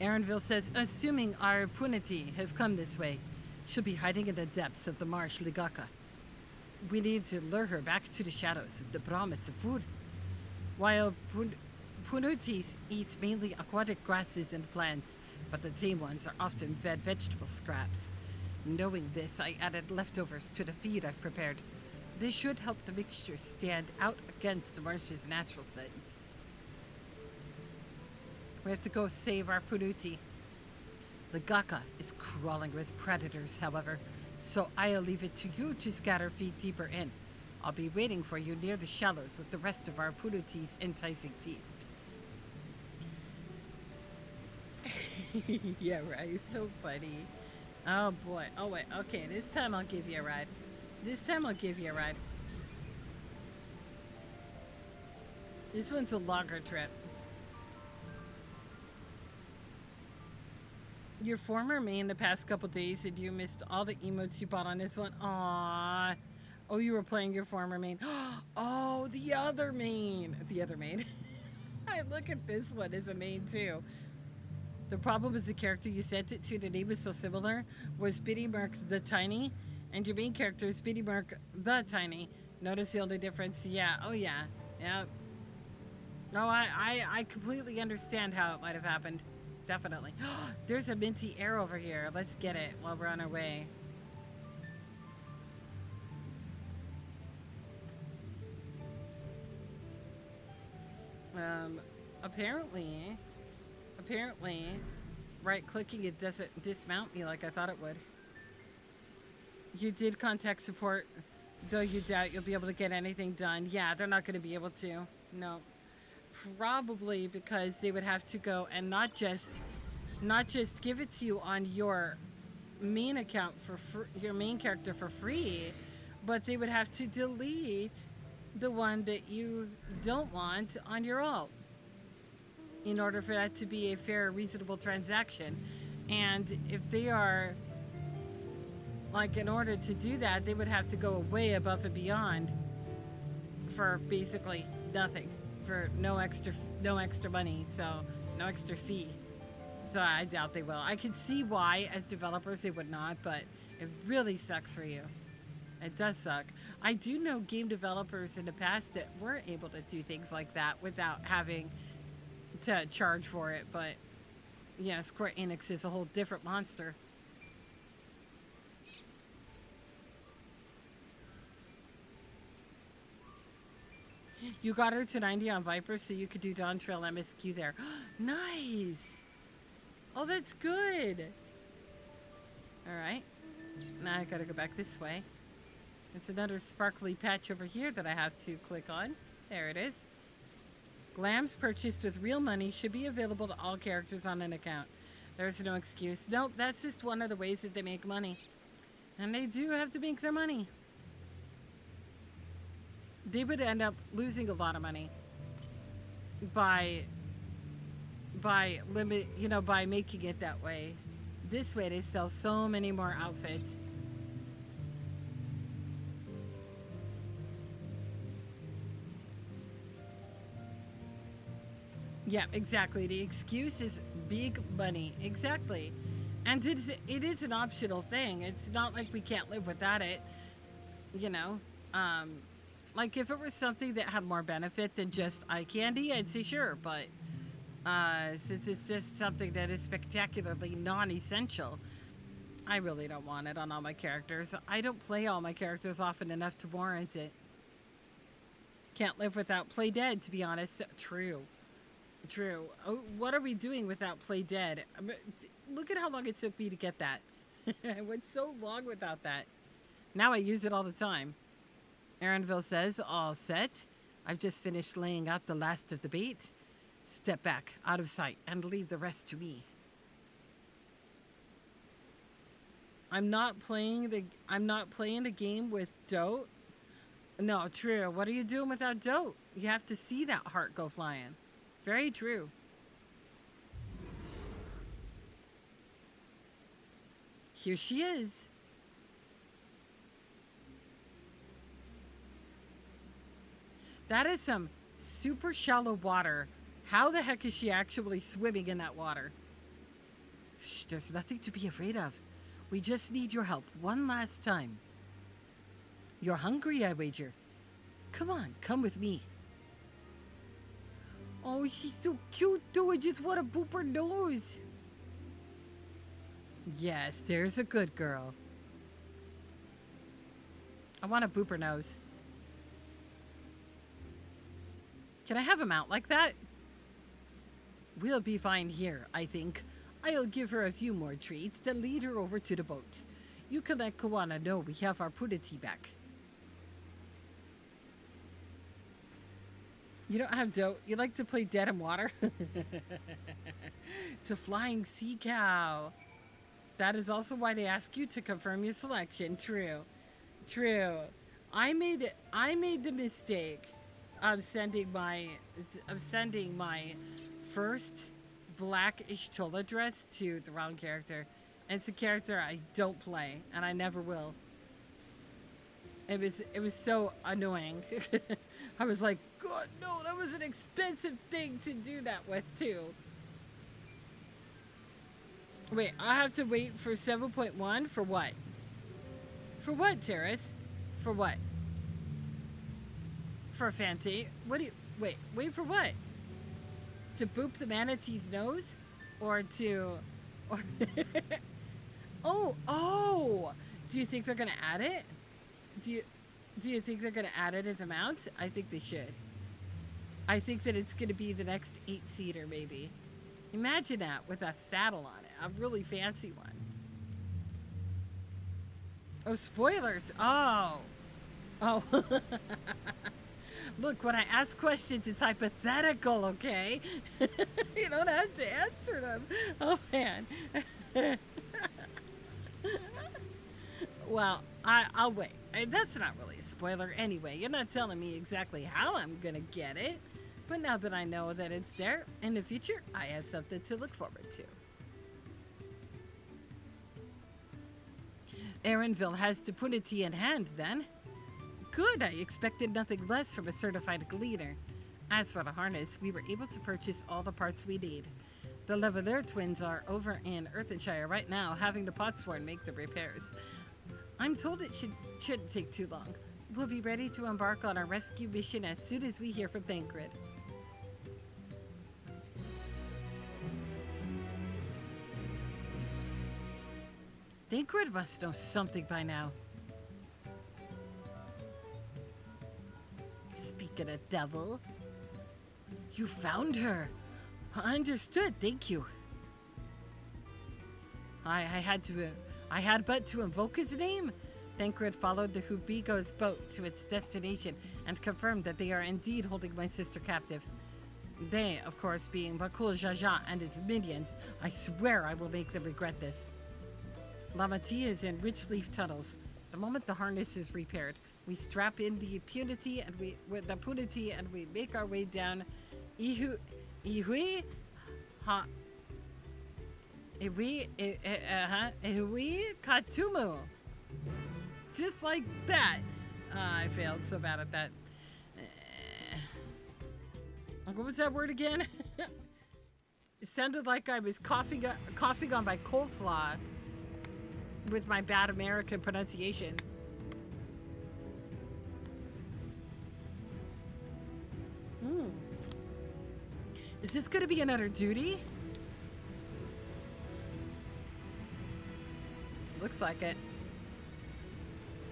Aaronville says, assuming our Punity has come this way, she'll be hiding in the depths of the marsh Ligaka. We need to lure her back to the shadows with the promise of food. While Punutis eat mainly aquatic grasses and plants, but the tame ones are often fed vegetable scraps. Knowing this, I added leftovers to the feed I've prepared. This should help the mixture stand out against the marsh's natural scents. We have to go save our Punuti. The Gaka is crawling with predators, however, so I'll leave it to you to scatter feed deeper in. I'll be waiting for you near the shallows with the rest of our Punuti's enticing feast. Yeah, right. You're so funny. Oh boy. Oh wait. Okay, this time I'll give you a ride. This time I'll give you a ride. This one's a longer trip. Your former main the past couple days and you missed all the emotes you bought on this one. Aww. Oh, you were playing your former main. Oh, the other main. The other main. I look at this one as a main too. The problem is the character you sent it to, the name is so similar, was Biddy Merc the Tiny, and your main character is Biddy Merc the Tiny. Notice the only difference? Yeah, oh yeah. Yeah. No, I completely understand how it might have happened. Definitely. There's a minty air over here. Let's get it while we're on our way. Apparently, right-clicking it doesn't dismount me like I thought it would. You did contact support, though you doubt you'll be able to get anything done. Yeah, they're not going to be able to. No. Probably because they would have to go and not just give it to you on your main account for your main character for free, but they would have to delete the one that you don't want on your alt in order for that to be a fair, reasonable transaction. And if they are, like, in order to do that, they would have to go way above and beyond for basically nothing, for no extra money, so no extra fee. So I doubt they will. I can see why, as developers, they would not, but it really sucks for you. It does suck. I do know game developers in the past that were able to do things like that without having to charge for it, but yeah, Square Enix is a whole different monster. You got her to 90 on Viper so you could do Dawntrail MSQ there. Nice! Oh, that's good! Alright. Now I gotta go back this way. It's another sparkly patch over here that I have to click on. There it is. Glams purchased with real money should be available to all characters on an account. There's no excuse. Nope, that's just one of the ways that they make money. And they do have to make their money. They would end up losing a lot of money by making it that way. This way they sell so many more outfits. Yeah, exactly. The excuse is big money. Exactly. And it is an optional thing. It's not like we can't live without it. You know? Like if it was something that had more benefit than just eye candy, I'd say sure. But since it's just something that is spectacularly non-essential, I really don't want it on all my characters. I don't play all my characters often enough to warrant it. Can't live without Play Dead, to be honest. True. Oh, what are we doing without Play Dead? Look at how long it took me to get that. I went so long without that. Now I use it all the time. Aaronville says, all set. I've just finished laying out the last of the bait. Step back, out of sight, and leave the rest to me. I'm not playing the game with Dote. No, true. What are you doing without Dote? You have to see that heart go flying. Very true. Here she is. That is some super shallow water. How the heck is she actually swimming in that water? Shh, there's nothing to be afraid of. We just need your help one last time. You're hungry, I wager. Come on, come with me. Oh, she's so cute, though. I just want to boop her nose. Yes, there's a good girl. I want to boop her nose. Can I have a mount like that? We'll be fine here, I think. I'll give her a few more treats, then lead her over to the boat. You can let Koana know we have our Pudati back. You don't have dough. You like to play dead in water? It's a flying sea cow. That is also why they ask you to confirm your selection. True. True. I made the mistake of sending my first black Ishtola dress to the wrong character. And it's a character I don't play, and I never will. It was so annoying. I was like, God, no, that was an expensive thing to do that with, too. Wait, I have to wait for 7.1 for what? For what, Terrace? For what? For Fante? What do you... Wait for what? To boop the manatee's nose? Or to... Or oh! Do you think they're gonna add it? Do you think they're gonna add it as a mount? I think they should. I think that it's gonna be the next 8-seater, maybe. Imagine that with a saddle on it. A really fancy one. Oh, spoilers! Oh! Look, when I ask questions, it's hypothetical, okay? You don't have to answer them. Oh, man. Well, I'll wait. That's not really a spoiler anyway. You're not telling me exactly how I'm gonna get it. But now that I know that it's there, in the future, I have something to look forward to. Aaronville has Depunity in hand, then. Good, I expected nothing less from a certified gleaner. As for the harness, we were able to purchase all the parts we need. The Levalier twins are over in Earthenshire right now, having the Potsworn make the repairs. I'm told it shouldn't take too long. We'll be ready to embark on our rescue mission as soon as we hear from Thancred. Thancred must know something by now. Speaking of devil, you found her. Understood, thank you. I had but to invoke his name. Thancred followed the Hubigo's boat to its destination and confirmed that they are indeed holding my sister captive. They, of course, being Bakul Jaja and his minions. I swear I will make them regret this. Lamati is in Rich Leaf tunnels. The moment the harness is repaired, we strap in the punity and we make our way down Ihui Katumu. Just like that. I failed so bad at that. What was that word again? It sounded like I was coughing on my coleslaw with my bad American pronunciation. Is this going to be another duty? Looks like it.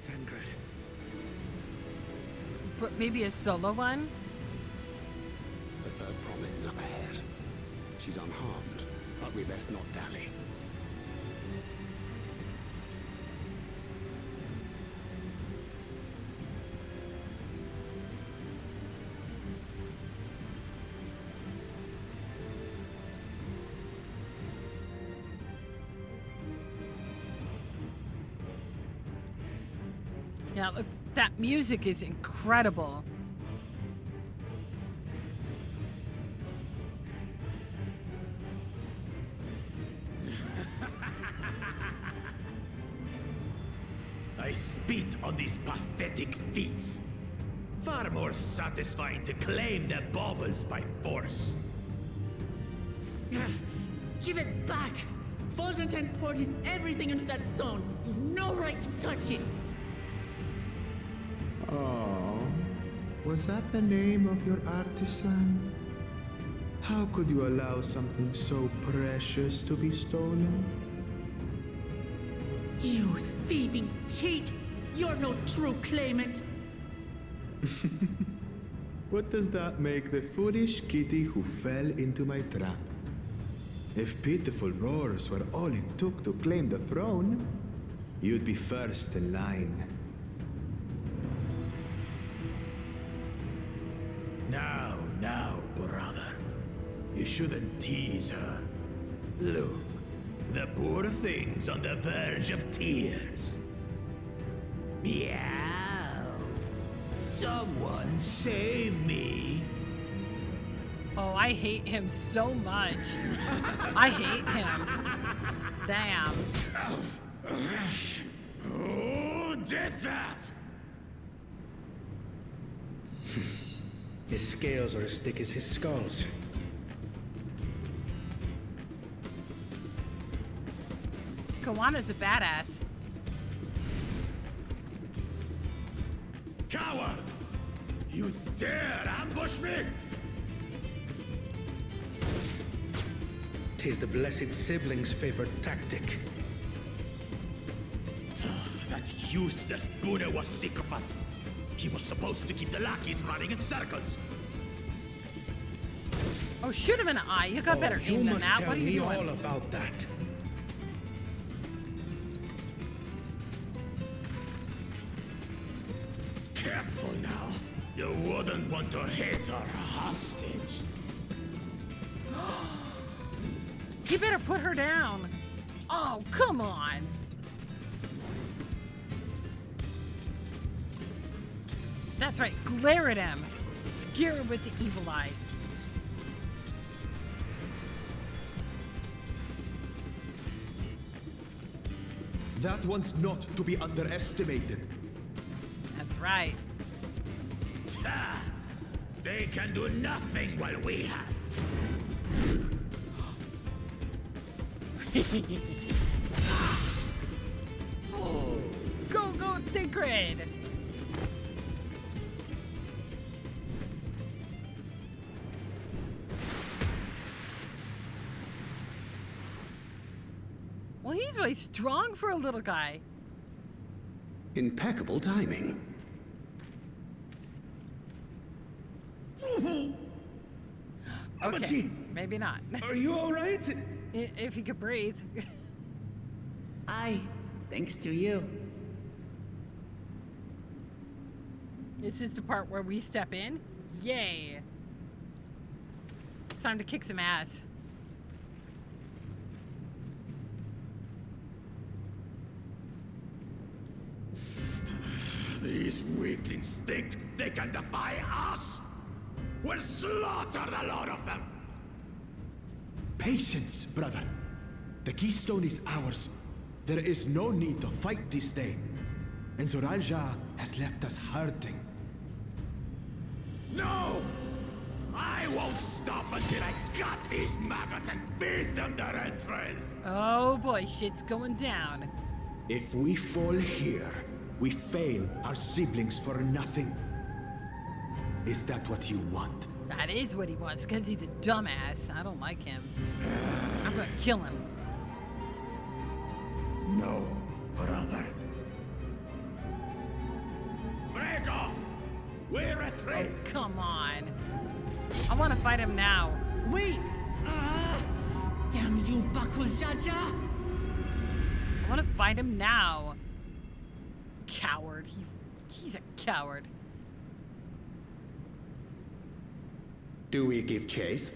Thancred. But maybe a solo one? The third promise is up ahead. She's unharmed, but we best not dally. Yeah, look, that music is incredible. I spit on these pathetic feats. Far more satisfying to claim the baubles by force. Give it back! Forzantan poured his everything into that stone. You've no right to touch it. Oh, was that the name of your artisan? How could you allow something so precious to be stolen? You thieving cheat! You're no true claimant! What does that make the foolish kitty who fell into my trap? If pitiful roars were all it took to claim the throne, you'd be first in line. Now, brother. You shouldn't tease her. Look, the poor thing's on the verge of tears. Meow. Someone save me. Oh, I hate him so much. I hate him. Damn. Who did that? His scales are as thick as his skulls. Kawana's a badass. Coward! You dare ambush me? 'Tis the blessed sibling's favorite tactic. That useless Buddha was sycophant. He was supposed to keep the lackeys running in circles. Oh, shoot him in the eye. You got better you aim than must that. tell What are me you all doing? about that. Careful now. You wouldn't want to hit her hostage. You better put her down. Oh, come on. That's right. Glare at him. Scare him with the evil eye. That one's not to be underestimated. That's right. Ha! They can do nothing while we have. Go, Sigrid. Well, he's really strong for a little guy. Impeccable timing. Okay, maybe not. Are you all right? If he could breathe. Aye, thanks to you. This is the part where we step in. Yay. Time to kick some ass. These weaklings think they can defy us? We'll slaughter the lot of them! Patience, brother. The keystone is ours. There is no need to fight this day. And Zoralja has left us hurting. No! I won't stop until I gut these maggots and feed them their entrails! Oh boy, shit's going down. If we fall here, we fail our siblings for nothing. Is that what you want? That is what he wants, because he's a dumbass. I don't like him. I'm gonna kill him. No, brother. Break off! We retreat! Oh, come on. I want to fight him now. Wait! Damn you, Bakul Jaja! I want to fight him now. Coward. He's a coward. Do we give chase?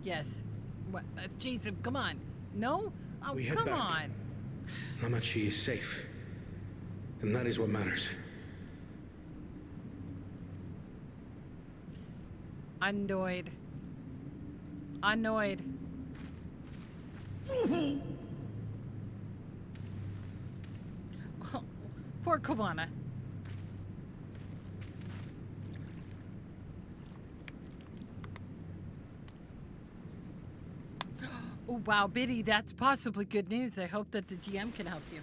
Yes. What? Let's chase him. Come on. No? Oh, We head come back. on. Hamachi is safe. And that is what matters. Annoyed. Annoyed. Oh, poor Kawana. Oh, wow, Biddy, that's possibly good news. I hope that the GM can help you.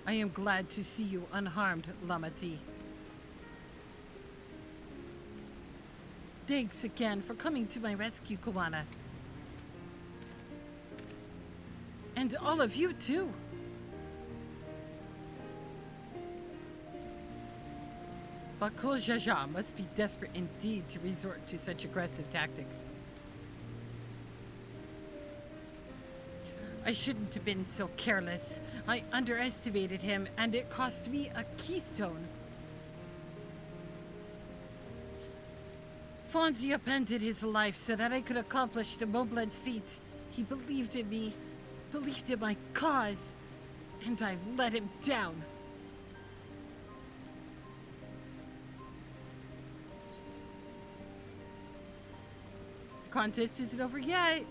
I am glad to see you unharmed, Lamati. Thanks again for coming to my rescue, Kawana. And all of you, too. Bakul Jaja must be desperate indeed to resort to such aggressive tactics. I shouldn't have been so careless. I underestimated him, and it cost me a keystone. Fonzie upended his life so that I could accomplish the Moblin's feat. He believed in me, believed in my cause, and I've let him down. The contest isn't over yet,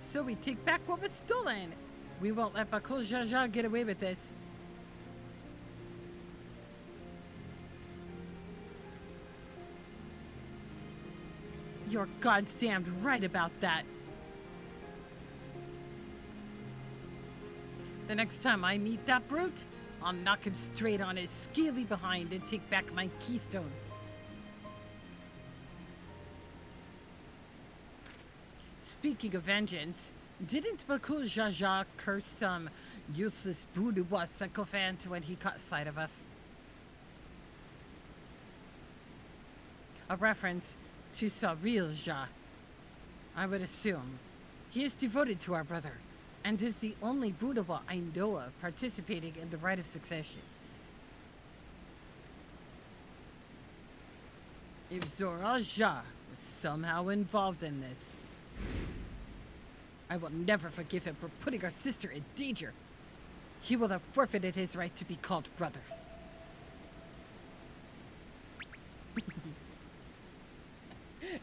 so we take back what was stolen. We won't let Bakul Jaja get away with this. You're goddamned right about that. The next time I meet that brute, I'll knock him straight on his scaly behind and take back my keystone. Speaking of vengeance, didn't Bakul Jaja curse some useless Boudoir sycophant when he caught sight of us? A reference to Saril Ja, I would assume. He is devoted to our brother, and is the only Boudoir I know of participating in the rite of succession. If Zora Ja was somehow involved in this, I will never forgive him for putting our sister in danger. He will have forfeited his right to be called brother.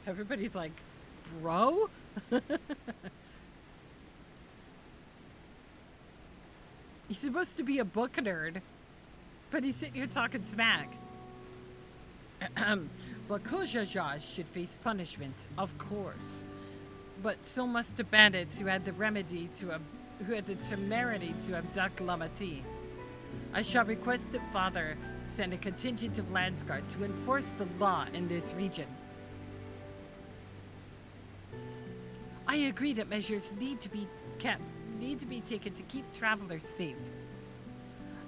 Everybody's like, bro? He's supposed to be a book nerd, but he's sitting here talking smack. Bakul Jaja should face punishment, of course. But so must the bandits who had the temerity to abduct Lamati. I shall request that Father send a contingent of Landsguard to enforce the law in this region. I agree that measures need to be taken to keep travelers safe.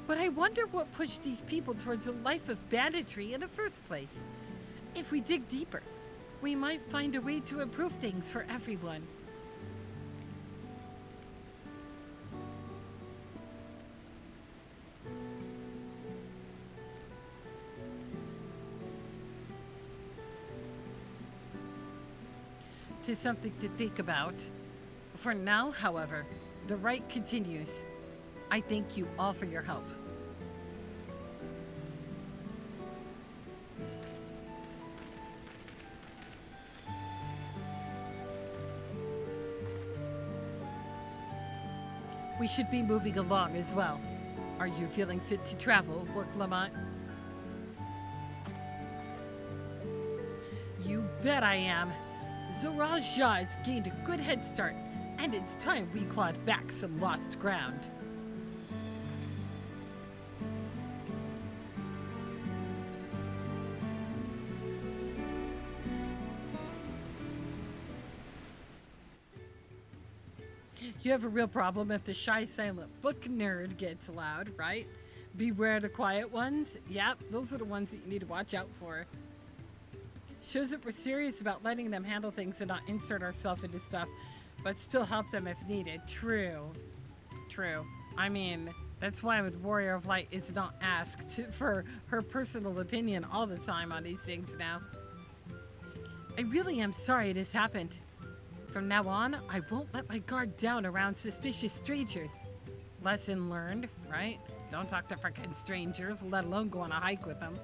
But I wonder what pushed these people towards a life of banditry in the first place. If we dig deeper, we might find a way to improve things for everyone. Tis something to think about. For now, however, the rite continues. I thank you all for your help. We should be moving along as well. Are you feeling fit to travel, Work Lamont? You bet I am. Zoral Ja has gained a good head start, and it's time we clawed back some lost ground. You have a real problem if the shy silent book nerd gets loud, right? Beware the quiet ones. Yep, those are the ones that you need to watch out for. Shows that we're serious about letting them handle things and not insert ourselves into stuff, but still help them if needed. True. True. I mean, that's why with Warrior of Light is not asked for her personal opinion all the time on these things now. I really am sorry it has happened. From now on, I won't let my guard down around suspicious strangers. Lesson learned, right? Don't talk to frickin' strangers, let alone go on a hike with them.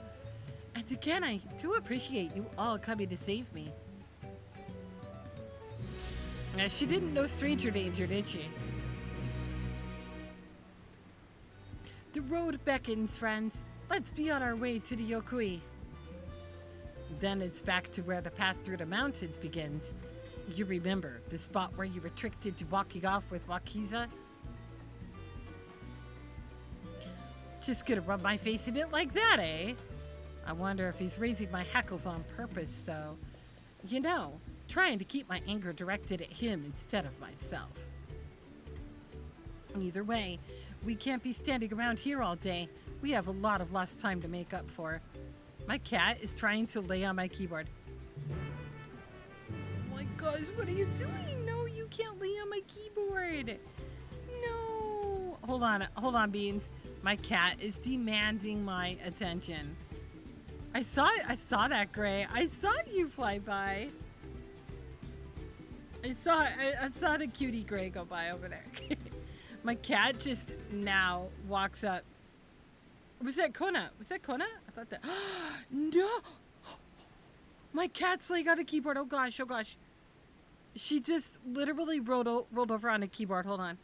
And again, I do appreciate you all coming to save me. Now, she didn't know stranger danger, did she? The road beckons, friends. Let's be on our way to the Yokui. Then it's back to where the path through the mountains begins. You remember the spot where you were tricked into walking off with Wakiza? Just gonna rub my face in it like that, eh? I wonder if he's raising my hackles on purpose, though. You know, trying to keep my anger directed at him instead of myself. Either way, we can't be standing around here all day. We have a lot of lost time to make up for. My cat is trying to lay on my keyboard. Oh my gosh, what are you doing? No, you can't lay on my keyboard. No. Hold on, Beans. My cat is demanding my attention. I saw that, Gray. I saw you fly by. I saw the cutie Gray go by over there. My cat just now walks up. Was that Kona? I thought that. No! My cat's laying on a keyboard. Oh gosh. She just literally rolled over on a keyboard. Hold on.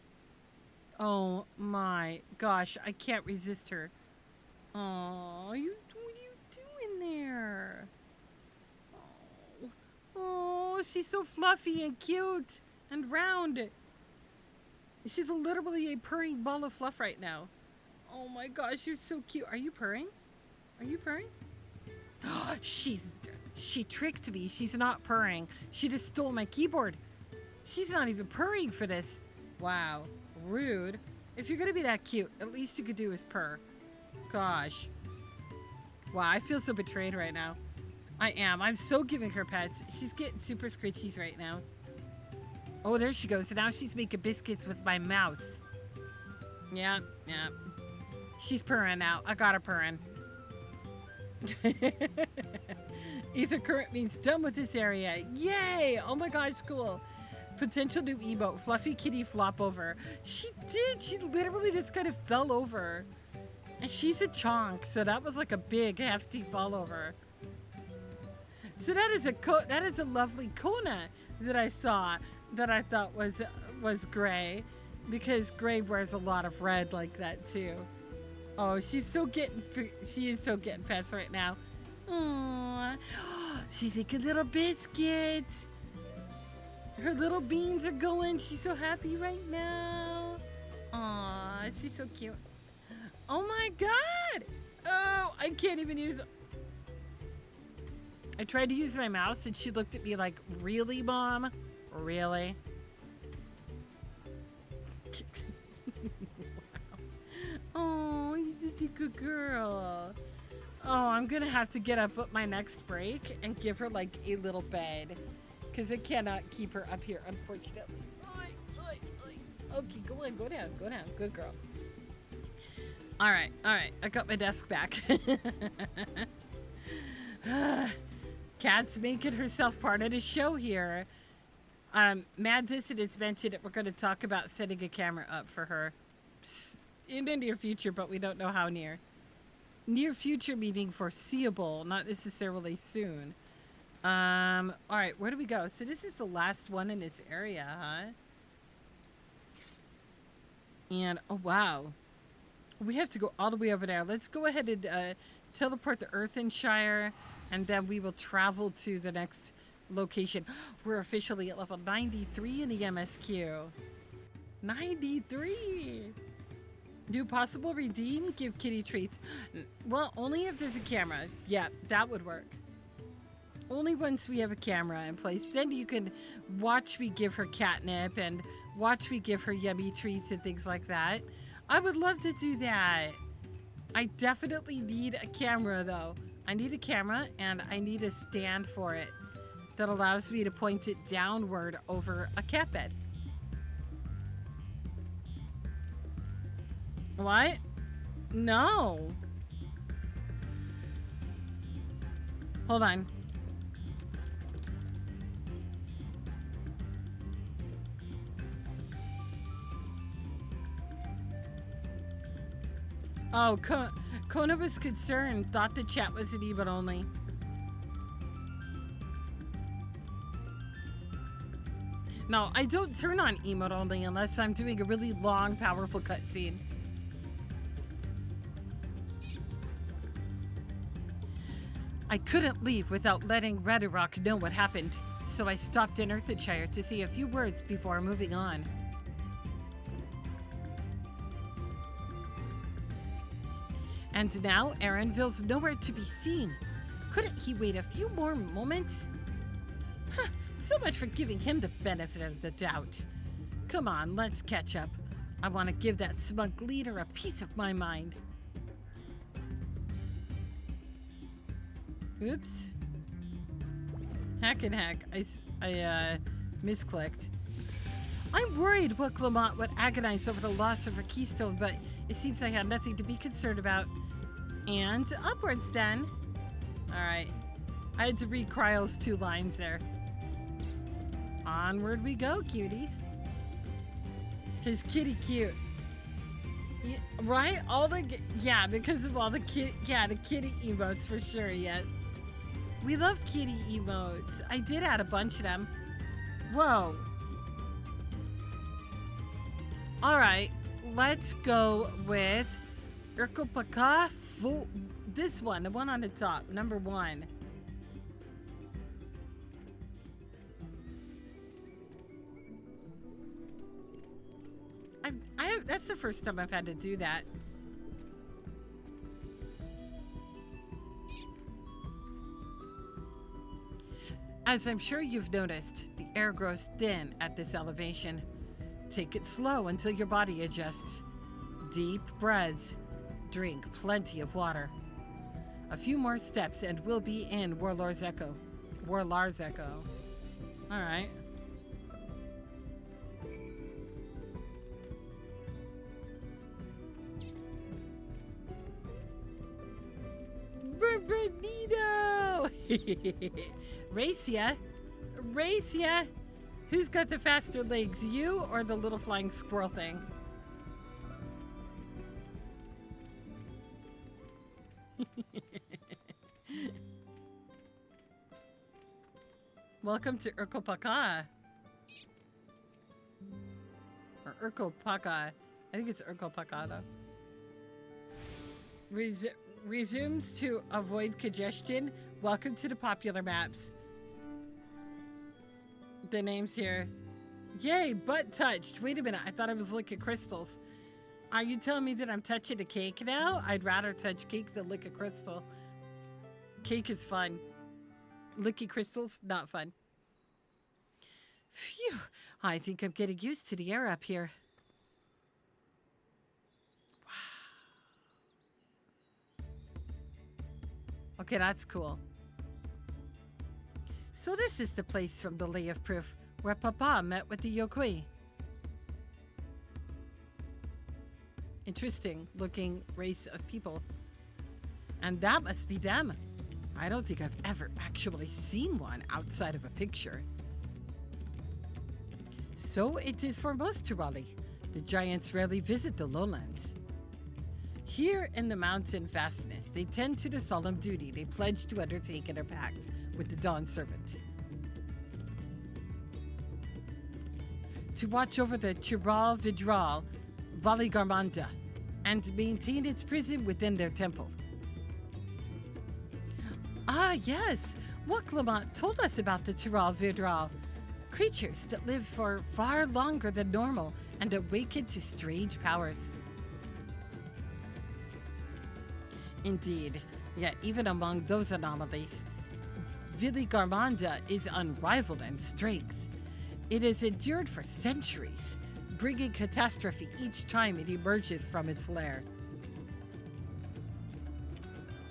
Oh my gosh. I can't resist her. Oh, what are you doing there? Oh, she's so fluffy and cute and round. She's literally a purring ball of fluff right now. Oh my gosh, you're so cute. Are you purring? She tricked me. She's not purring. She just stole my keyboard. She's not even purring for this. Wow, rude. If you're gonna be that cute, at least you could do is purr. Gosh. Wow, I feel so betrayed right now. I am. I'm so giving her pets. She's getting super scritchies right now. Oh, there she goes. Now she's making biscuits with my mouse. Yeah. She's purring now. I got her purring. Ether current means done with this area. Yay! Oh my gosh, cool. Potential new emote. Fluffy kitty flop over. She did. She literally just kind of fell over. And she's a chonk, so that was like a big, hefty fall over. So that is a lovely Kona that I saw that I thought was Gray, because Gray wears a lot of red like that too. Oh, she is so getting pets right now. Aww. She's making little biscuits. Her little beans are going. She's so happy right now. Aw, she's so cute. Oh my god! Oh, I can't even use... I tried to use my mouse and she looked at me like, really, Mom? Really? Wow. Oh, you're such a good girl. Oh, I'm gonna have to get up at my next break and give her like a little bed, because I cannot keep her up here, unfortunately. Okay, go down. Good girl. All right. I got my desk back. Kat's making herself part of the show here. Mad Dissidents mentioned that we're going to talk about setting a camera up for her in the near future, but we don't know how near. Near future meaning foreseeable, not necessarily soon. All right, where do we go? So this is the last one in this area, huh? And, oh, wow. We have to go all the way over there. Let's go ahead and teleport the Earthenshire, and then we will travel to the next location. We're officially at level 93 in the MSQ. 93! Do possible redeem? Give kitty treats. Well, only if there's a camera. Yeah, that would work. Only once we have a camera in place. Then you can watch me give her catnip and watch me give her yummy treats and things like that. I would love to do that. I definitely need a camera, though. I need a camera, and I need a stand for it that allows me to point it downward over a cat bed. What? No. Hold on. Oh, Kona was concerned, thought the chat was an emote only. No, I don't turn on emote only unless I'm doing a really long, powerful cutscene. I couldn't leave without letting Redrock know what happened, so I stopped in Earthenshire to say a few words before moving on. And now Aaronville's nowhere to be seen. Couldn't he wait a few more moments? Huh, so much for giving him the benefit of the doubt. Come on, let's catch up. I want to give that smug leader a piece of my mind. Oops. Hack and hack. I misclicked. I'm worried what Clement would agonize over the loss of her keystone, but it seems I had nothing to be concerned about. And upwards then. Alright. I had to read Kryle's 2 lines there. Onward we go, cuties. Cause kitty cute. Yeah, right? Because of all the kitty emotes for sure, yeah. We love kitty emotes. I did add a bunch of them. Whoa. Alright, let's go with Urkopaka. This one, the one on the top, number 1. That's the first time I've had to do that. As I'm sure you've noticed, the air grows thin at this elevation. Take it slow until your body adjusts. Deep breaths. Drink plenty of water. A few more steps and we'll be in Warlord's Echo. Alright. Bernardino! Racia! Who's got the faster legs, you or the little flying squirrel thing? Welcome to Urkopaka. Or Urkopaka. I think it's Urkopaka though. Resumes to avoid congestion. Welcome to the popular maps. The name's here. Yay, butt touched. Wait a minute, I thought I was licking crystals. Are you telling me that I'm touching a cake now? I'd rather touch cake than lick a crystal. Cake is fun. Licking crystals, not fun. Phew, I think I'm getting used to the air up here. Wow. Okay, that's cool. So this is the place from the Lay of Proof where Papa met with the Yokui. Interesting looking race of people. And that must be them. I don't think I've ever actually seen one outside of a picture. So it is for most Tirali. The giants rarely visit the lowlands. Here in the mountain fastness, they tend to the solemn duty they pledge to undertake in their pact with the Dawn Servant. To watch over the Tiral Vidral Valigarmanda and maintain its prison within their temple. Ah, yes. What Clement told us about the Tiral Vidral. Creatures that live for far longer than normal and awaken to strange powers. Indeed, yet even among those anomalies, Viligarmanda is unrivaled in strength. It has endured for centuries, bringing catastrophe each time it emerges from its lair.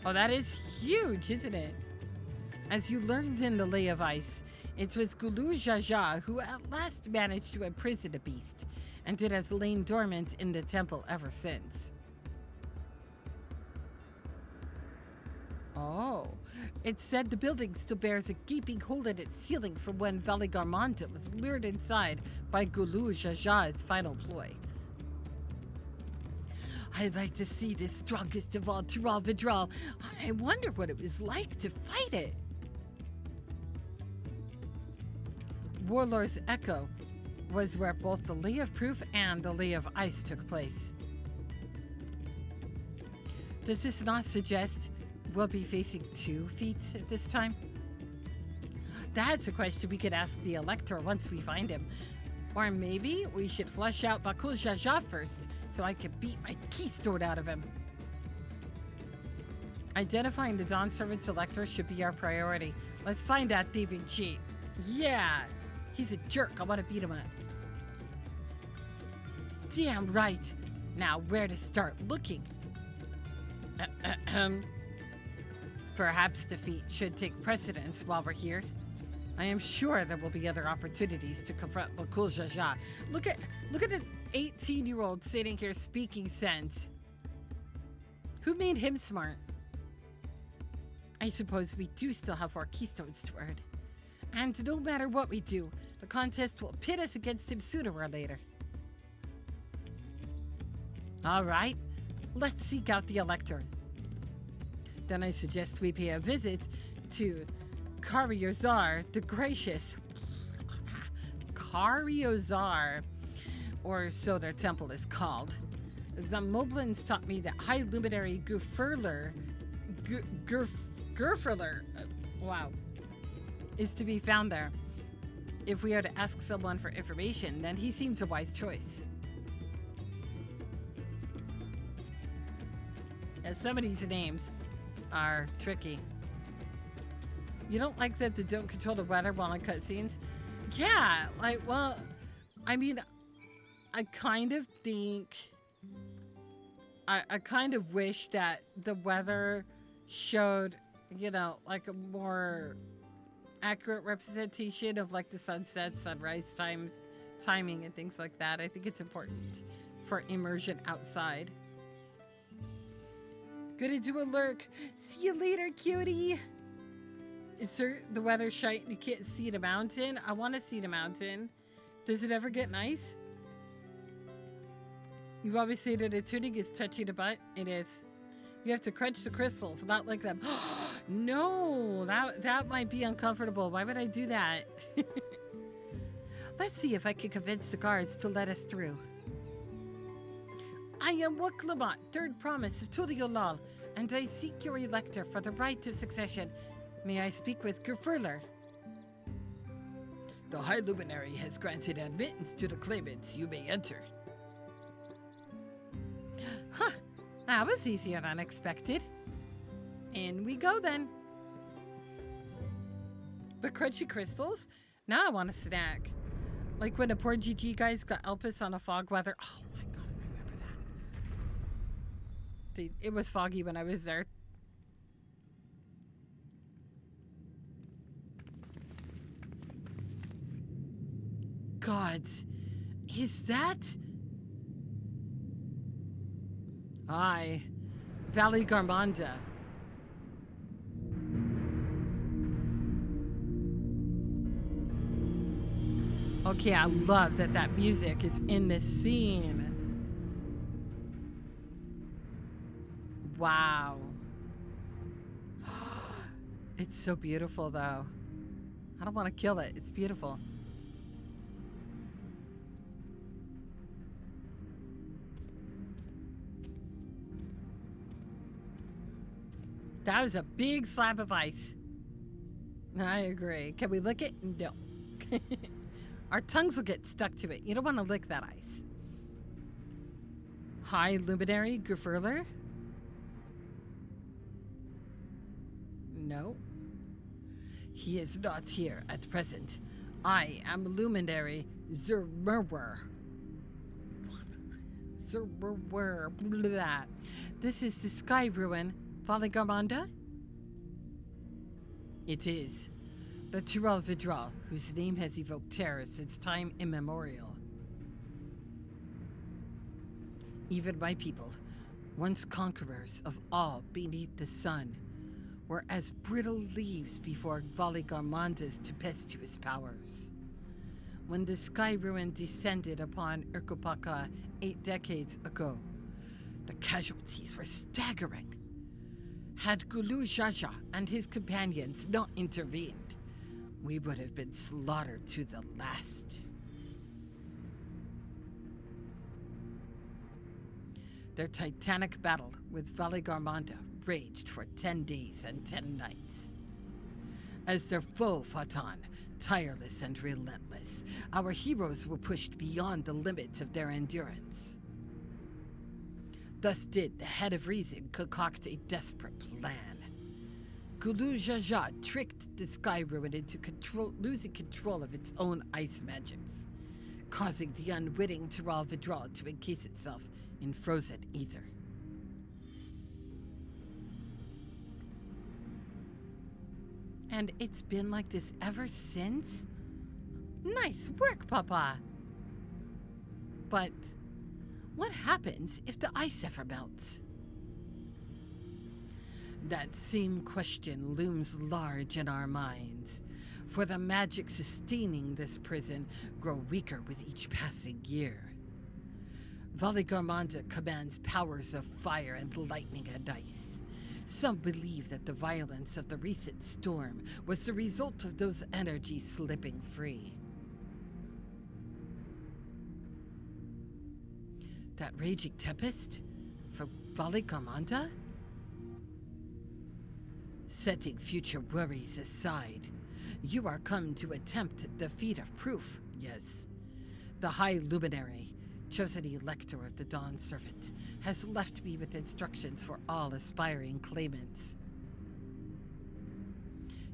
Oh, that is huge, isn't it? As you learned in the Lay of Ice, it was Gulu Jaja who at last managed to imprison the beast, and it has lain dormant in the temple ever since. Oh, it's said the building still bears a gaping hole in its ceiling from when Valigarmanda was lured inside by Gulu Jaja's final ploy. I'd like to see this strongest of all Tiral Vidral. I wonder what it was like to fight it. Warlord's Echo was where both the Lay of Proof and the Lay of Ice took place. Does this not suggest we'll be facing 2 feats at this time? That's a question we could ask the Elector once we find him. Or maybe we should flush out Bakul Jaja first, so I can beat my keystone out of him. Identifying the Dawn Servant's Elector should be our priority. Let's find that thieving cheat. Yeah! He's a jerk. I want to beat him up. Damn right. Now, where to start looking? Perhaps defeat should take precedence while we're here. I am sure there will be other opportunities to confront Bakul Jaja. Look at an 18-year-old sitting here speaking sense. Who made him smart? I suppose we do still have 4 keystones to earn. And no matter what we do, the contest will pit us against him sooner or later. All right, let's seek out the Elector. Then I suggest we pay a visit to Karyozar the Gracious. Karyozar, or so their temple is called. The Moblins taught me that High Luminary Gurfurler, wow, is to be found there. If we are to ask someone for information, then he seems a wise choice. Yeah, some of these names are tricky. You don't like that they don't control the weather while in cutscenes? Yeah, like, well, I mean, I kind of think, I kind of wish that the weather showed, you know, like a more accurate representation of like the sunset, sunrise timing and things like that. I think it's important for immersion outside. Gonna do a lurk. See you later, cutie. Is the weather shite and you can't see the mountain? I want to see the mountain. Does it ever get nice? You always say that a tuning is touching the butt. It is. You have to crunch the crystals, not like them. No, that might be uncomfortable. Why would I do that? Let's see if I can convince the guards to let us through. I am Wuklamat, third promise of Tuliolal, and I seek your elector for the right of succession. May I speak with Gurfurler? The High Luminary has granted admittance to the claimants. You may enter. Huh, that was easier than expected. In we go then. But crunchy crystals? Now I want a snack. Like when the poor GG guys got Elpis on a fog weather. Oh my god, I remember that. Dude, it was foggy when I was there. Gods, is that? Aye, Valley Garmonda. Okay, I love that that music is in this scene. Wow. It's so beautiful, though. I don't want to kill it. It's beautiful. That was a big slab of ice. I agree. Can we lick it? No. Our tongues will get stuck to it. You don't want to lick that ice. High Luminary Gurfurler? No. He is not here at present. I am Luminary Zermerwer. Zermerwer. Blah. This is the Sky Ruin. Valley Garmonda? It is. The Tyrell Vidral, whose name has evoked terror since time immemorial. Even my people, once conquerors of all beneath the sun, were as brittle leaves before Valley Garmonda's tempestuous powers. When the Sky Ruin descended upon Urkopaka 8 decades ago, the casualties were staggering. Had Gulu Jaja and his companions not intervened, we would have been slaughtered to the last. Their titanic battle with Valigarmanda raged for 10 days and 10 nights. As their foe fought on, tireless and relentless, our heroes were pushed beyond the limits of their endurance. Thus did the head of reason concoct a desperate plan. Gulu Jaja tricked the Sky Ruin into losing control of its own ice magics, causing the unwitting Tiral Vidral to encase itself in frozen ether. And it's been like this ever since? Nice work, Papa! But what happens if the ice ever melts? That same question looms large in our minds, for the magic sustaining this prison grow weaker with each passing year. Valigarmanda commands powers of fire and lightning and ice. Some believe that the violence of the recent storm was the result of those energies slipping free. That raging tempest? For Valigarmanda? Setting future worries aside, you are come to attempt the feat of proof, yes. The High Luminary, chosen elector of the Dawn Servant, has left me with instructions for all aspiring claimants.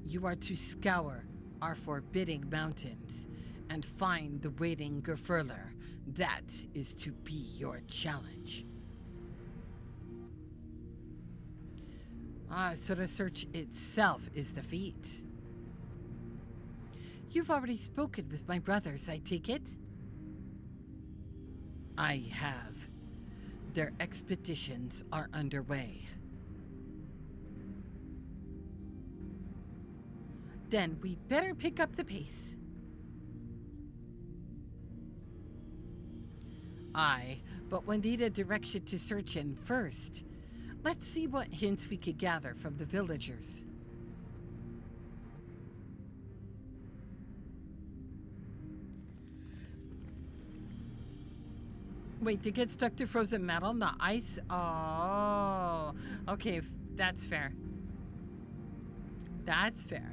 You are to scour our forbidding mountains and find the waiting Gefurler. That is to be your challenge. So the search itself is the feat. You've already spoken with my brothers, I take it? I have. Their expeditions are underway. Then we better pick up the pace. Aye, but we'll need a direction to search in first. Let's see what hints we could gather from the villagers. Wait, to get stuck to frozen metal, not ice? Oh, okay, that's fair. That's fair.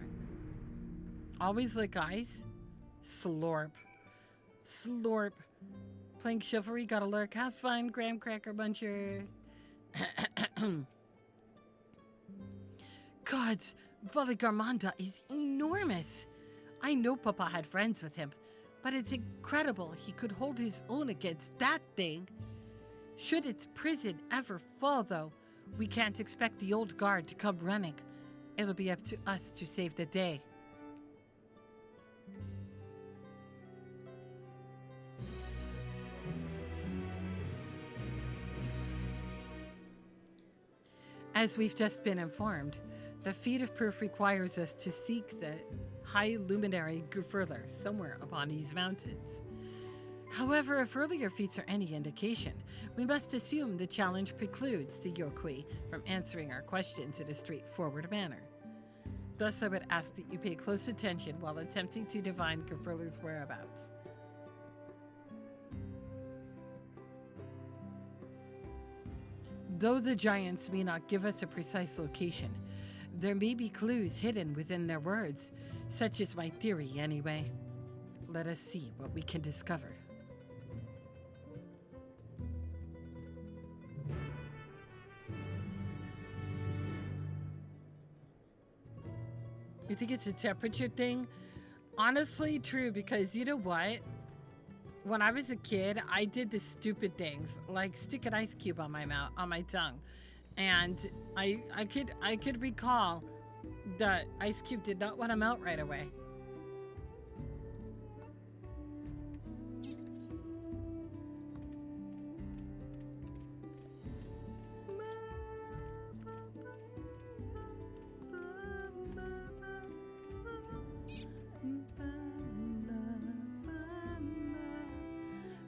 Always like ice? Slorp. Slorp. Playing chivalry, gotta lurk. Have fun, graham cracker muncher. Gods, Valigarmanda is enormous. I know Papa had friends with him, but it's incredible he could hold his own against that thing. Should its prison ever fall, though, we can't expect the old guard to come running. It'll be up to us to save the day. As we've just been informed, the feat of proof requires us to seek the High Luminary Gefurler somewhere upon these mountains. However, if earlier feats are any indication, we must assume the challenge precludes the Yokui from answering our questions in a straightforward manner. Thus, I would ask that you pay close attention while attempting to divine Gefurler's whereabouts. Though the giants may not give us a precise location, there may be clues hidden within their words, such is my theory anyway. Let us see what we can discover. You think it's a temperature thing? Honestly, true, because you know what? When I was a kid, I did the stupid things, like stick an ice cube on my mouth, on my tongue, and I could recall the ice cube did not want to melt right away.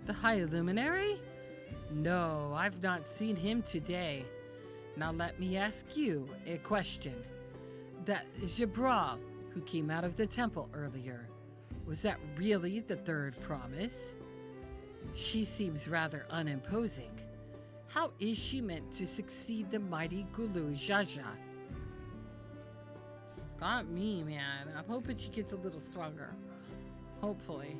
The High Luminary? No, I've not seen him today. Now let me ask you a question. That Jabral, who came out of the temple earlier, was that really the third promise? She seems rather unimposing. How is she meant to succeed the mighty Gulu Jaja? Got me, man. I'm hoping she gets a little stronger. Hopefully.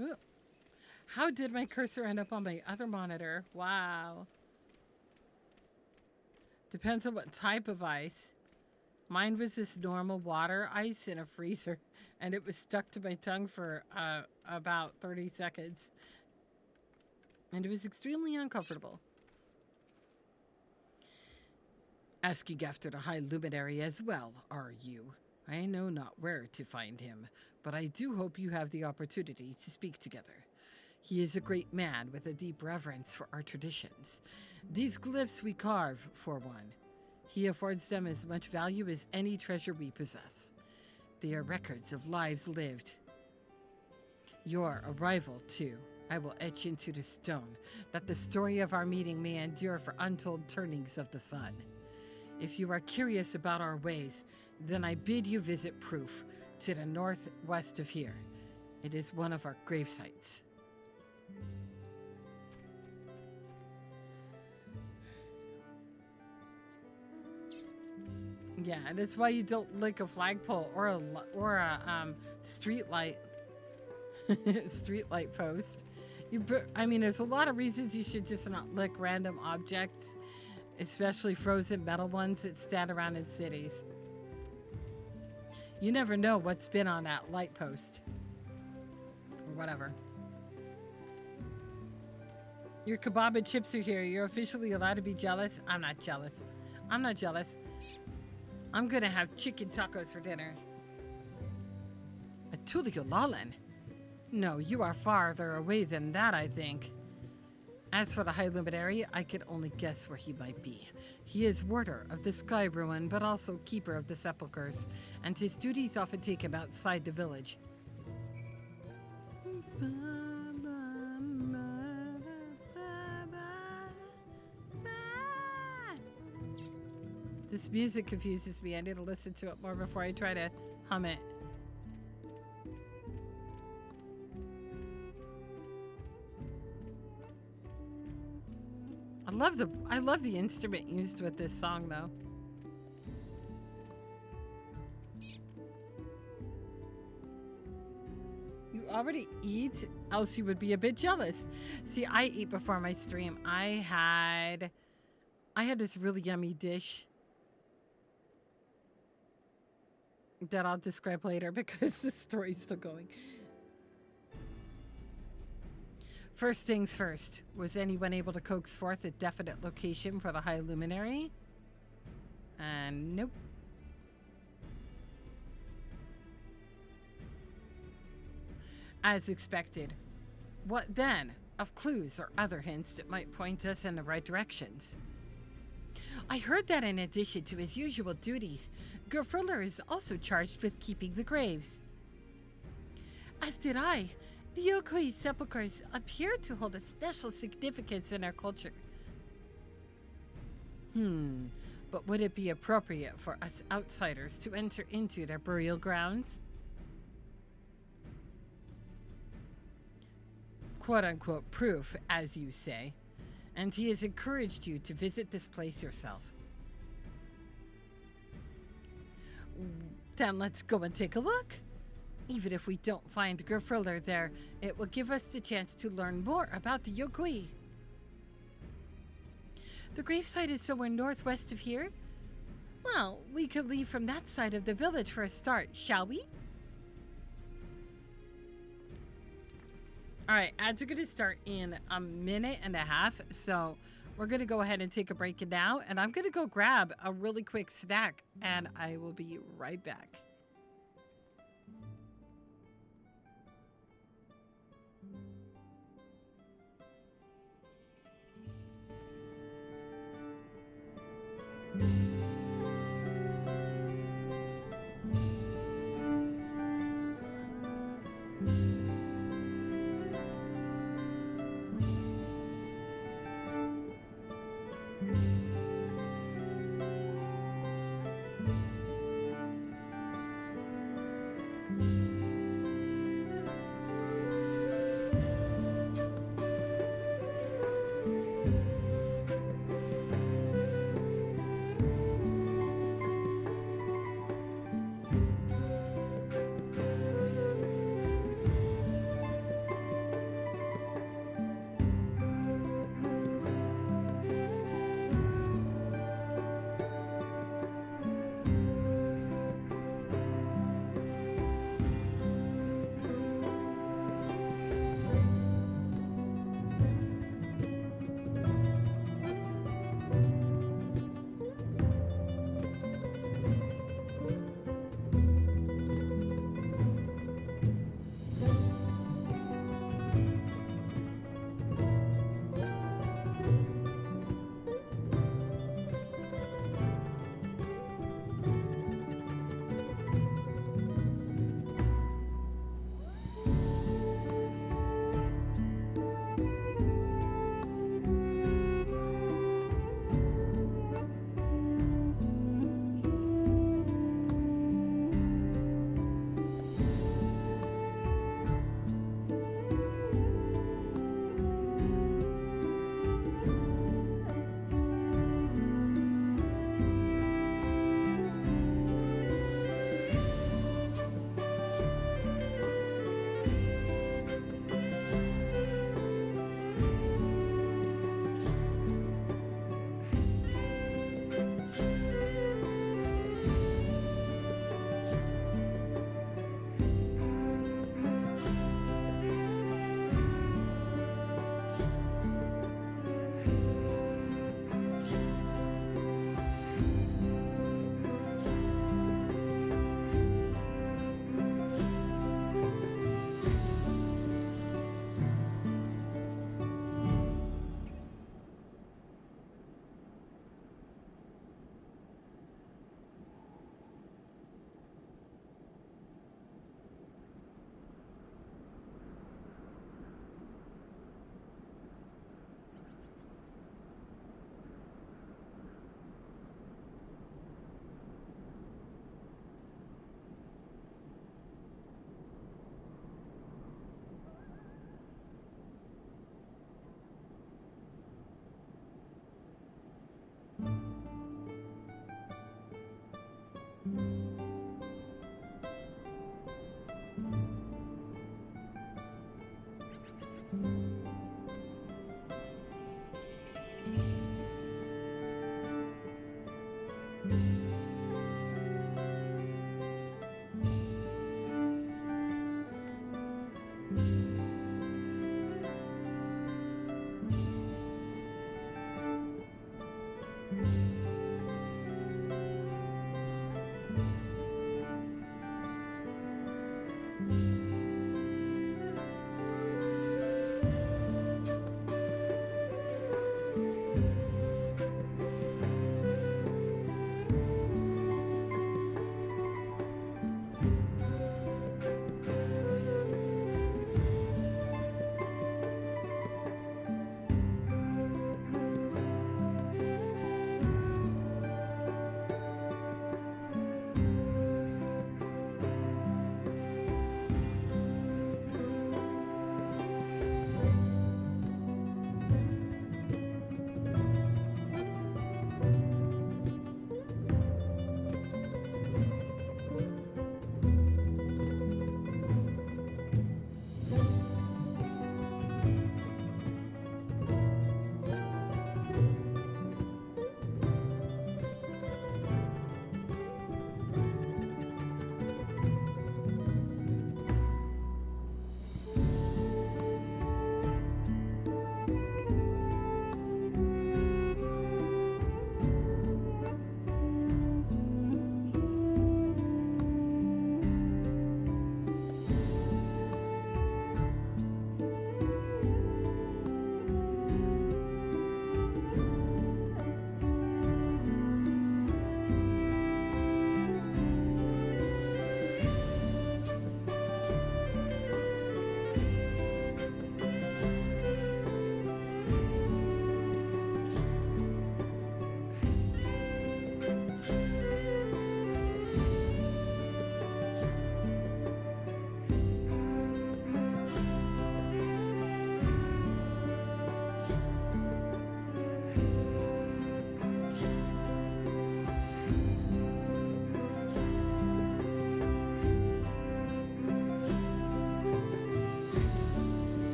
Ooh. How did my cursor end up on my other monitor? Wow. Depends on what type of ice. Mine was this normal water ice in a freezer, and it was stuck to my tongue for about 30 seconds. And it was extremely uncomfortable. Asking after the High Luminary as well, are you? I know not where to find him, but I do hope you have the opportunity to speak together. He is a great man with a deep reverence for our traditions. These glyphs we carve, for one. He affords them as much value as any treasure we possess. They are records of lives lived. Your arrival, too, I will etch into the stone, that the story of our meeting may endure for untold turnings of the sun. If you are curious about our ways, then I bid you visit Proof, to the northwest of here. It is one of our grave sites. Yeah, and it's why you don't lick a flagpole or a street light street light post. I mean, there's a lot of reasons you should just not lick random objects, especially frozen metal ones that stand around in cities. You never know what's been on that light post or whatever. Your kebab and chips are here. You're officially allowed to be jealous. I'm not jealous. I'm not jealous. I'm gonna have chicken tacos for dinner. Atulio Lalan? No, you are farther away than that, I think. As for the High Luminary, I can only guess where he might be. He is warder of the Sky Ruin, but also keeper of the sepulchres, and his duties often take him outside the village. This music confuses me. I need to listen to it more before I try to hum it. I love the instrument used with this song though. You already eat, else you would be a bit jealous. See, I eat before my stream. I had this really yummy dish that I'll describe later because the story's still going. First things first, was anyone able to coax forth a definite location for the High Luminary? And nope. As expected. What then of clues or other hints that might point us in the right directions? I heard that in addition to his usual duties, Gerfurler is also charged with keeping the graves. As did I. The Yokoi sepulchres appear to hold a special significance in our culture. But would it be appropriate for us outsiders to enter into their burial grounds? Quote-unquote proof, as you say. And he has encouraged you to visit this place yourself. Then let's go and take a look. Even if we don't find Gerfurler there, it will give us the chance to learn more about the Yokoi. The gravesite is somewhere northwest of here. Well, we could leave from that side of the village for a start, shall we? Alright, ads are going to start in a minute and a half, so we're going to go ahead and take a break now, and I'm going to go grab a really quick snack, and I will be right back.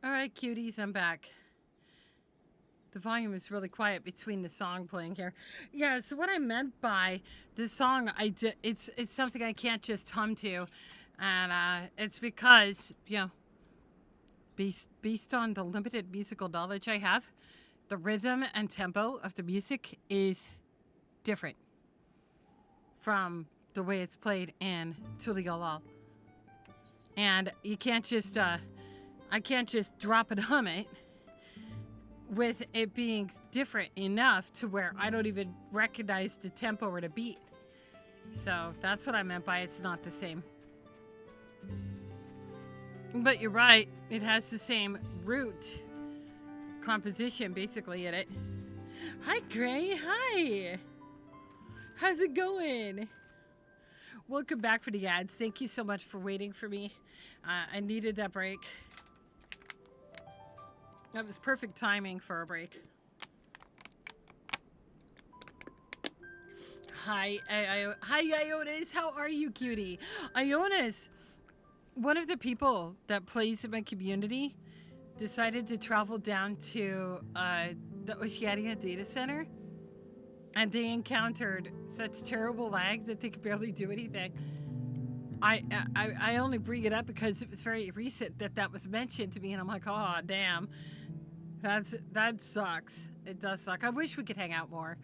All right, cuties, I'm back. The volume is really quiet between the song playing here. Yeah, so what I meant by this song, it's something I can't just hum to, and it's because, you know, based on the limited musical knowledge I have, the rhythm and tempo of the music is different from the way it's played in Tuliolal. And you can't just, I can't just drop and hum it with it being different enough to where I don't even recognize the tempo or the beat. So that's what I meant by it's not the same. But you're right, it has the same root composition basically in it. Hi Gray, hi! How's it going? Welcome back for the ads. Thank you so much for waiting for me. I needed that break. That was perfect timing for a break. Hi, hi Ionis. How are you, cutie? Ionis, one of the people that plays in my community decided to travel down to the Oceania data center, and they encountered such terrible lag that they could barely do anything. I only bring it up because it was very recent that was mentioned to me, and I'm like, oh damn, that sucks. It does suck. I wish we could hang out more.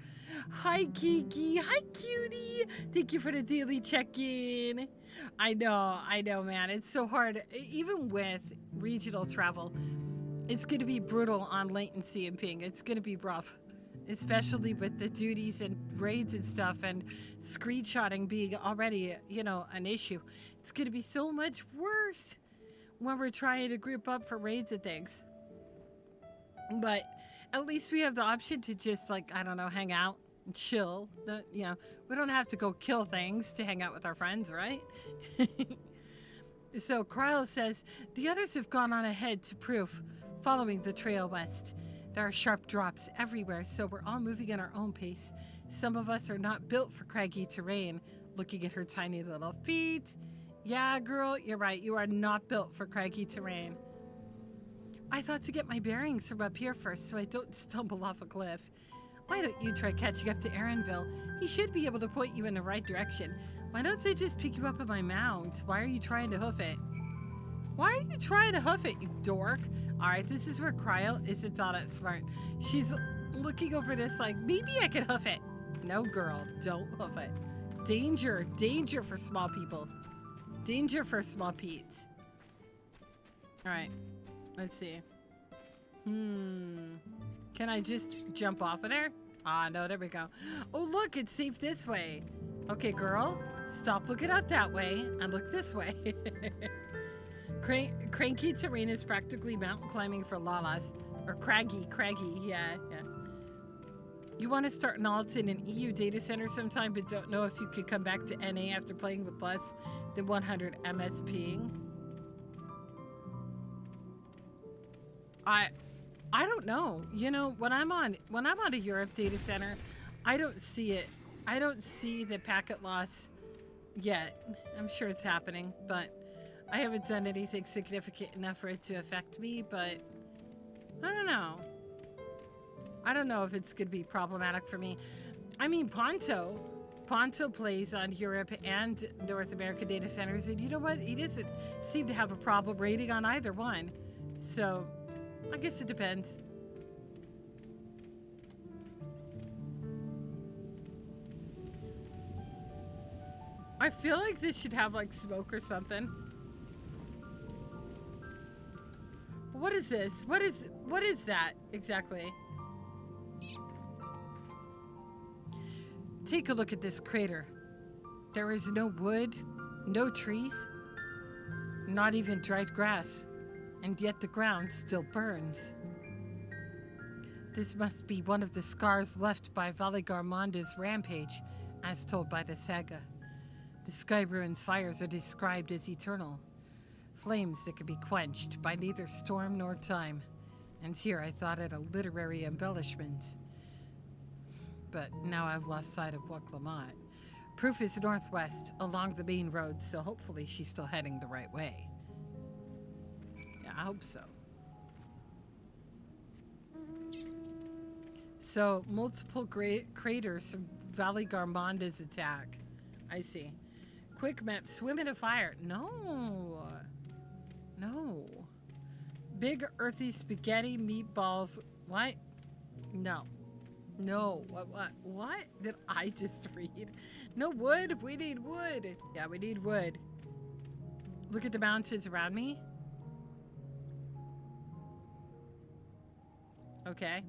Hi Kiki, hi cutie. Thank you for the daily check-in. I know, man. It's so hard, even with regional travel. It's gonna be brutal on latency and ping. It's gonna be rough. Especially with the duties and raids and stuff, and screenshotting being already, you know, an issue. It's gonna be so much worse when we're trying to group up for raids and things. But at least we have the option to just, like, I don't know, hang out and chill. You know, we don't have to go kill things to hang out with our friends, right? So Kryl says, the others have gone on ahead to proof, following the trail west. There are sharp drops everywhere, so we're all moving at our own pace. Some of us are not built for craggy terrain. Looking at her tiny little feet. Yeah, girl, you're right. You are not built for craggy terrain. I thought to get my bearings from up here first so I don't stumble off a cliff. Why don't you try catching up to Aaronville? He should be able to point you in the right direction. Why don't I just pick you up on my mount? Why are you trying to hoof it? Why are you trying to hoof it, you dork? Alright, this is where Kryl isn't all that smart. She's looking over this like, maybe I can hoof it. No, girl, don't hoof it. Danger, danger for small people. Danger for small peats. Alright, let's see. Can I just jump off of there? Ah, no, there we go. Oh, look, it's safe this way. Okay, girl, stop looking out that way and look this way. Cranky terrain is practically mountain climbing for Lalas. Or craggy, yeah. You want to start an alt in an EU data center sometime, but don't know if you could come back to NA after playing with less than 100 MSPing? I don't know. You know, when I'm on a Europe data center, I don't see it. I don't see the packet loss yet. I'm sure it's happening, but I haven't done anything significant enough for it to affect me, but I don't know. I don't know if it's going to be problematic for me. I mean, Ponto plays on Europe and North America data centers, and you know what? He doesn't seem to have a problem rating on either one. So, I guess it depends. I feel like this should have, like, smoke or something. What is this? What is that exactly? Take a look at this crater. There is no wood, no trees, not even dried grass, and yet the ground still burns. This must be one of the scars left by Valigarmonda's rampage, as told by the saga. The Skyruin's fires are described as eternal. Flames that could be quenched by neither storm nor time. And here I thought it a literary embellishment. But now I've lost sight of Waklamot. Proof is northwest, along the main road, so hopefully she's still heading the right way. Yeah, I hope so. So, multiple craters from Valley Garmonda's attack. I see. Quick map, swim in a fire. No. No. Big earthy spaghetti meatballs. What? No. No. What did I just read? No wood. We need wood. Yeah, we need wood. Look at the mountains around me. Okay.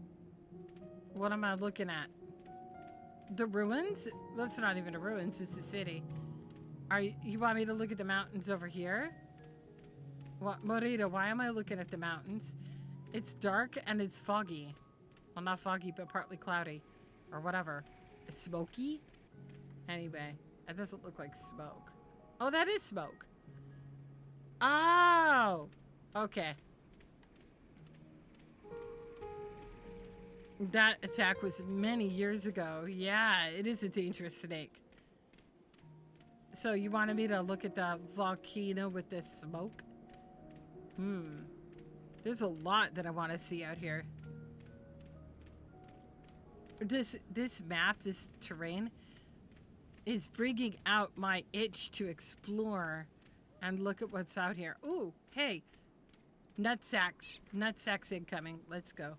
What am I looking at? The ruins? That's not even the ruins. It's a city. You want me to look at the mountains over here? What, Morita, why am I looking at the mountains? It's dark and it's foggy. Well, not foggy, but partly cloudy. Or whatever. Smoky? Anyway, that doesn't look like smoke. Oh, that is smoke. Oh! Okay. That attack was many years ago. Yeah, it is a dangerous snake. So you wanted me to look at the volcano with the smoke? There's a lot that I want to see out here. This map, this terrain, is bringing out my itch to explore and look at what's out here. Ooh, hey. Nutsacks. Nutsacks incoming. Let's go.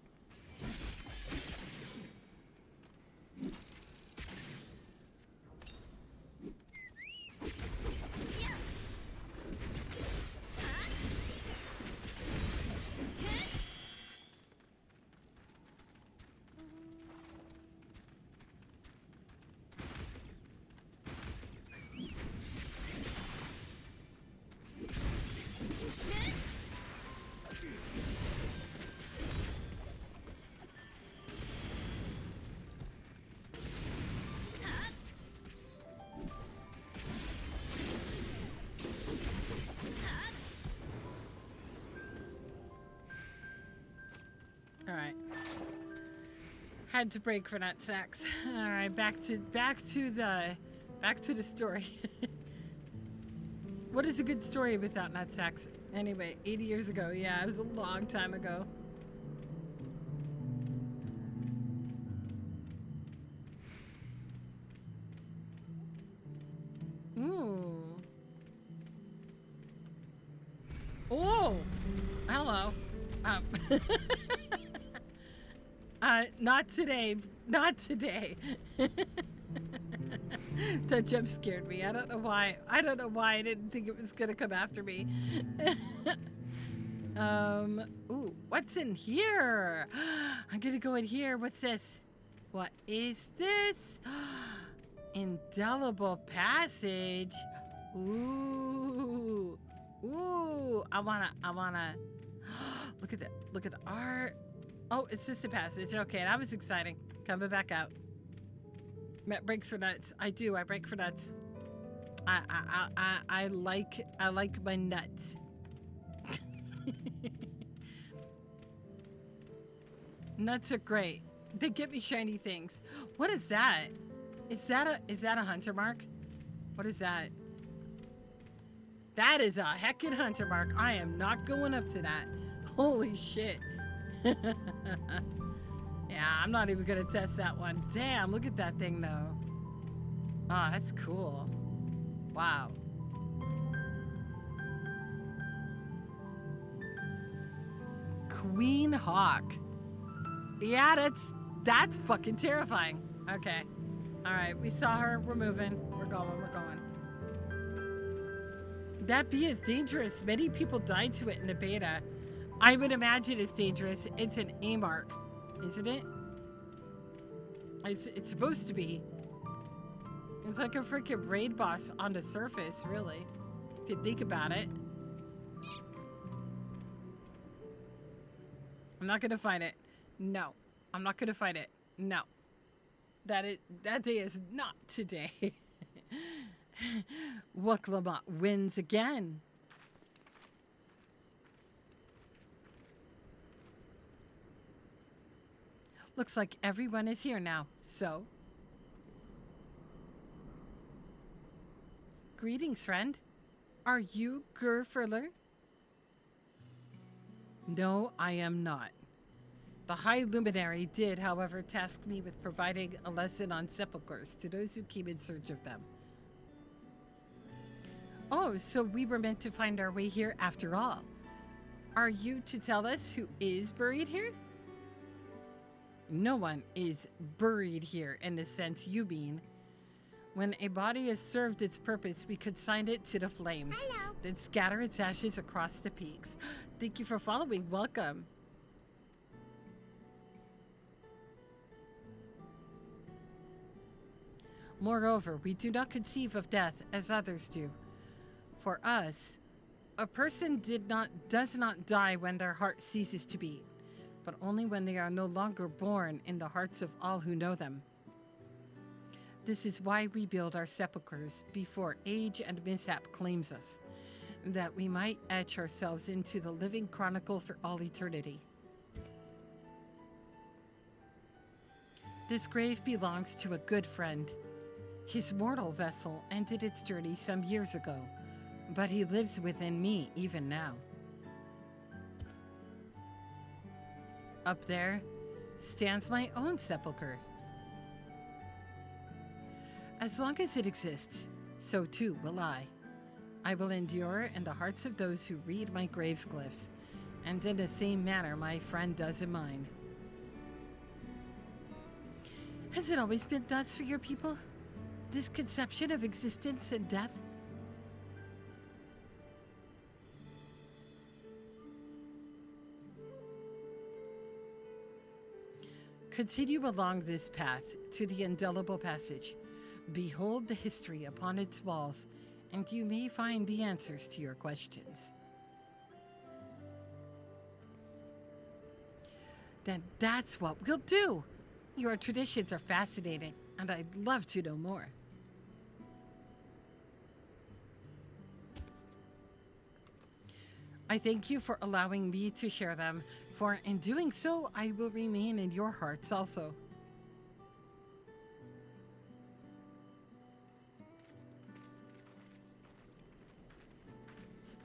Had to break for nutsacks. All right, back to the story. What is a good story without nutsacks? Anyway, 80 years ago. Yeah, it was a long time ago. Ooh. Oh, hello. Not today. Not today. That jump scared me. I don't know why. I don't know why I didn't think it was gonna come after me. Ooh, what's in here? I'm gonna go in here. What's this? What is this? Indelible passage. Ooh. Ooh. I wanna look at the art. Oh, it's just a passage. Okay, that was exciting. Coming back out. Met breaks for nuts. I do. I break for nuts. I like my nuts. Nuts are great. They get me shiny things. What is that? Is that a hunter mark? What is that? That is a heckin' hunter mark. I am not going up to that. Holy shit. Yeah, I'm not even gonna test that one. Damn, look at that thing though. Oh, that's cool. Wow. Queen Hawk. Yeah, that's fucking terrifying. Okay. Alright, we saw her. We're moving. We're going. That bee is dangerous. Many people died to it in the beta. I would imagine it's dangerous. It's an A mark, isn't it? It's supposed to be. It's like a freaking raid boss on the surface, really. If you think about it. I'm not gonna fight it. No. I'm not gonna fight it. No. That day is not today. Waklamot wins again. Looks like everyone is here now, so. Greetings, friend. Are you Gerfurler? No, I am not. The High Luminary did, however, task me with providing a lesson on sepulchres to those who came in search of them. Oh, so we were meant to find our way here after all. Are you to tell us who is buried here? No one is buried here in the sense you mean. When a body has served its purpose, we could sign it to the flames, then scatter its ashes across the peaks. Thank you for following. Welcome. Moreover, we do not conceive of death as others do. For us, a person does not die when their heart ceases to beat, but only when they are no longer born in the hearts of all who know them. This is why we build our sepulchres before age and mishap claims us, that we might etch ourselves into the living chronicle for all eternity. This grave belongs to a good friend. His mortal vessel ended its journey some years ago, but he lives within me even now. Up there stands my own sepulcher. As long as it exists, so too will I. I will endure in the hearts of those who read my gravesglyphs, and in the same manner my friend does in mine. Has it always been thus for your people? This conception of existence and death? Continue along this path to the indelible passage. Behold the history upon its walls, and you may find the answers to your questions. Then that's what we'll do. Your traditions are fascinating, and I'd love to know more. I thank you for allowing me to share them, for in doing so, I will remain in your hearts also.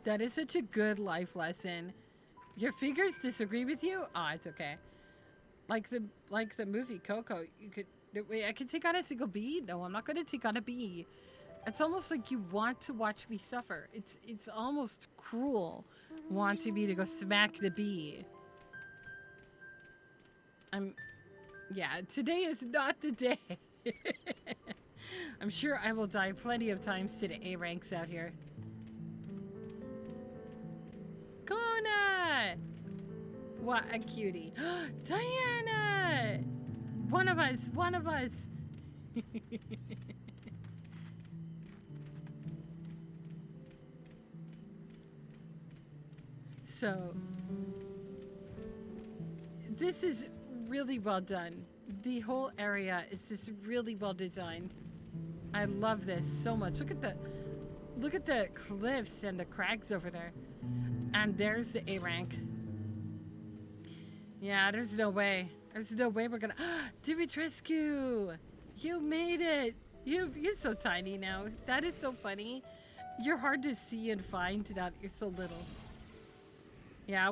That is such a good life lesson. Your fingers disagree with you? Oh, it's okay. Like the movie Coco, you could wait, I can take on a single bee? No, I'm not gonna take on a bee. It's almost like you want to watch me suffer. It's almost cruel wanting me to go smack the bee. Yeah, today is not the day. I'm sure I will die plenty of times to the A ranks out here. Kona! What a cutie. Diana! One of us, one of us. So, this is really well done. The whole area is just really well designed. I love this so much. Look at the cliffs and the crags over there. And there's the A rank. Yeah, there's no way. There's no way we're gonna. Dimitrescu! You made it! You're so tiny now. That is so funny. You're hard to see and find now that you're so little. Yeah,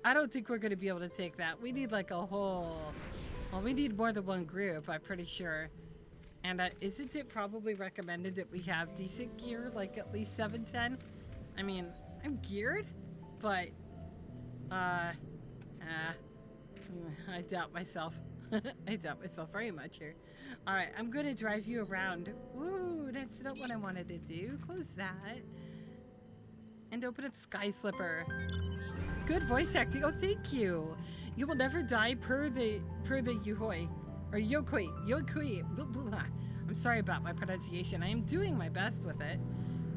I don't think we're gonna be able to take that. We need like a whole. Well, we need more than one group, I'm pretty sure. And isn't it probably recommended that we have decent gear, like at least 710? I mean, I'm geared, but I doubt myself. I doubt myself very much here. All right, I'm gonna drive you around. Ooh, that's not what I wanted to do. Close that. And open up Sky Slipper. Good voice acting. Oh, thank you. You will never die per the Yuhoi. Or Yokui. I'm sorry about my pronunciation. I am doing my best with it.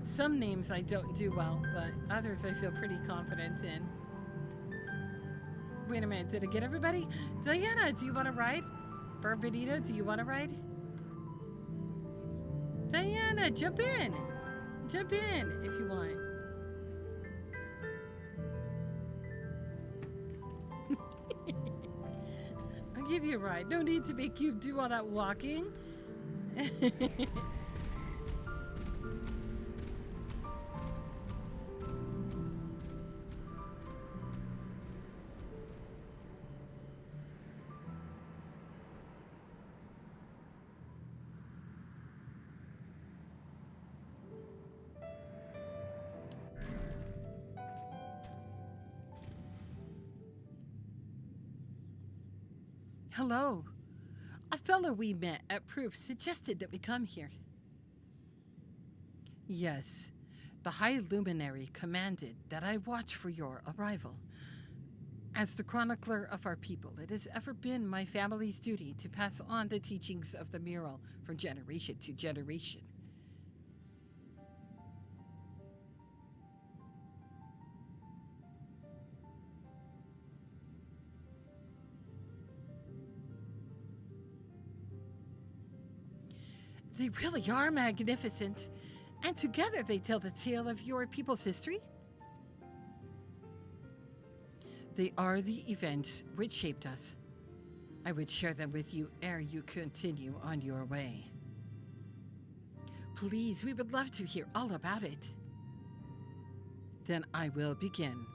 Some names I don't do well, but others I feel pretty confident in. Wait a minute, did I get everybody? Diana, do you want to ride? Bourbonito, do you want to ride? Diana, jump in. Jump in if you want. I'll give you a ride. No need to make you do all that walking. Hello. A fellow we met at Proof suggested that we come here. Yes, the High Luminary commanded that I watch for your arrival. As the chronicler of our people, it has ever been my family's duty to pass on the teachings of the mural from generation to generation. They really are magnificent, and together they tell the tale of your people's history. They are the events which shaped us. I would share them with you ere you continue on your way. Please, we would love to hear all about it. Then I will begin.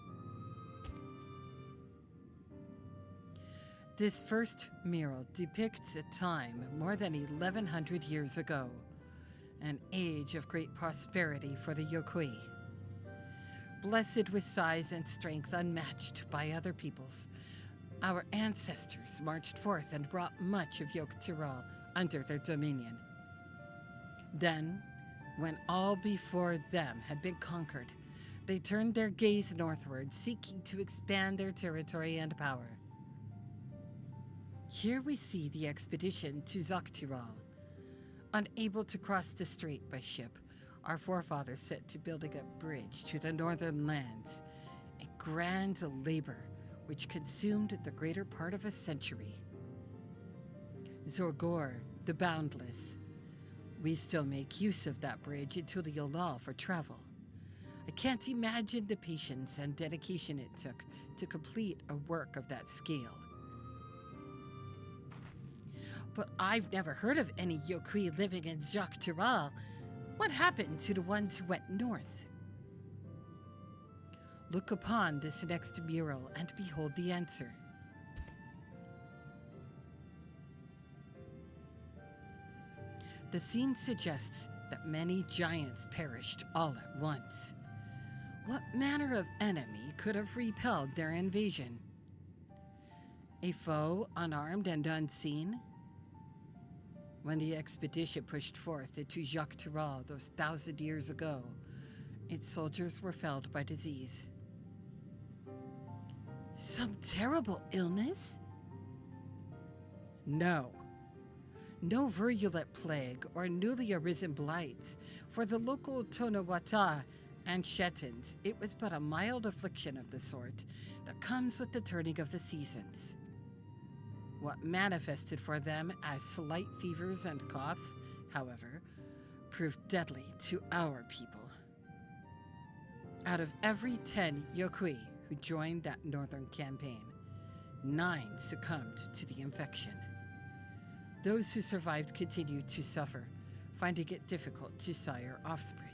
This first mural depicts a time more than 1,100 years ago, an age of great prosperity for the Yokui. Blessed with size and strength unmatched by other peoples, our ancestors marched forth and brought much of Yogg-Tirol under their dominion. Then, when all before them had been conquered, they turned their gaze northward, seeking to expand their territory and power. Here we see the expedition to Yogg-Tirol. Unable to cross the strait by ship, our forefathers set to building a bridge to the northern lands, a grand labor which consumed the greater part of a century. Zorgor, the Boundless. We still make use of that bridge until the Yolal for travel. I can't imagine the patience and dedication it took to complete a work of that scale. But I've never heard of any Yokui living in Yogg-Tirol. What happened to the ones who went north? Look upon this next mural and behold the answer. The scene suggests that many giants perished all at once. What manner of enemy could have repelled their invasion? A foe unarmed and unseen? When the expedition pushed forth into Yogg-Tirol those 1,000 years ago, its soldiers were felled by disease. Some terrible illness? No. No virulent plague or newly arisen blight. For the local Tonawata and Shetons, it was but a mild affliction of the sort that comes with the turning of the seasons. What manifested for them as slight fevers and coughs, however, proved deadly to our people. Out of every 10 Yokui who joined that northern campaign, 9 succumbed to the infection. Those who survived continued to suffer, finding it difficult to sire offspring.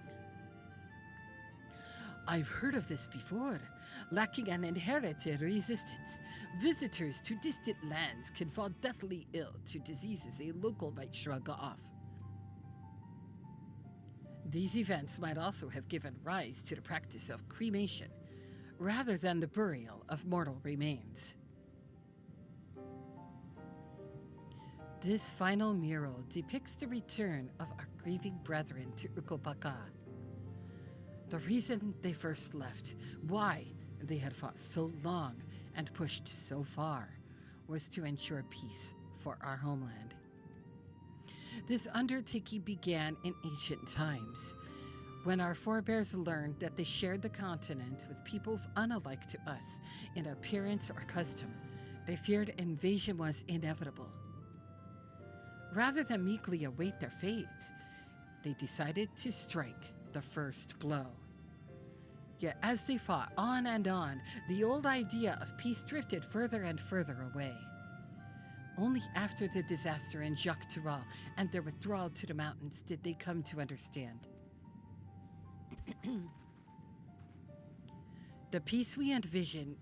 I've heard of this before. Lacking an inherited resistance, visitors to distant lands can fall deathly ill to diseases a local might shrug off. These events might also have given rise to the practice of cremation, rather than the burial of mortal remains. This final mural depicts the return of our grieving brethren to Ukopaka. The reason they first left, why they had fought so long and pushed so far, was to ensure peace for our homeland. This undertaking began in ancient times, when our forebears learned that they shared the continent with peoples unalike to us in appearance or custom. They feared invasion was inevitable. Rather than meekly await their fate, they decided to strike the first blow. Yet as they fought on and on, the old idea of peace drifted further and further away. Only after the disaster in Yogg-Tirol and their withdrawal to the mountains did they come to understand. The peace we envisioned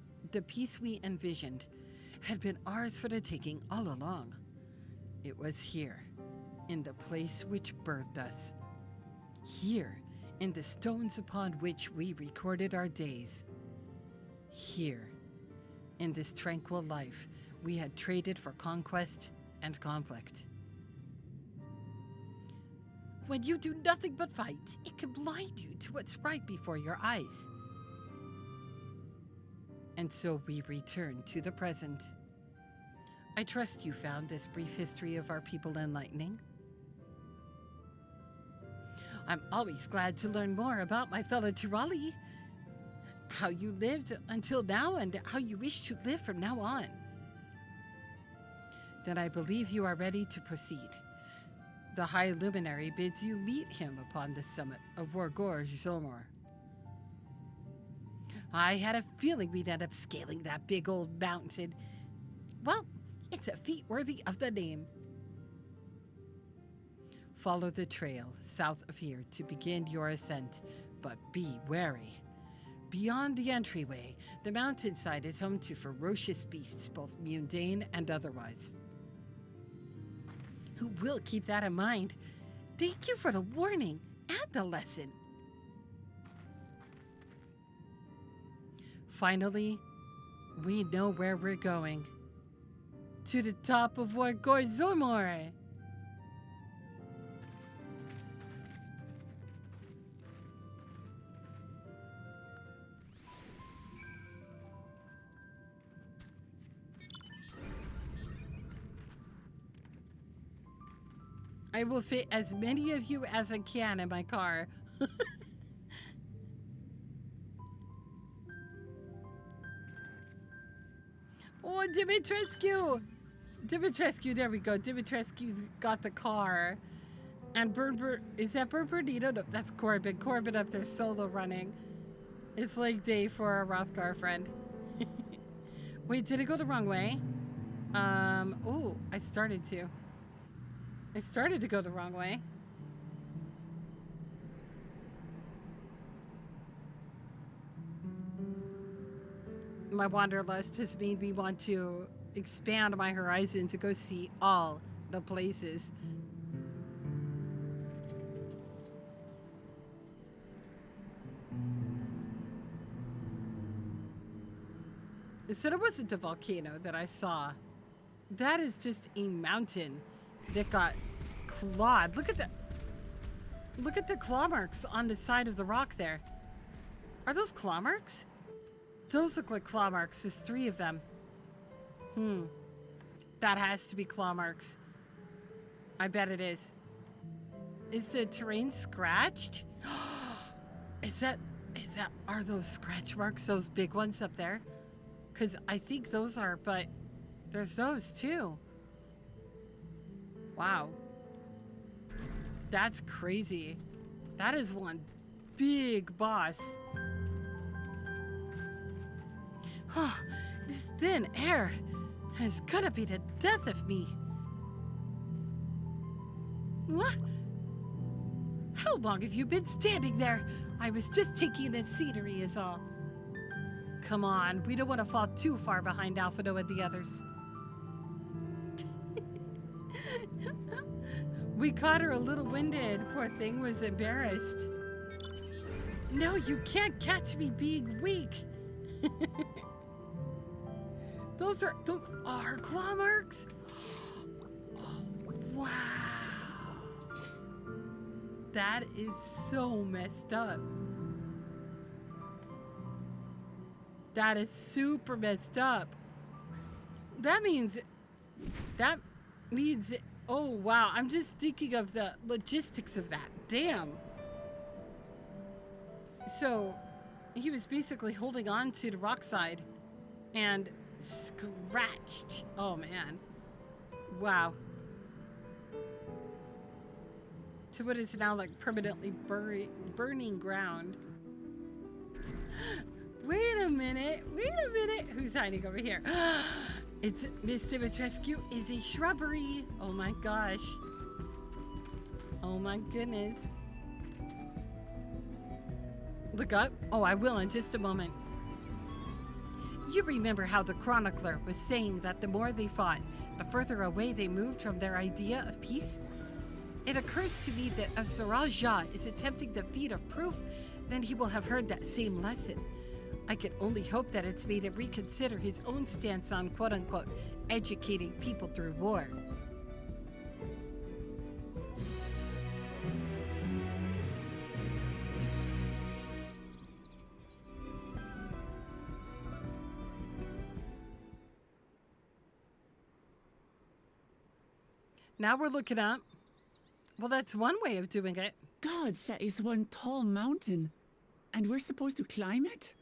had been ours for the taking all along. It was here, in the place which birthed us. Here, in the stones upon which we recorded our days. Here, in this tranquil life, we had traded for conquest and conflict. When you do nothing but fight, it can blind you to what's right before your eyes. And so we return to the present. I trust you found this brief history of our people enlightening. I'm always glad to learn more about my fellow Tirali, how you lived until now and how you wish to live from now on. Then I believe you are ready to proceed. The High Luminary bids you meet him upon the summit of Wargor-Zomor. I had a feeling we'd end up scaling that big old mountain. Well, it's a feat worthy of the name. Follow the trail south of here to begin your ascent, but be wary. Beyond the entryway, the mountainside is home to ferocious beasts, both mundane and otherwise. Who will keep that in mind? Thank you for the warning and the lesson. Finally, we know where we're going. To the top of Wargor-Zomor. I will fit as many of you as I can in my car. Oh, Dimitrescu! Dimitrescu, there we go. Dimitrescu's got the car. And is that Bernardino? No, that's Corbin. Corbin up there solo running. It's like day for our Rothgar friend. Wait, did it go the wrong way? Oh, I started to go the wrong way. My wanderlust has made me want to expand my horizons to go see all the places. So it wasn't a volcano that I saw. That is just a mountain that got clawed. Look at that. Look at the claw marks on the side of the rock there. Are those claw marks? Those look like claw marks. There's 3 of them. That has to be claw marks. I bet it is. Is the terrain scratched? Are those scratch marks, those big ones up there? Because I think those are, but there's those too. Wow. That's crazy. That is one big boss. Oh, this thin air is gonna be the death of me. What? How long have you been standing there? I was just taking in scenery is all. Come on, we don't want to fall too far behind Alphino and the others. We caught her a little winded. Poor thing was embarrassed. No, you can't catch me being weak. Those are claw marks? Oh, wow. That is so messed up. That is super messed up. That means, oh wow, I'm just thinking of the logistics of that. Damn. So, he was basically holding on to the rock side and scratched. Oh man. Wow. To what is now like permanently burning ground. Wait a minute. Who's hiding over here? It's Miss Dimitrescu is a shrubbery. Oh my gosh. Oh my goodness. Look up. Oh, I will in just a moment. You remember how the chronicler was saying that the more they fought, the further away they moved from their idea of peace? It occurs to me that if Siraj Jah is attempting the feat of proof, then he will have heard that same lesson. I could only hope that it's made him reconsider his own stance on quote-unquote educating people through war. Now we're looking up. Well, that's one way of doing it. Gods, that is one tall mountain. And we're supposed to climb it?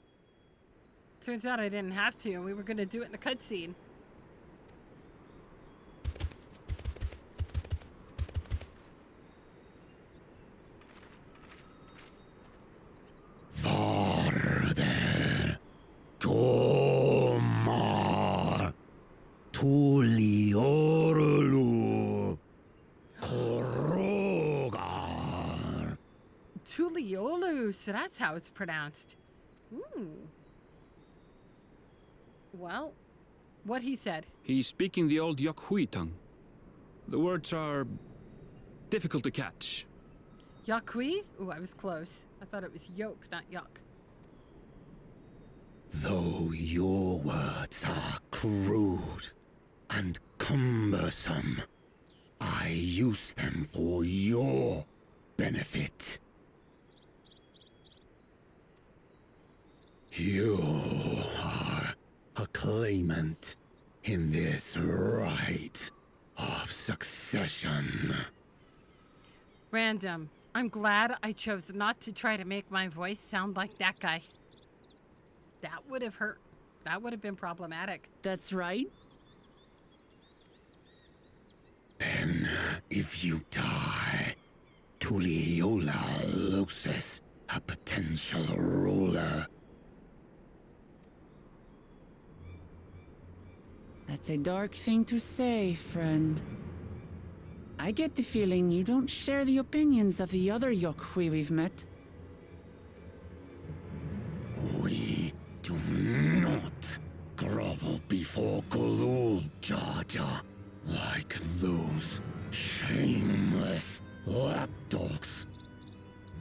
Turns out I didn't have to. We were going to do it in a cutscene. Farther. Komar. Tuliorulu. Korogar. Tuliolu, so that's how it's pronounced. Ooh. Well, what he said. He's speaking the old Yokhui tongue. The words are difficult to catch. Yakui? Ooh, I was close. I thought it was yoke, not yuck. Though your words are crude and cumbersome, I use them for your benefit. You are a claimant in this right of succession. Random. I'm glad I chose not to try to make my voice sound like that guy. That would have hurt. That would have been problematic. That's right. Then, if you die, Tuliola loses a potential ruler. That's a dark thing to say, friend. I get the feeling you don't share the opinions of the other Yokhui we've met. We do not grovel before Gulul, Jar Jar, like those shameless lapdogs.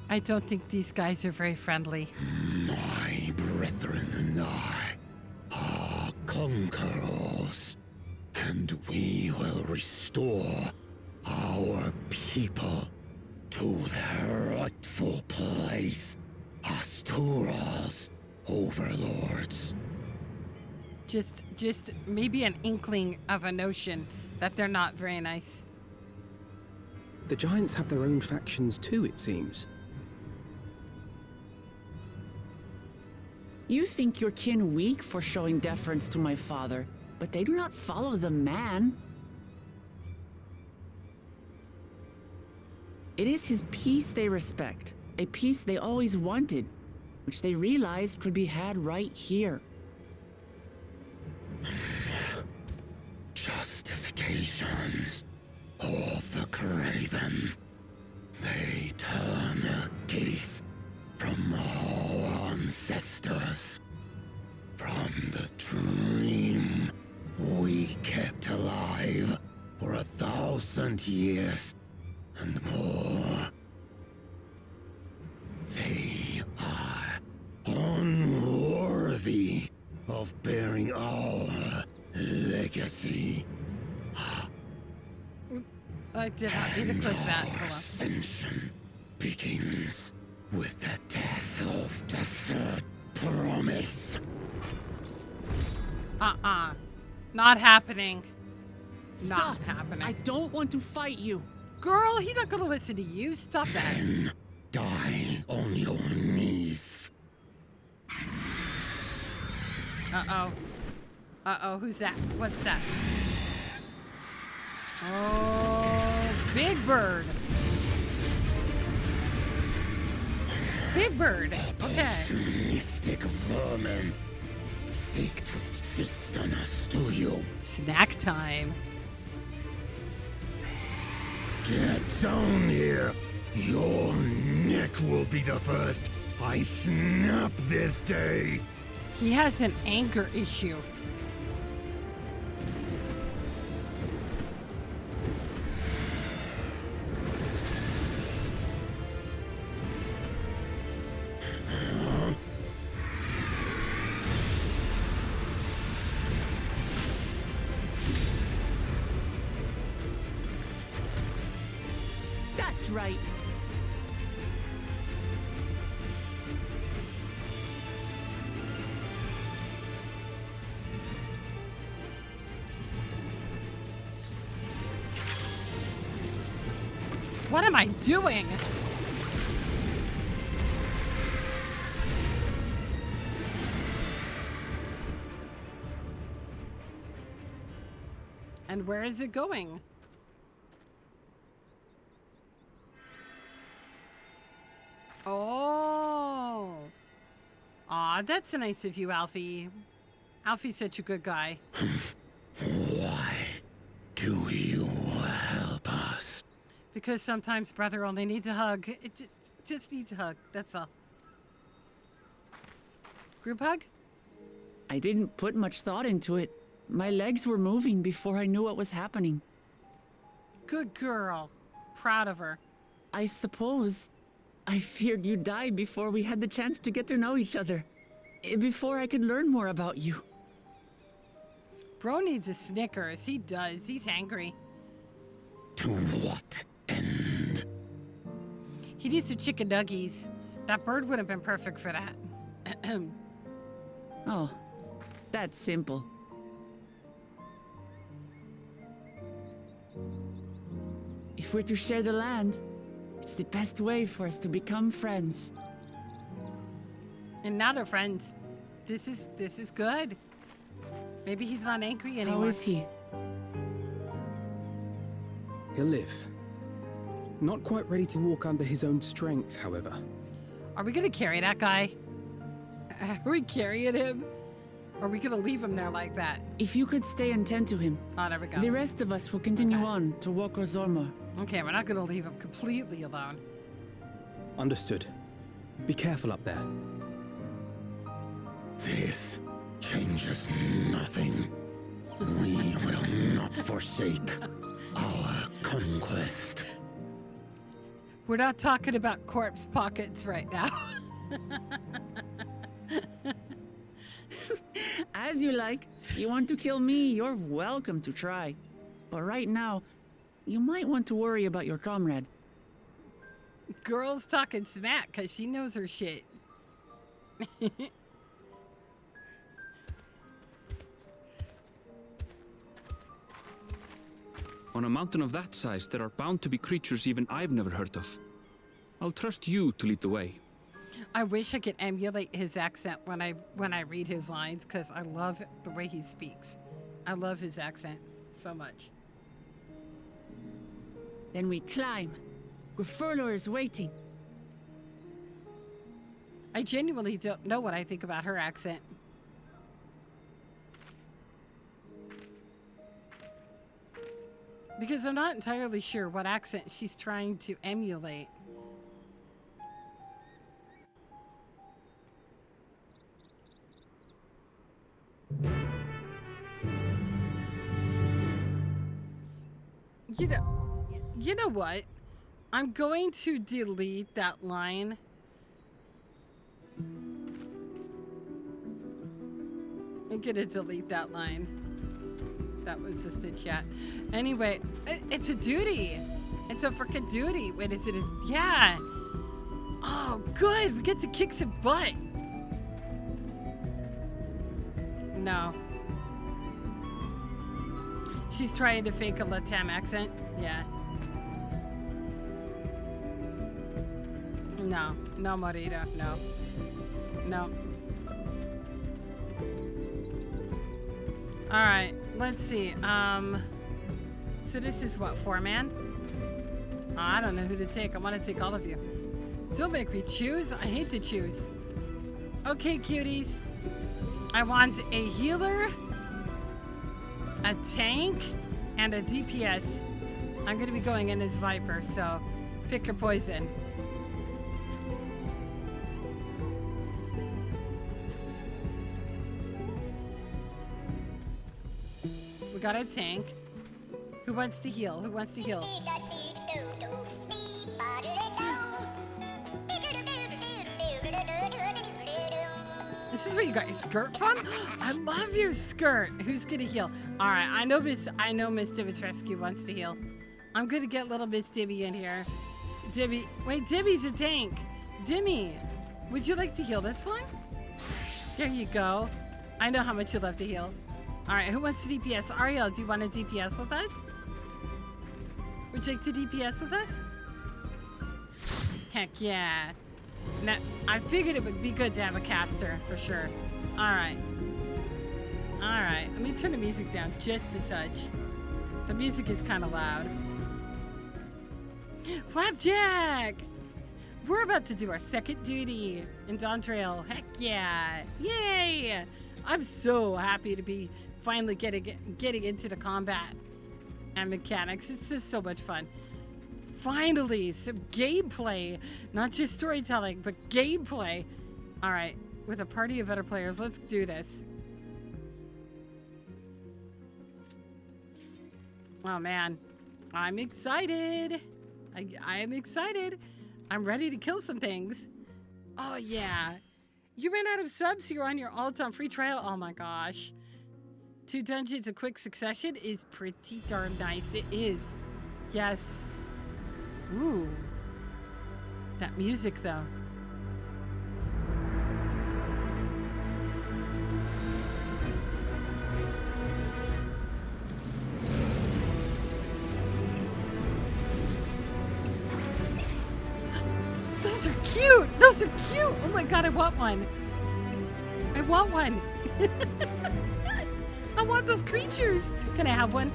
I don't think these guys are very friendly. My brethren and I are conquerors, and we will restore our people to their rightful place as Tural's overlords. Just maybe an inkling of a notion that they're not very nice. The Giants have their own factions too, it seems. You think your kin weak for showing deference to my father, but they do not follow the man. It is his peace they respect, a peace they always wanted, which they realized could be had right here. Justifications of the craven. They turn their gaze from our ancestors, from the dream we kept alive for 1,000 years and more. They are unworthy of bearing our legacy. I did not mean to click that. Our Hold on. ascension begins with the death of the third promise. Not happening. Stop! Not happening. I don't want to fight you. Girl, he's not gonna listen to you. Stop that. Then die on your knees. Uh-oh, who's that? What's that? Oh, Big Bird. Big Bird. Okay. Opportunistic vermin seek to feast on us, do you? Snack time. Get down here. Your neck will be the first I snap this day. He has an anger issue. That's right. What am I doing? And where is it going? Oh. Aw, that's nice of you, Alfie. Alfie's such a good guy. Why do you help us? Because sometimes brother only needs a hug. It just needs a hug. That's all. Group hug? I didn't put much thought into it. My legs were moving before I knew what was happening. Good girl. Proud of her. I suppose I feared you'd die before we had the chance to get to know each other. Before I could learn more about you. Bro needs a Snickers. He does. He's hangry. To what end? He needs some chicken nuggies. That bird would have been perfect for that. Oh, that's simple. If we're to share the land, it's the best way for us to become friends. And now they're friends. This is good. Maybe he's not angry anymore. How is he? He'll live. Not quite ready to walk under his own strength, however. Are we gonna carry that guy? Are we carrying him? Or are we gonna leave him there like that? If you could stay and tend to him, Oh, there we go. the rest of us will continue on to Wok Zorma. Okay, we're not gonna leave him completely alone. Understood. Be careful up there. This changes nothing. We will not forsake our conquest. We're not talking about corpse pockets right now. As you like. You want to kill me, you're welcome to try. But right now, you might want to worry about your comrade. Girl's talking smack because she knows her shit. On a mountain of that size, there are bound to be creatures even I've never heard of. I'll trust you to lead the way. I wish I could emulate his accent when I read his lines because I love the way he speaks. I love his accent so much. Then we climb. Grufurlor is waiting. I genuinely don't know what I think about her accent. Because I'm not entirely sure what accent she's trying to emulate. You know what? I'm going to delete that line. I'm gonna delete that line. That was just a chat. Anyway, it's a duty. It's a freaking duty. Wait, is it a... Yeah. Oh, good. We get to kick some butt. No. She's trying to fake a Latam accent. Yeah. No. No, Marita. No. No. All right. Let's see. So this is what, 4-man? Oh, I don't know who to take. I want to take all of you. Don't make me choose. I hate to choose. Okay, cuties. I want a healer, a tank, and a DPS. I'm going to be going in as Viper, so pick your poison. We got a tank. Who wants to heal? Who wants to heal? This is where you got your skirt from? I love your skirt. Who's gonna heal? All right, I know Miss Dimitrescu wants to heal. I'm gonna get little Miss Dimmy in here. Dibby. Wait, Dibby's a tank. Dimmy, would you like to heal this one? There you go. I know how much you love to heal. All right, who wants to DPS? Ariel, do you want to DPS with us? Would you like to DPS with us? Heck yeah. Now, I figured it would be good to have a caster, for sure. All right. All right, let me turn the music down just a touch. The music is kind of loud. Flapjack! We're about to do our second duty in Dawntrail. Heck yeah! Yay! I'm so happy to be finally getting into the combat and mechanics. It's just so much fun. Finally, some gameplay. Not just storytelling, but gameplay. All right, with a party of other players, let's do this. Oh man, I'm excited. I am excited. I'm ready to kill some things. Oh yeah. You ran out of subs, you're on your all-time free trial. Oh my gosh. 2 dungeons in quick succession is pretty darn nice. It is. Yes. Ooh. That music though. Those are cute! Those are cute! Oh my god, I want one! I want one! I want those creatures! Can I have one?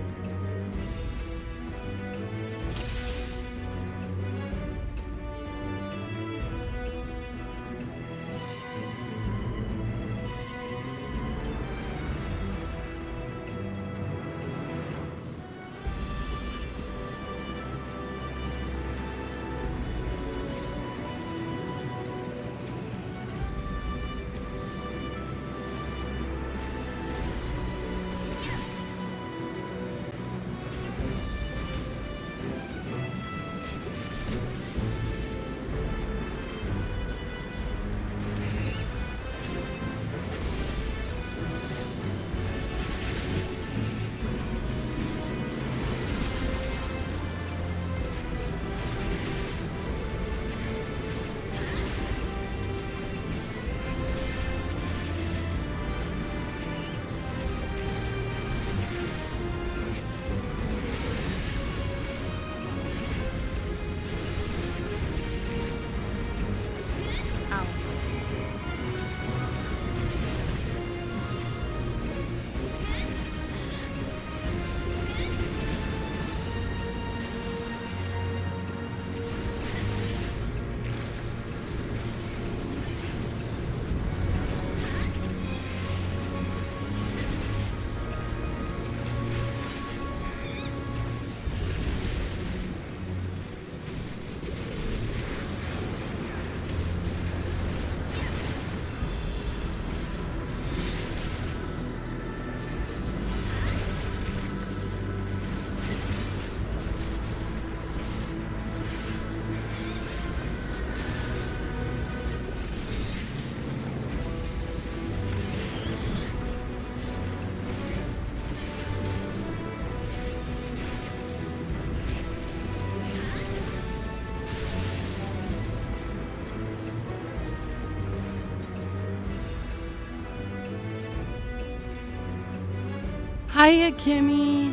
Hiya, Kimmy.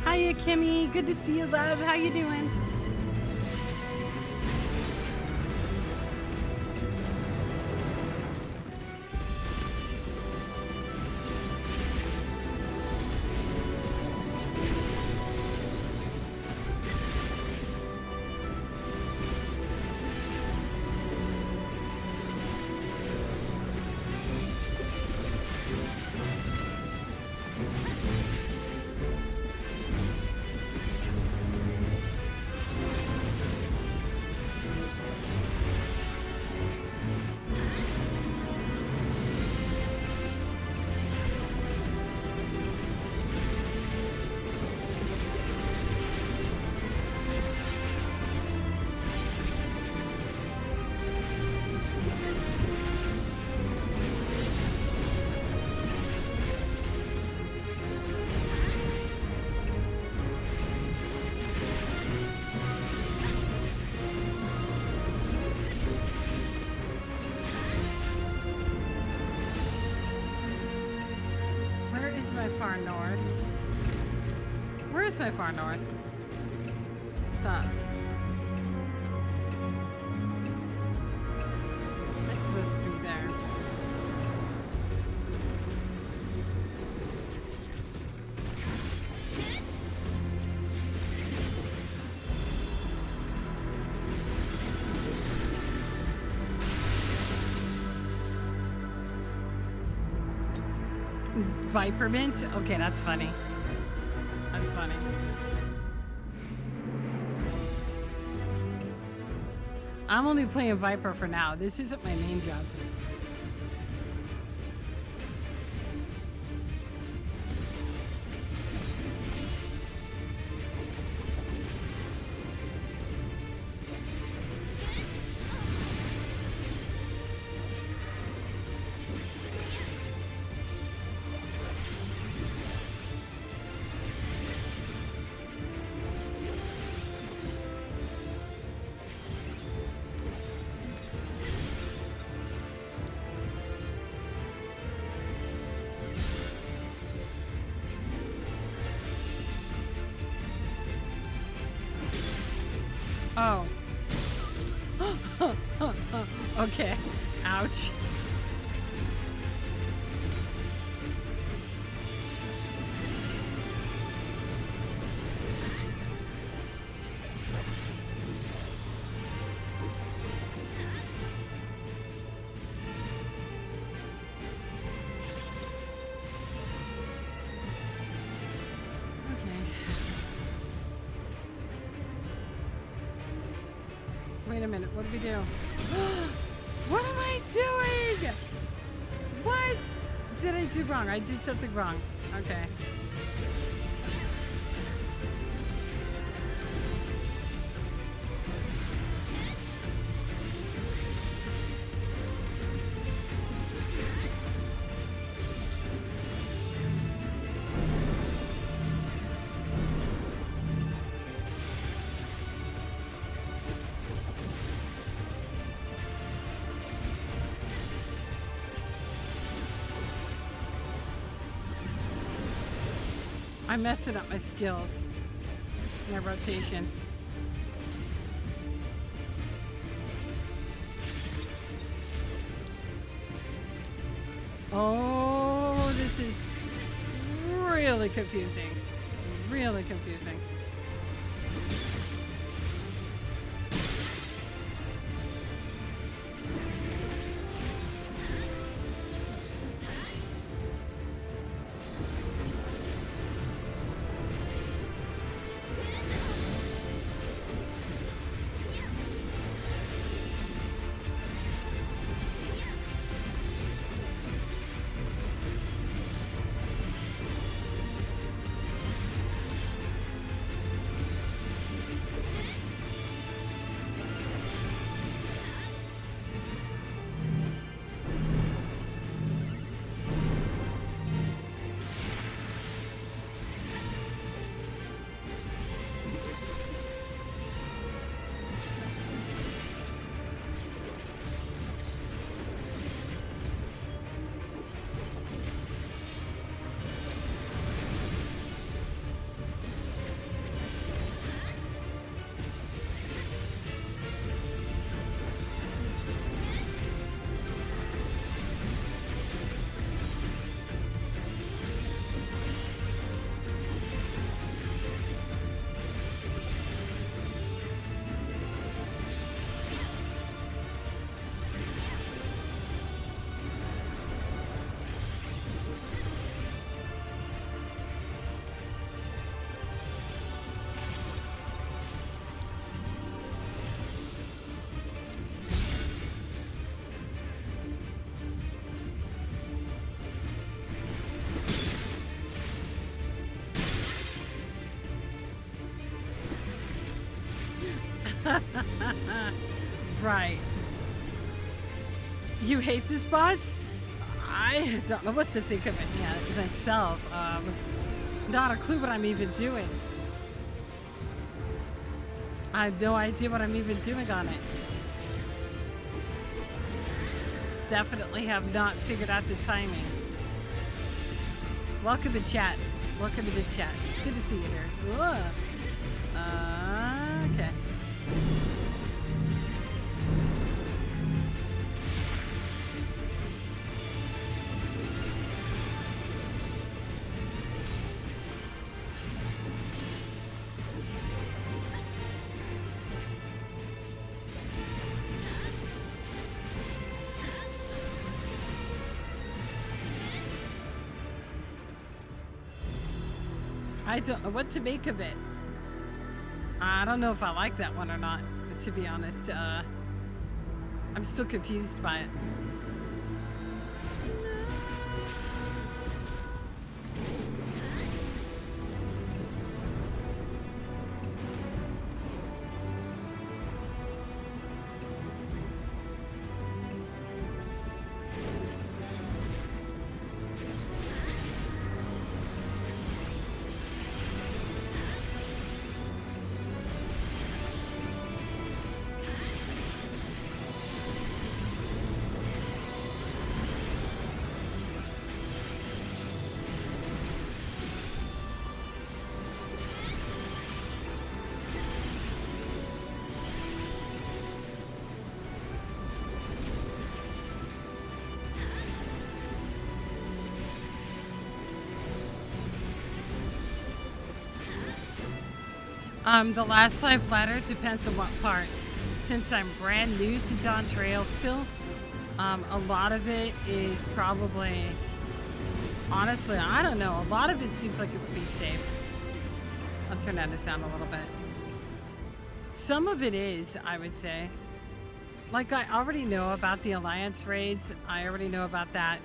Hiya, Kimmy. Good to see you, love. How you doing? my far north? Where is my far north? Stop. It's supposed to be there. Vipermint? Okay, that's funny. That's funny. I'm only playing Viper for now. This isn't my main job. Oh. Okay. Ouch. Wait a minute, what do we do? What am I doing? What did I do wrong? I did something wrong. Okay. I'm messing up my skills. My rotation. Oh, this is really confusing. Really confusing. Right. You hate this boss? I don't know what to think of it myself. Not a clue what I'm even doing. I have no idea what I'm even doing on it. Definitely have not figured out the timing. Welcome to chat. Welcome to the chat. It's good to see you here. Whoa. Okay. I don't know what to make of it. I don't know if I like that one or not, to be honest. I'm still confused by it. The last life ladder depends on what part. Since I'm brand new to Dawntrail still, a lot of it is probably, honestly, I don't know. A lot of it seems like it would be safe. I'll turn down the sound a little bit. Some of it is, I would say. Like, I already know about the Alliance raids. I already know about that.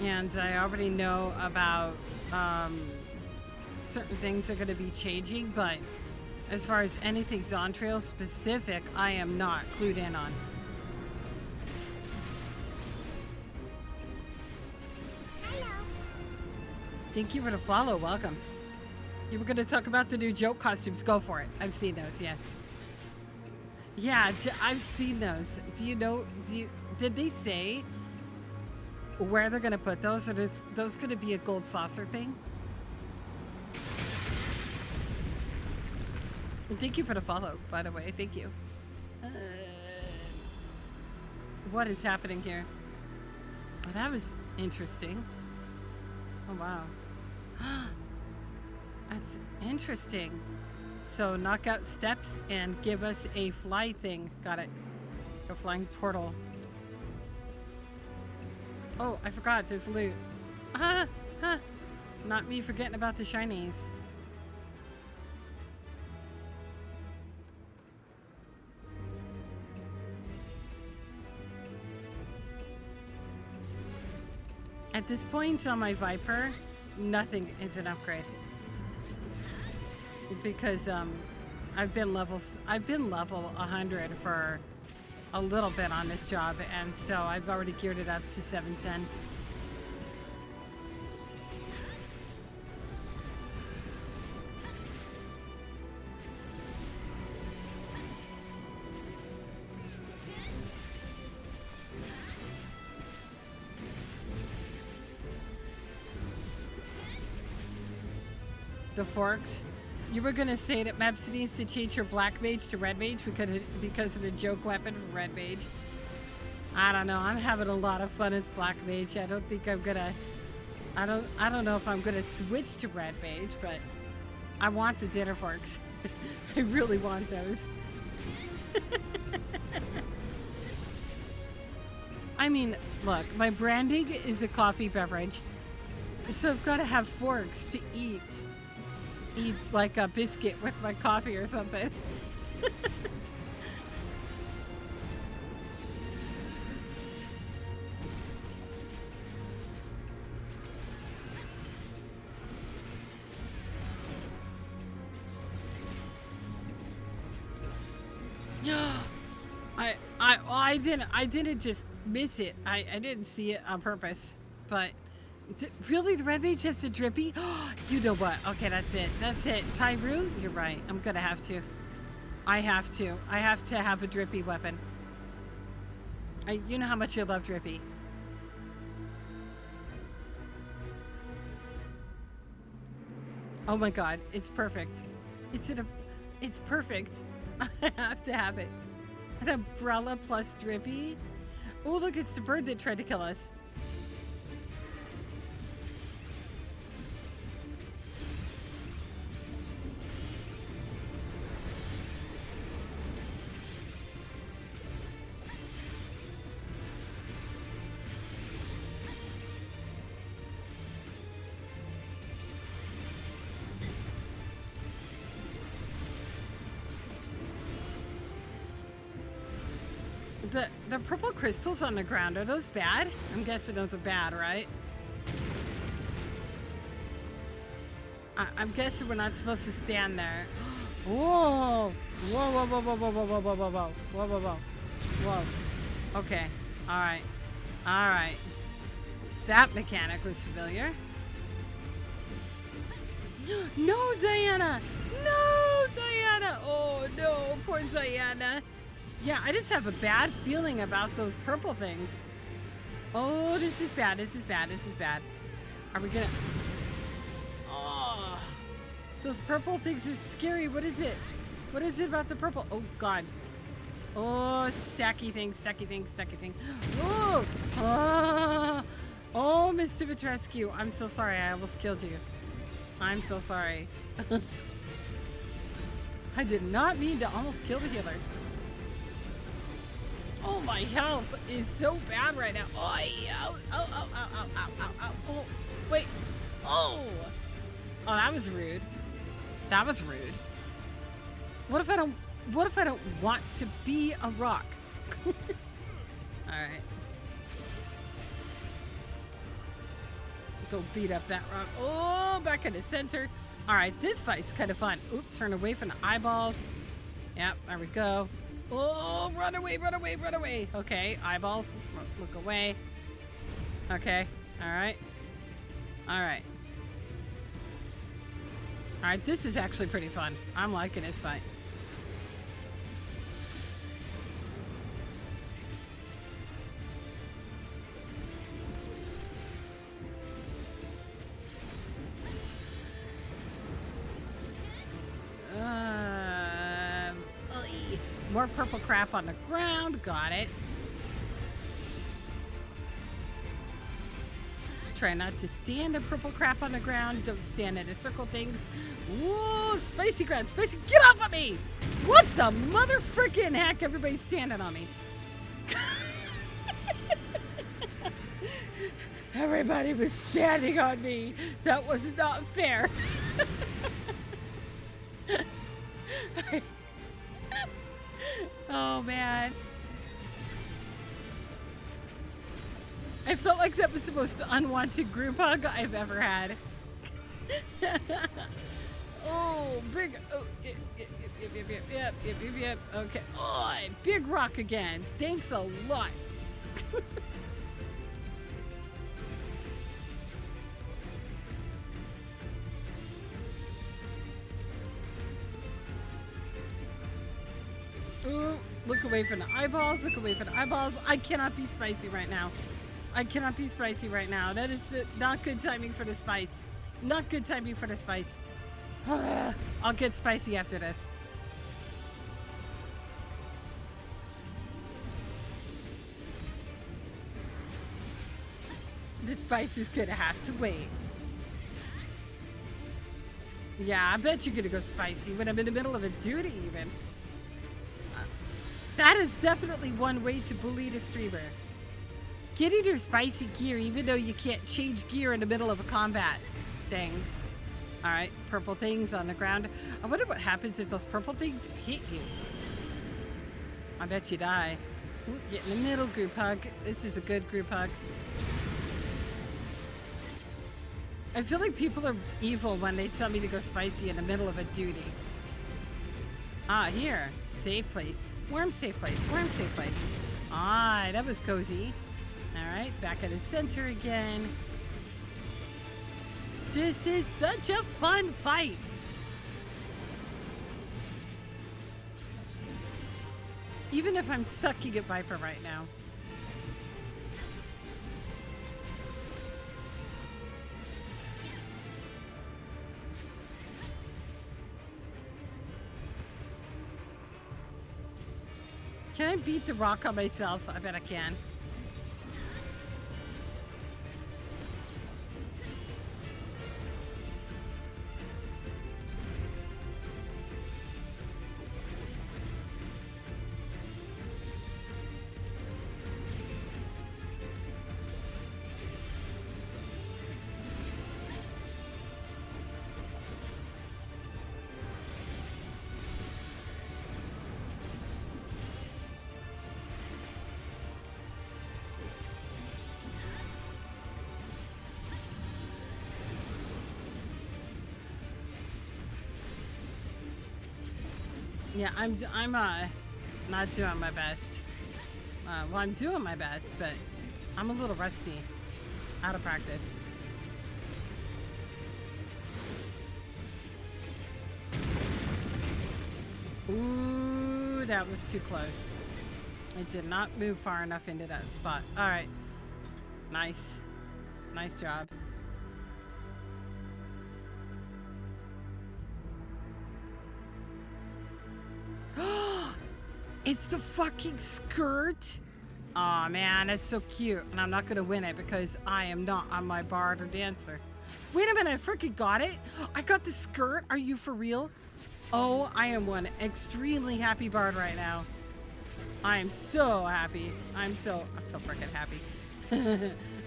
And I already know about, certain things are going to be changing, but as far as anything Dawntrail specific, I am not clued in on. Hello. Thank you for the follow. Welcome. You were going to talk about the new joke costumes. Go for it. I've seen those. Yeah. Yeah, I've seen those. Do you know? Did they say where they're going to put those? Or is those going to be a gold saucer thing? Thank you for the follow, by the way. Thank you. What is happening here? Oh, that was interesting. Oh, wow. That's interesting. So knock out steps and give us a fly thing. Got it. A flying portal. Oh, I forgot. There's loot. Not me forgetting about the shinies. At this point on my Viper, nothing is an upgrade. Because I've been level 100 for a little bit on this job, and so I've already geared it up to 710. The forks. You were gonna say that Maps needs to change your black mage to red mage because of the joke weapon from red mage. I don't know. I'm having a lot of fun as black mage. I don't think I'm gonna. I don't know if I'm gonna switch to red mage, but I want the dinner forks. I really want those. I mean, look, my branding is a coffee beverage, so I've got to have forks to eat like a biscuit with my coffee or something. I didn't just miss it. I didn't see it on purpose, but really, the red mage has a drippy? You know what? Okay, that's it. That's it. Tyru, you're right. I'm gonna have to. I have to. I have to have a drippy weapon. You know how much I love drippy. Oh my god, it's perfect. It's perfect. I have to have it. An umbrella plus drippy. Oh, look, it's the bird that tried to kill us. The purple crystals on the ground, are those bad? I'm guessing those are bad, right? I'm guessing we're not supposed to stand there. Whoa! Whoa, whoa, whoa, whoa, whoa, whoa, whoa, whoa, whoa, whoa, whoa, whoa, whoa. Whoa. Okay. Alright. Alright. That mechanic was familiar. No, Diana! No, Diana! Oh, no, poor Diana. Yeah, I just have a bad feeling about those purple things. Oh, this is bad. This is bad. This is bad. Are we gonna... Oh, those purple things are scary. What is it? What is it about the purple? Oh, God. Oh, stacky thing, stacky thing, stacky thing. Oh, oh, Mr. Vitrescu. I'm so sorry. I almost killed you. I'm so sorry. I did not mean to almost kill the healer. Oh, my health is so bad right now. Oh, ow, ow, ow, ow, ow, ow, ow, ow. Oh, wait. Oh. Oh, that was rude. That was rude. What if I don't want to be a rock? All right. Go beat up that rock. Oh, back in the center. All right, this fight's kind of fun. Oops, turn away from the eyeballs. Yep, there we go. Oh, run away, run away, run away. Okay, eyeballs, look away. Okay, all right. All right. All right, this is actually pretty fun. I'm liking this fight. More purple crap on the ground. Got it. Try not to stand in purple crap on the ground. Don't stand in the circle things. Whoa, spicy ground. Spicy, get off of me! What the mother frickin' heck? Everybody's standing on me. Everybody was standing on me. That was not fair. Oh, man. I felt like that was the most unwanted group hug I've ever had. Oh, big... Oh, yep. Okay. Oh, big rock again. Thanks a lot. Ooh, look away from the eyeballs. Look away from the eyeballs. I cannot be spicy right now. I cannot be spicy right now. That is not good timing for the spice. Not good timing for the spice. I'll get spicy after this. The spice is gonna have to wait. Yeah, I bet you're gonna go spicy when I'm in the middle of a duty even. That is definitely one way to bully the streamer. Getting your spicy gear even though you can't change gear in the middle of a combat thing. Alright, purple things on the ground. I wonder what happens if those purple things hit you. I bet you die. Ooh, get in the middle, group hug. This is a good group hug. I feel like people are evil when they tell me to go spicy in the middle of a duty. Ah, here. Safe place. Worm safe place. Worm safe place. Ah, that was cozy. Alright, back at the center again. This is such a fun fight. Even if I'm sucking at Viper right now. Can I beat the rock on myself? I bet I can. Yeah, I'm not doing my best. Well, I'm doing my best, but I'm a little rusty. Out of practice. Ooh, that was too close. It did not move far enough into that spot. All right. Nice. Nice job. It's the fucking skirt. Aw, man, it's so cute. And I'm not gonna win it because I am not on my bard or dancer. Wait a minute, I freaking got it. I got the skirt. Are you for real? Oh, I am one extremely happy bard right now. I am so happy. I'm so freaking happy.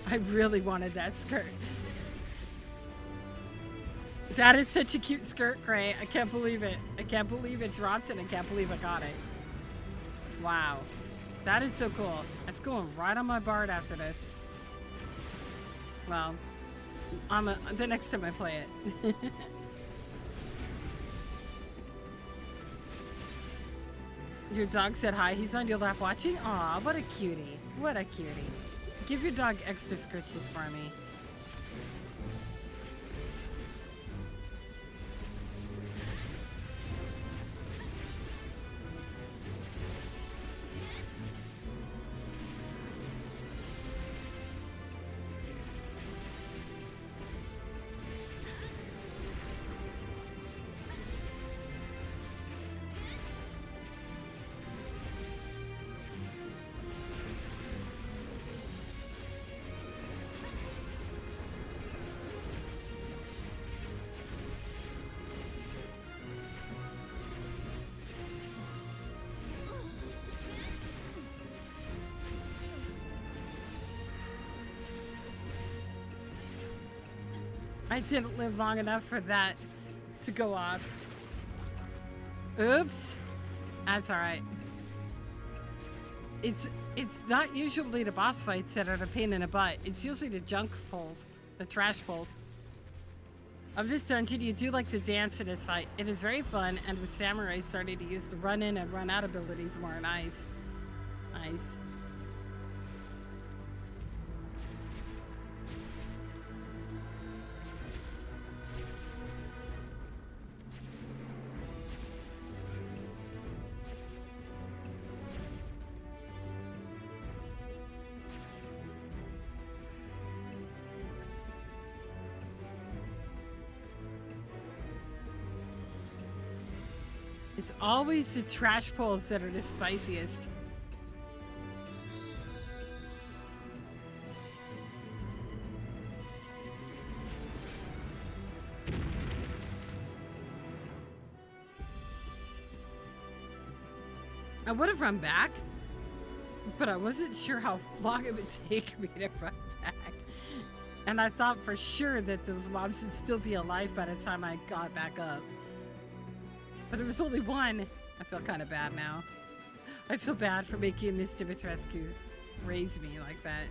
I really wanted that skirt. That is such a cute skirt, Gray. I can't believe it. I can't believe it dropped and I can't believe I got it. Wow. That is so cool. It's going right on my bard after this. Well, the next time I play it. Your dog said hi. He's on your lap watching? Aw, what a cutie. What a cutie. Give your dog extra scritches for me. I didn't live long enough for that to go off. Oops. That's alright. It's not usually the boss fights that are the pain in the butt. It's usually the junk pulls, the trash pulls. Of this dungeon, you do like the dance in this fight. It is very fun, and with samurai starting to use the run in and run out abilities more. Nice. Nice. It's always the trash pulls that are the spiciest. I would have run back, but I wasn't sure how long it would take me to run back. And I thought for sure that those mobs would still be alive by the time I got back up. But there was only one. I feel kind of bad now. I feel bad for making Miss Dimitrescu raise me like that.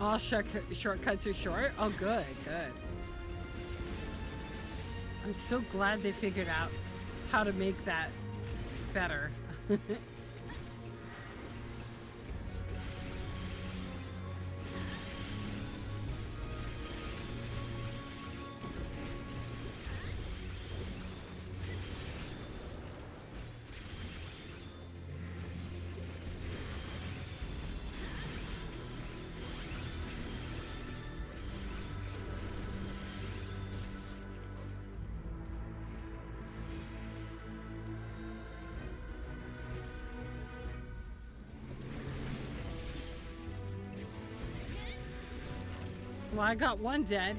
All shortcuts are short? Oh, good, good. I'm so glad they figured out how to make that better. Well, I got one dead.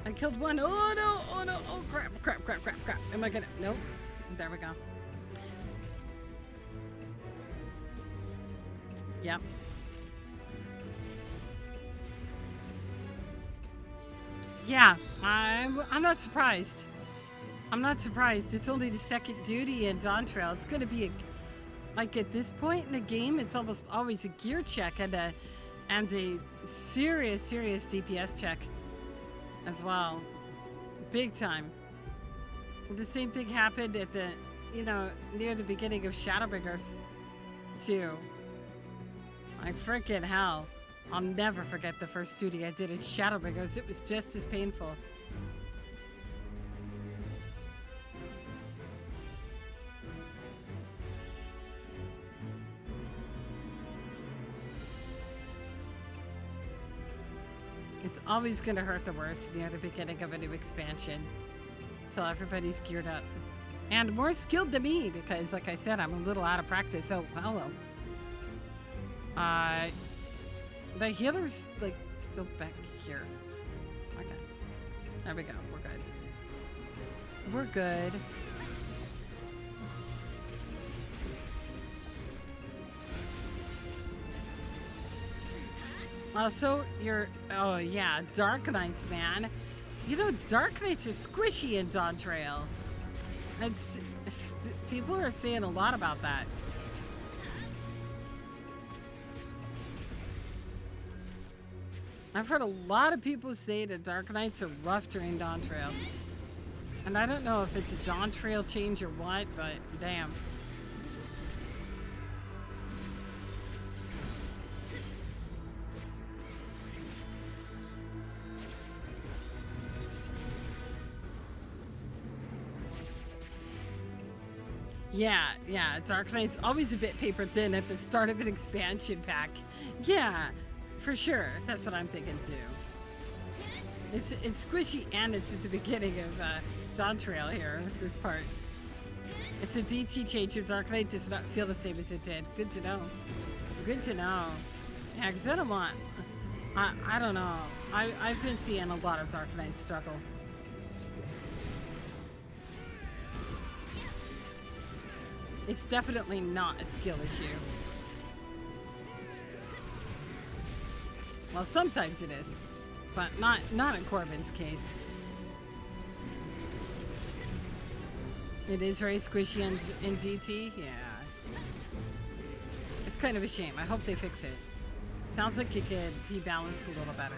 I killed one. Oh no, oh no, oh crap, crap, crap, crap, crap. Am I gonna? Nope. There we go. Yep. Yeah, I'm not surprised. I'm not surprised. It's only the second duty in Dawntrail. It's gonna be like at this point in the game, it's almost always a gear check and a serious DPS check as well. Big time. The same thing happened at the, near the beginning of Shadowbringers too. Like freaking hell. I'll never forget the first duty I did at Shadowbringers. It was just as painful. It's always going to hurt the worst near the beginning of a new expansion. So everybody's geared up. And more skilled than me because, like I said, I'm a little out of practice. Oh, hello. The healer's, like, still back here. Okay. There we go. We're good. We're good. Also, oh yeah, Dark Knights, man. Dark Knights are squishy in Dawntrail. People are saying a lot about that. I've heard a lot of people say that Dark Knights are rough during Dawntrail. And I don't know if it's a Dawntrail change or what, but damn. Yeah, Dark Knight's always a bit paper thin at the start of an expansion pack. Yeah, for sure. That's what I'm thinking too. It's squishy and it's at the beginning of Dawntrail here, this part. It's a DT change. Your Dark Knight does not feel the same as it did. Good to know. Good to know. Yeah, because I don't want... I don't know. I've been seeing a lot of Dark Knights struggle. It's definitely not a skill issue. Well, sometimes it is, but not in Corbin's case. It is very squishy in DT, yeah. It's kind of a shame. I hope they fix it. Sounds like it could be balanced a little better.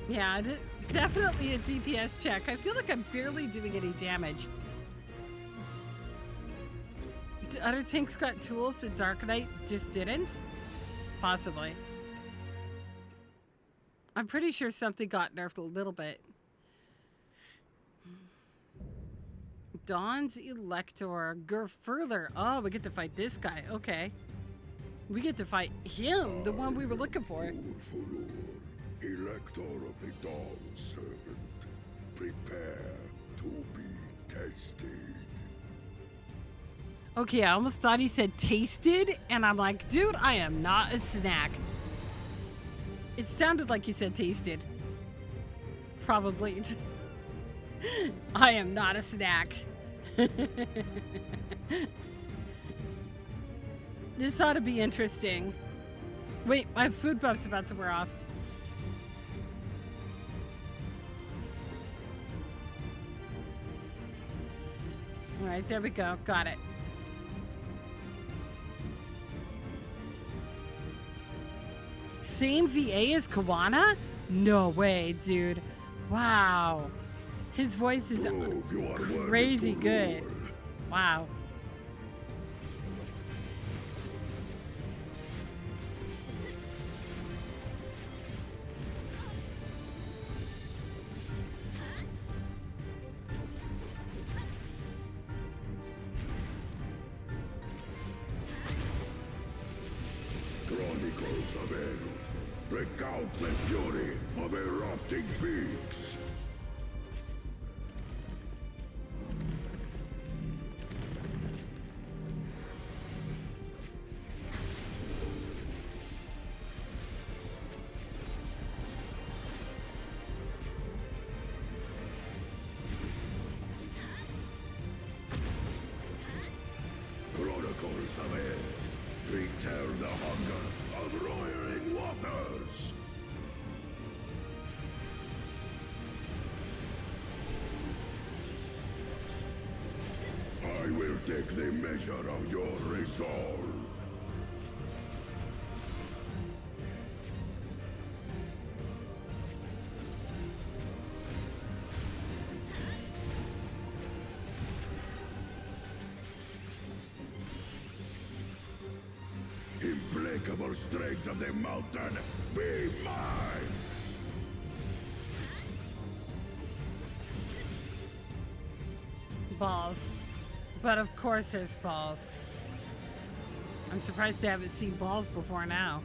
Yeah, definitely a DPS check. I feel like I'm barely doing any damage. Other tanks got tools that Dark Knight just didn't? Possibly. I'm pretty sure something got nerfed a little bit. Dawn's Elector, Gerfurler. Oh, we get to fight this guy. Okay. We get to fight him, the one we were looking for. Elector of the Dawn Servant, prepare to be tested. Okay, I almost thought he said tasted, and I'm like, dude, I am not a snack. It sounded like he said tasted. Probably. I am not a snack. This ought to be interesting. Wait, my food buff's about to wear off. All right, there we go. Got it. Same VA as Kawana? No way, dude. Wow. His voice is crazy good. Wow. Chronicles of Eld recount the fury of erupting peaks. Chronicles of Eld return the hunger of roiling waters. I will take the measure of your resolve. Implacable strength of the mountain, be mine! Balls. But of course there's balls. I'm surprised they haven't seen balls before now.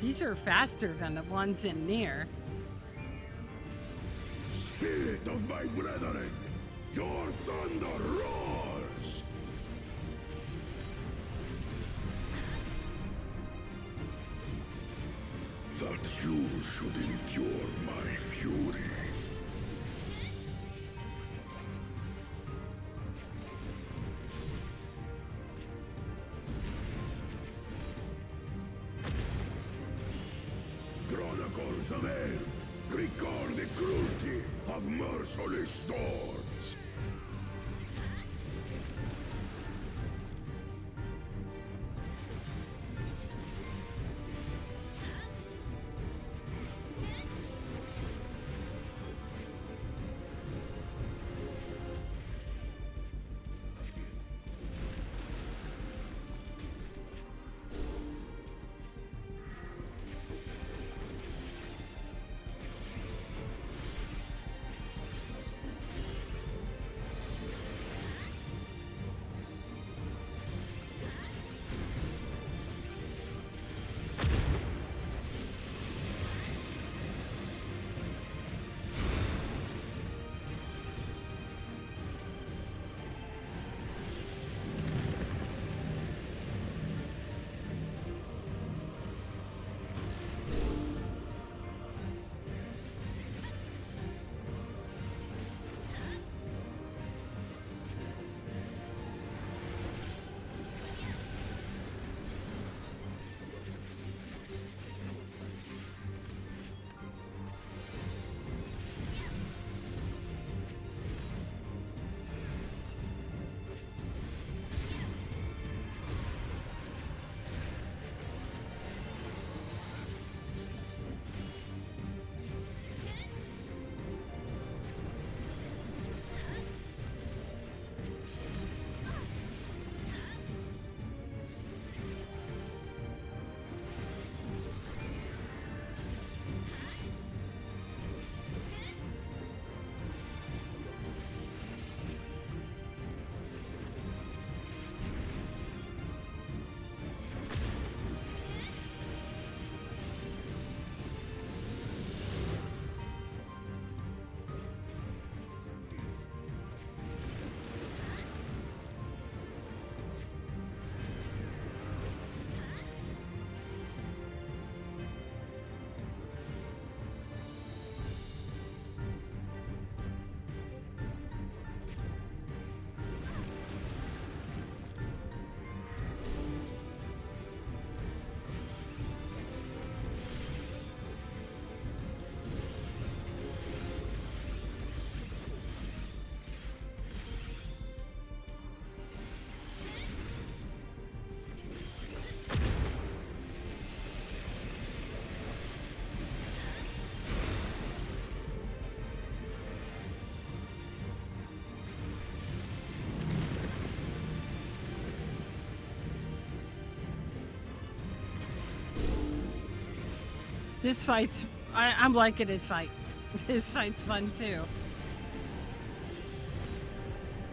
These are faster than the ones in near. Spirit of my brethren, your thunder roars! That you should endure my fury. Chronicles of Eld record the cruelty of merciless storms. This fight's... I'm liking this fight. This fight's fun, too.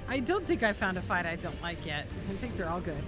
I don't think I found a fight I don't like yet. I think they're all good.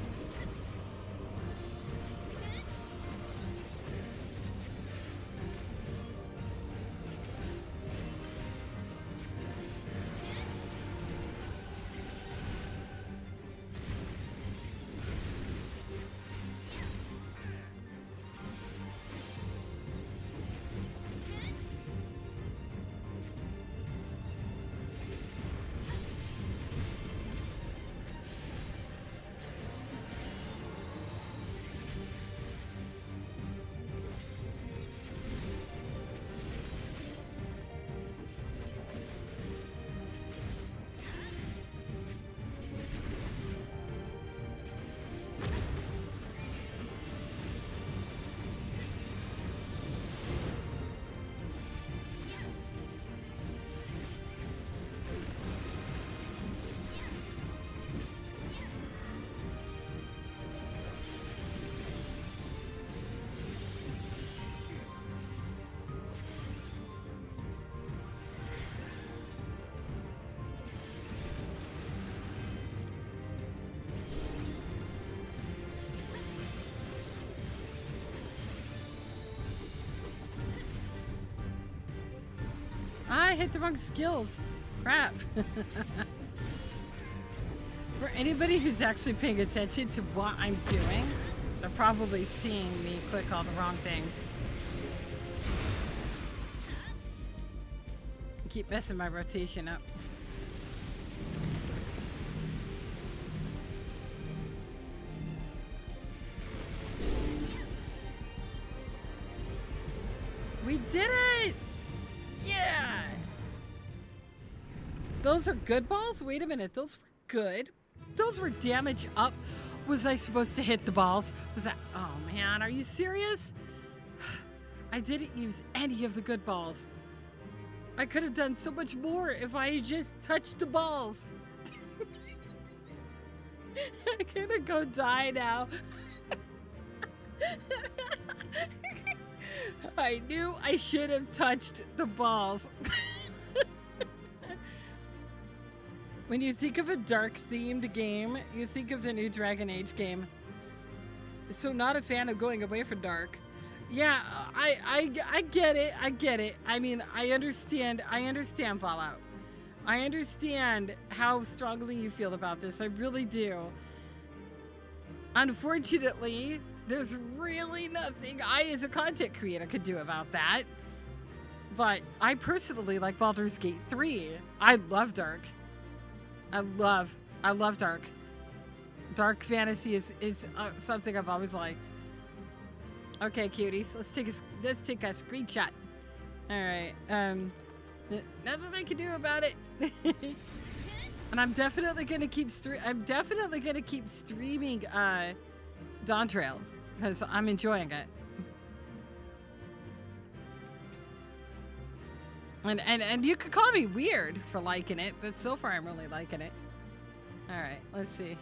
I hit the wrong skills. Crap. For anybody who's actually paying attention to what I'm doing, they're probably seeing me click all the wrong things. Keep messing my rotation up. We did it! Yeah! Those are good balls? Wait a minute, those were good. Those were damage up. Was I supposed to hit the balls? Was that... Oh man, are you serious? I didn't use any of the good balls. I could have done so much more if I had just touched the balls. I'm gonna go die now. I knew I should have touched the balls. When you think of a dark-themed game, you think of the new Dragon Age game. So not a fan of going away from dark. Yeah, I get it. I get it. I mean, I understand Fallout. I understand how strongly you feel about this. I really do. Unfortunately, there's really nothing I as a content creator could do about that. But I personally like Baldur's Gate 3. I love dark. I love dark. Dark fantasy is something I've always liked. Okay, cuties, let's take a screenshot. All right, nothing I can do about it. And I'm definitely gonna keep streaming Dawntrail because I'm enjoying it. And you could call me weird for liking it, but so far I'm really liking it. All right, let's see.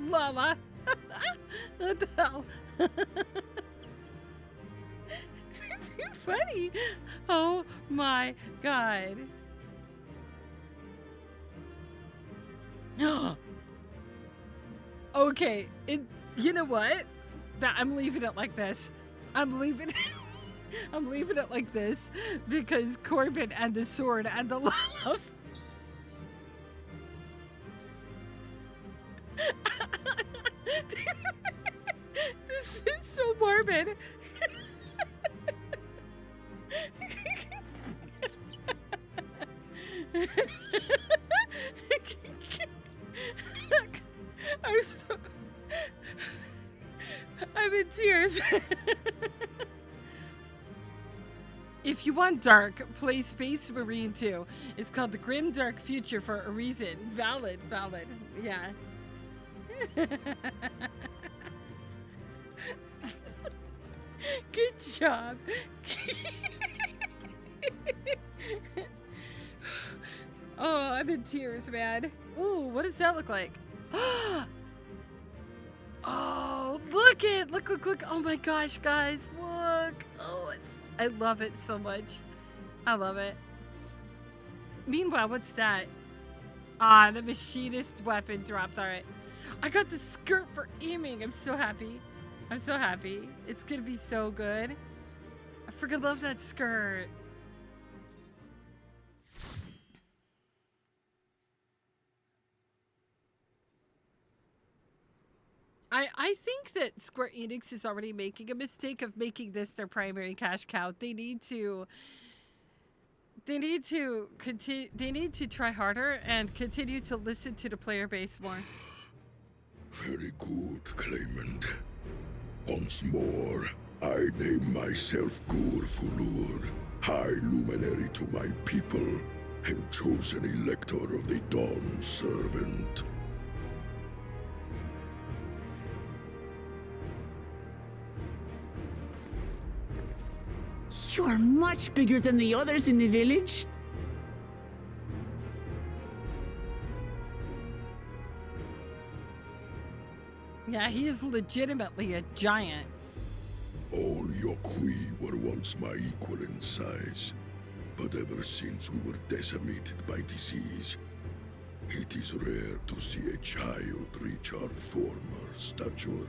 Lala. What the hell? It's too funny. Oh my god. Okay, you know what? I'm leaving it like this. I'm leaving it like this because Corbin and the sword and the love. This is so morbid. I'm in tears. If you want dark, play Space Marine 2. It's called the Grim Dark Future for a reason. Valid. Yeah. Good job. Oh, I'm in tears, man. Ooh, what does that look like? Oh, look it! Look! Oh my gosh, guys, look! Oh, I love it so much. I love it. Meanwhile, what's that? Ah, the machinist weapon dropped. All right, I got the skirt for aiming. I'm so happy. I'm so happy. It's gonna be so good. I freaking love that skirt. I think that Square Enix is already making a mistake of making this their primary cash cow. They need to continue. They need to try harder and continue to listen to the player base more. Very good, claimant. Once more, I name myself Gur Fulur, High Luminary to my people, and chosen Elector of the Dawn Servant. You are much bigger than the others in the village. Yeah, he is legitimately a giant. All Yokui were once my equal in size, but ever since we were decimated by disease, it is rare to see a child reach our former stature.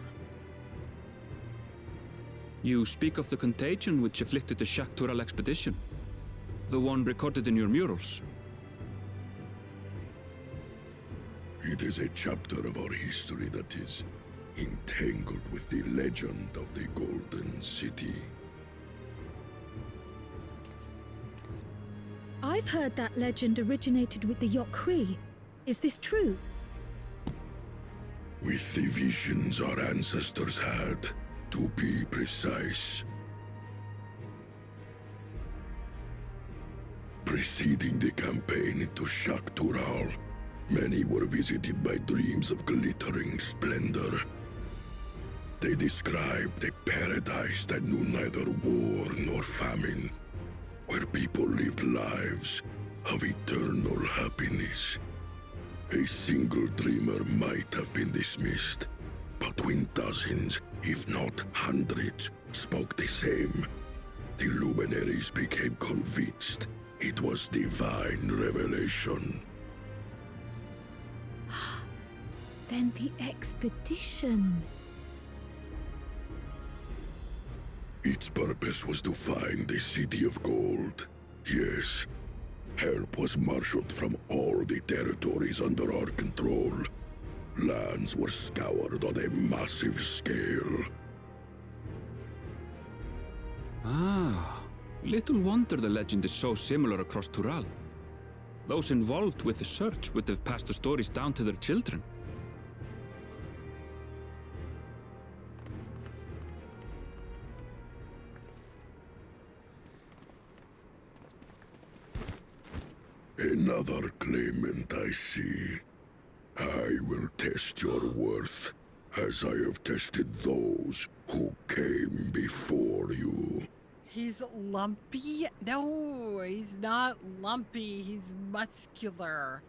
You speak of the contagion which afflicted the Shaktural expedition. The one recorded in your murals. It is a chapter of our history that is entangled with the legend of the Golden City. I've heard that legend originated with the Yokui. Is this true? With the visions our ancestors had, to be precise. Preceding the campaign into Shaktural, many were visited by dreams of glittering splendor. They described a paradise that knew neither war nor famine, where people lived lives of eternal happiness. A single dreamer might have been dismissed, but when dozens, if not hundreds, spoke the same, the luminaries became convinced it was divine revelation. Then the expedition. Its purpose was to find the City of Gold. Yes, help was marshaled from all the territories under our control. Lands were scoured on a massive scale. Ah, little wonder the legend is so similar across Tural. Those involved with the search would have passed the stories down to their children. Another claimant, I see. I will test your worth, as I have tested those who came before you. He's lumpy? No, he's not lumpy. He's muscular.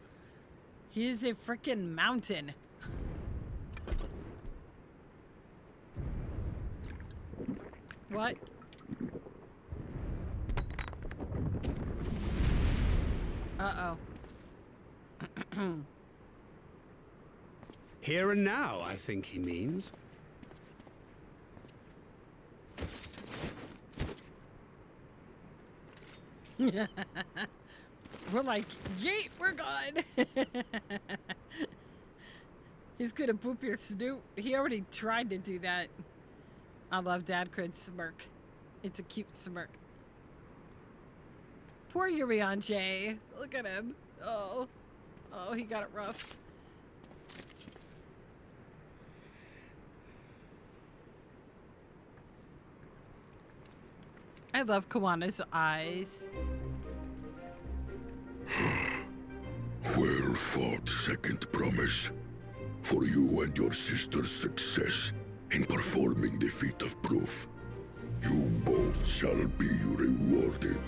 He is a freaking mountain. What? Uh-oh. Here and now, I think he means. We're like, yeet, we're gone. He's gonna boop your snoot. He already tried to do that. I love Dad Crid's smirk. It's a cute smirk. Poor Urion J. Look at him. Oh. Oh, he got it rough. I love Kawana's eyes. Well fought, second promise. For you and your sister's success in performing the feat of proof. You both shall be rewarded.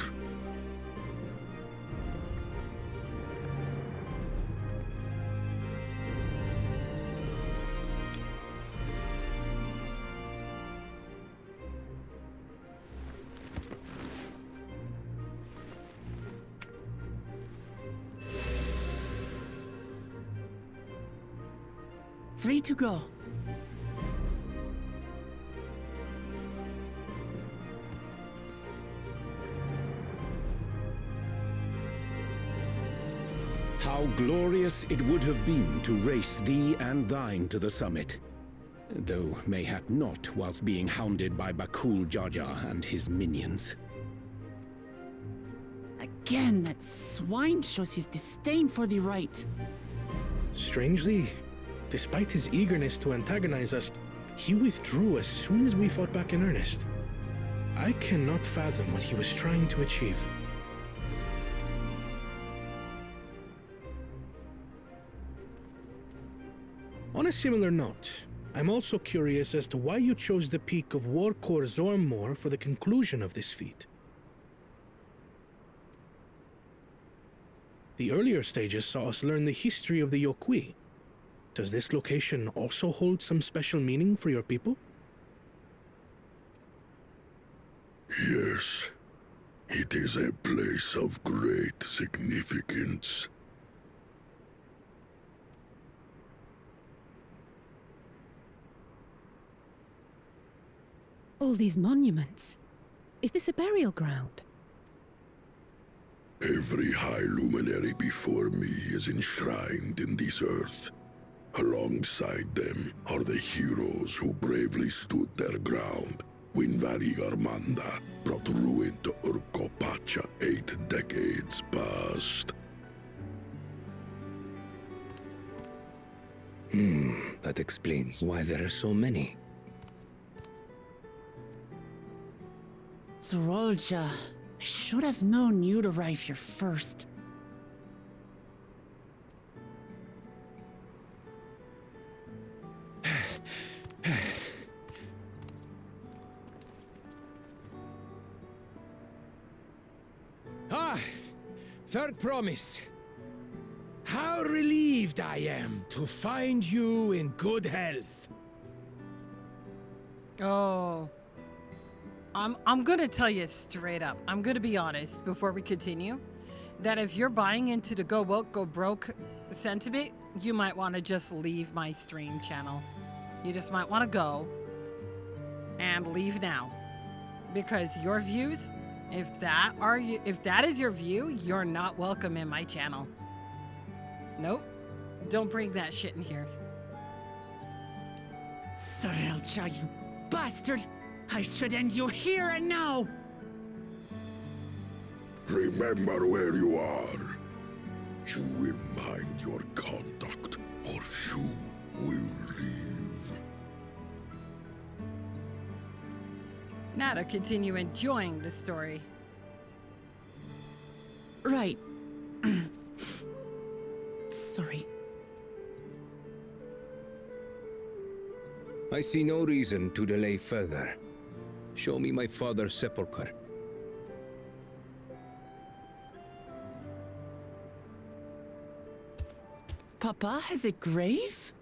3 to go. How glorious it would have been to race thee and thine to the summit. Though mayhap not whilst being hounded by Bakul Jaja and his minions. Again, that swine shows his disdain for the right. Strangely, despite his eagerness to antagonize us, he withdrew as soon as we fought back in earnest. I cannot fathom what he was trying to achieve. On a similar note, I'm also curious as to why you chose the peak of Warkor Zormor for the conclusion of this feat. The earlier stages saw us learn the history of the Yokui. Does this location also hold some special meaning for your people? Yes, it is a place of great significance. All these monuments. Is this a burial ground? Every high luminary before me is enshrined in this earth. Alongside them are the heroes who bravely stood their ground when Valigarmanda brought ruin to Urkopacha 8 decades past. That explains why there are so many. Zorolja, I should have known you'd arrive here first. Third promise. How relieved I am to find you in good health. Oh. I'm gonna tell you straight up. I'm gonna be honest before we continue. That if you're buying into the go woke, go broke sentiment, you might want to just leave my stream channel. You just might want to go and leave now. Because your views, if that is your view, you're not welcome in my channel. Nope. Don't bring that shit in here. Zorolja, you bastard! I should end you here and now! Remember where you are. You will mind your conduct, or you will leave. Now to continue enjoying the story. Right. Sorry. I see no reason to delay further. Show me my father's sepulchre. Papa has a grave?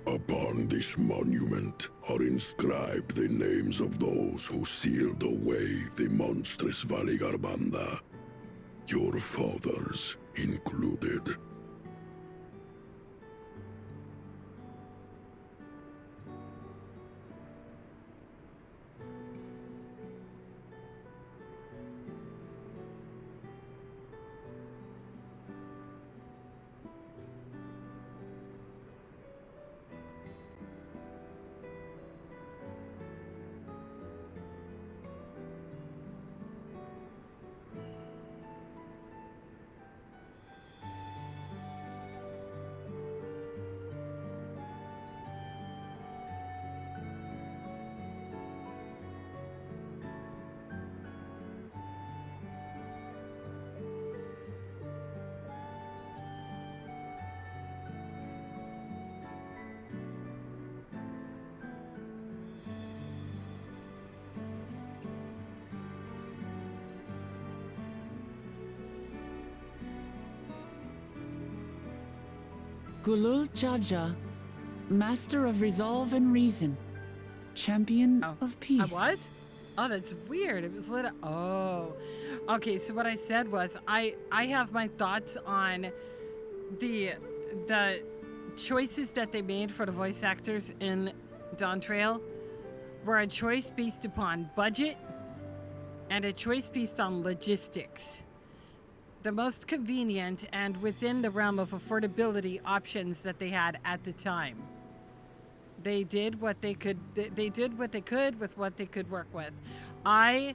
Upon this monument are inscribed the names of those who sealed away the monstrous Valigarbanda, your fathers included. Gulul Jaja, Master of resolve and reason. Champion of peace. I was? Oh, that's weird. It was lit up. Oh. Okay, so what I said was I have my thoughts on the choices that they made for the voice actors in Dawntrail were a choice based upon budget and a choice based on logistics. The most convenient and within the realm of affordability options that they had at the time. They did what they could. They did what they could with what they could work with. I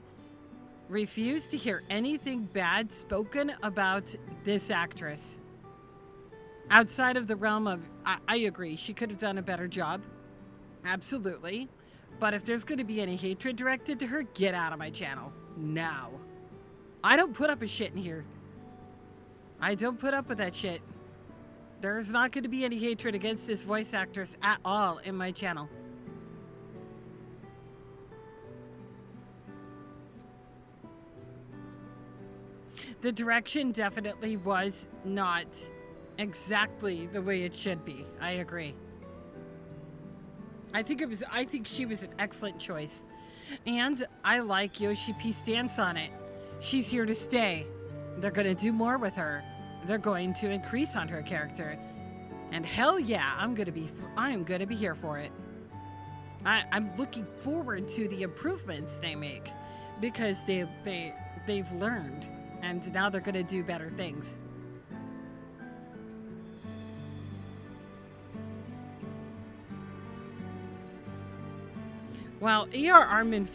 refuse to hear anything bad spoken about this actress. Outside of the realm of, I agree, she could have done a better job. Absolutely. But if there's going to be any hatred directed to her, get out of my channel. Now. I don't put up with shit in here. I don't put up with that shit. There's not going to be any hatred against this voice actress at all in my channel. The direction definitely was not exactly the way it should be. I agree. I think she was an excellent choice. And I like Yoshi P's stance on it. She's here to stay. They're going to do more with her. They're going to increase on her character. And hell yeah, I'm going to be here for it. I'm looking forward to the improvements they make because they've learned and now they're going to do better things. Well, ER Armin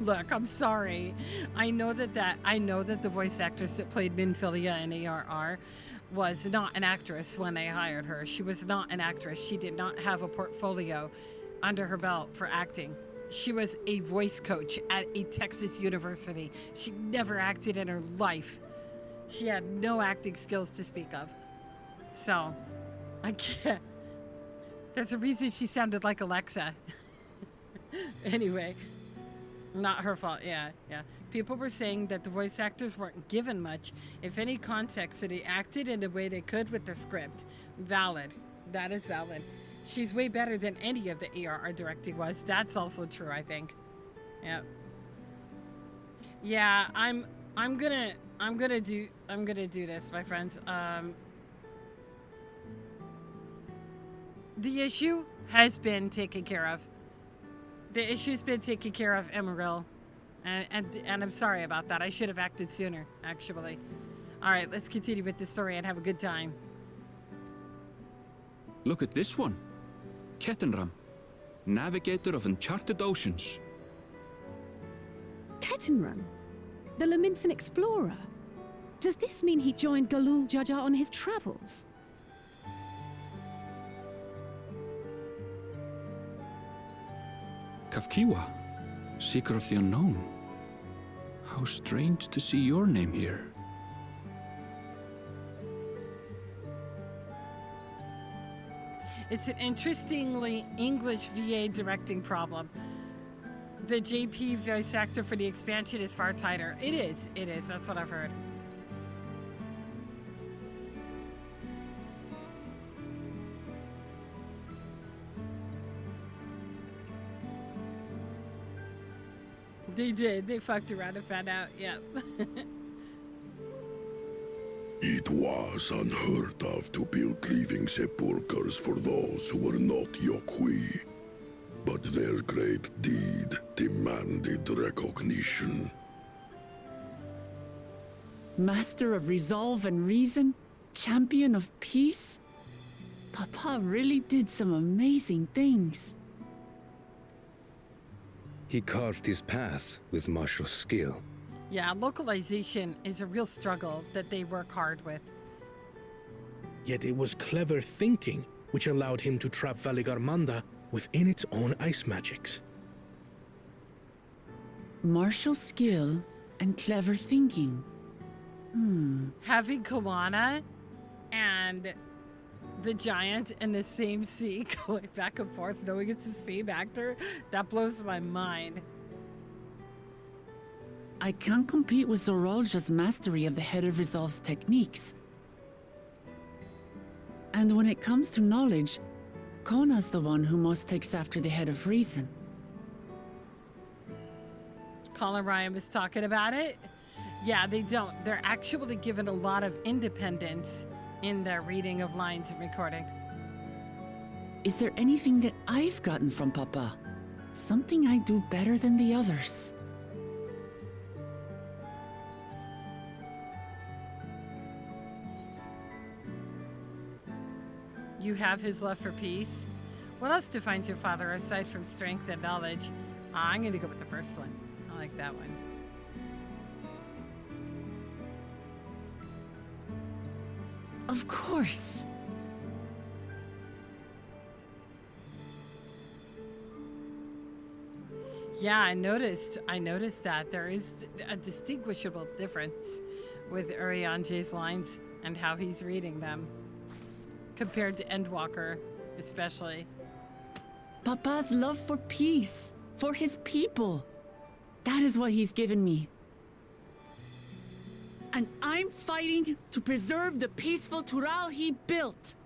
Look, I'm sorry. I know that the voice actress that played Minfilia in ARR was not an actress when I hired her. She was not an actress. She did not have a portfolio under her belt for acting. She was a voice coach at a Texas university. She never acted in her life. She had no acting skills to speak of. So, I can't. There's a reason she sounded like Alexa. Anyway. Not her fault, yeah. People were saying that the voice actors weren't given much, if any context, so they acted in the way they could with their script. Valid. That is valid. She's way better than any of the ARR directing was. That's also true, I think. Yep. Yeah, I'm gonna do this, my friends. The issue has been taken care of. The issue's been taken care of, Emeril. And I'm sorry about that. I should have acted sooner, actually. Alright, let's continue with the story and have a good time. Look at this one. Kettenram, navigator of uncharted oceans. Kettenram? The Laminsan explorer? Does this mean he joined Galul Jaja on his travels? Kafkiwa, seeker of the unknown. How strange to see your name here. It's an interestingly English VA directing problem. The JP voice actor for the expansion is far tighter. It is. That's what I've heard. They did. They fucked around and found out. Yep. It was unheard of to build living sepulchres for those who were not Yokwi. But their great deed demanded recognition. Master of resolve and reason? Champion of peace? Papa really did some amazing things. He carved his path with martial skill. Yeah, localization is a real struggle that they work hard with. Yet it was clever thinking which allowed him to trap Valigarmanda within its own ice magics. Martial skill and clever thinking. Having Kawana and the giant in the same sea going back and forth, knowing it's the same actor, that blows my mind. I can't compete with Zorolja's mastery of the Head of Resolve's techniques. And when it comes to knowledge, Kona's the one who most takes after the head of reason. Colin Ryan was talking about it. Yeah, they don't. They're actually given a lot of independence in their reading of lines and recording. Is there anything that I've gotten from Papa? Something I do better than the others? You have his love for peace. What else defines your father aside from strength and knowledge? I'm going to go with the first one. I like that one. Of course. Yeah, I noticed that there is a distinguishable difference with Urianger's lines and how he's reading them compared to Endwalker, especially. Papa's love for peace, for his people. That is what he's given me. And I'm fighting to preserve the peaceful Tural he built.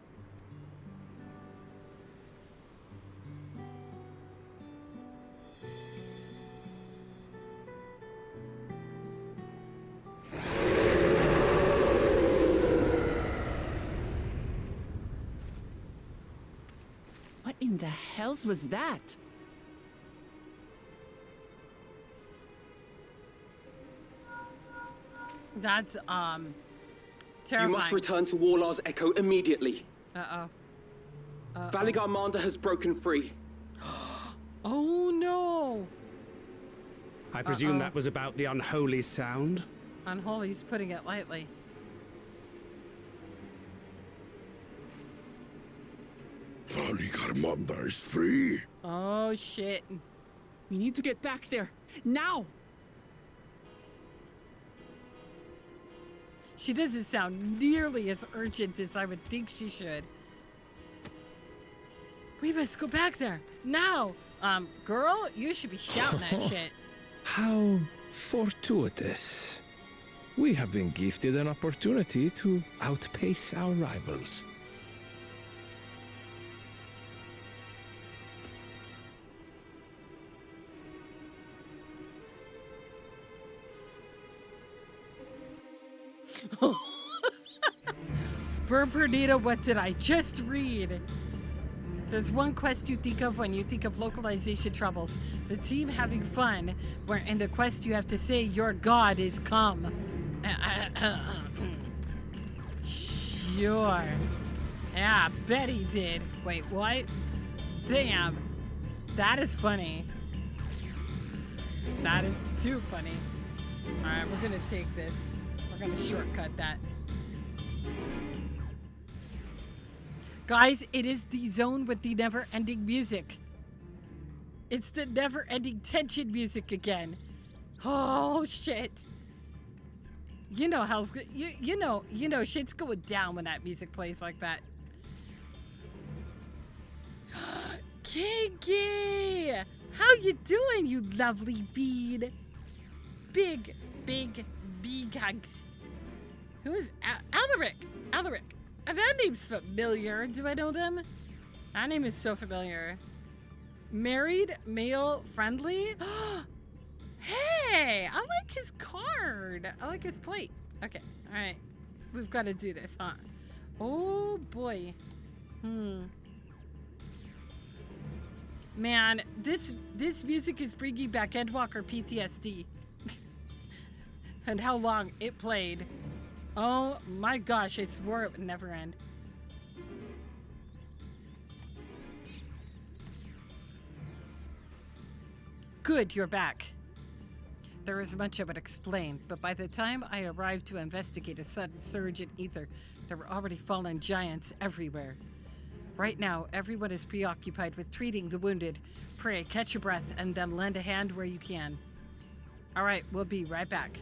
What in the hells was that? That's terrifying. You must return to Warlar's Echo immediately. Uh-oh. Valigar Manda has broken free. Oh no! I presume that was about the unholy sound? Unholy's putting it lightly. Valigar is free. Oh shit. We need to get back there. Now! She doesn't sound nearly as urgent as I would think she should. We must go back there. Now! Girl, you should be shouting that shit. How fortuitous. We have been gifted an opportunity to outpace our rivals. Pernita, what did I just read? There's one quest you think of when you think of localization troubles. The team having fun, where in the quest you have to say your god is come. Sure. Yeah, Betty did. Wait, what? Damn. That is funny. That is too funny. Alright, we're gonna take this. We're gonna shortcut that. Guys, it is the zone with the never-ending music. It's the never-ending tension music again. Oh shit. You know hell's you know shit's going down when that music plays like that. Kinky! How you doing, you lovely bead? Big hugs. Who is Alaric? Alaric. That name's familiar. Do I know them? That name is so familiar. Married, male, friendly. Hey, I like his card. I like his plate. Okay, all right. We've got to do this, huh? Oh boy. Man, this music is bringing back Endwalker PTSD. And how long it played. Oh my gosh, I swore it would never end. Good, you're back. There is much I would explain, but by the time I arrived to investigate a sudden surge in ether, there were already fallen giants everywhere. Right now, everyone is preoccupied with treating the wounded. Pray, catch your breath, and then lend a hand where you can. All right, we'll be right back.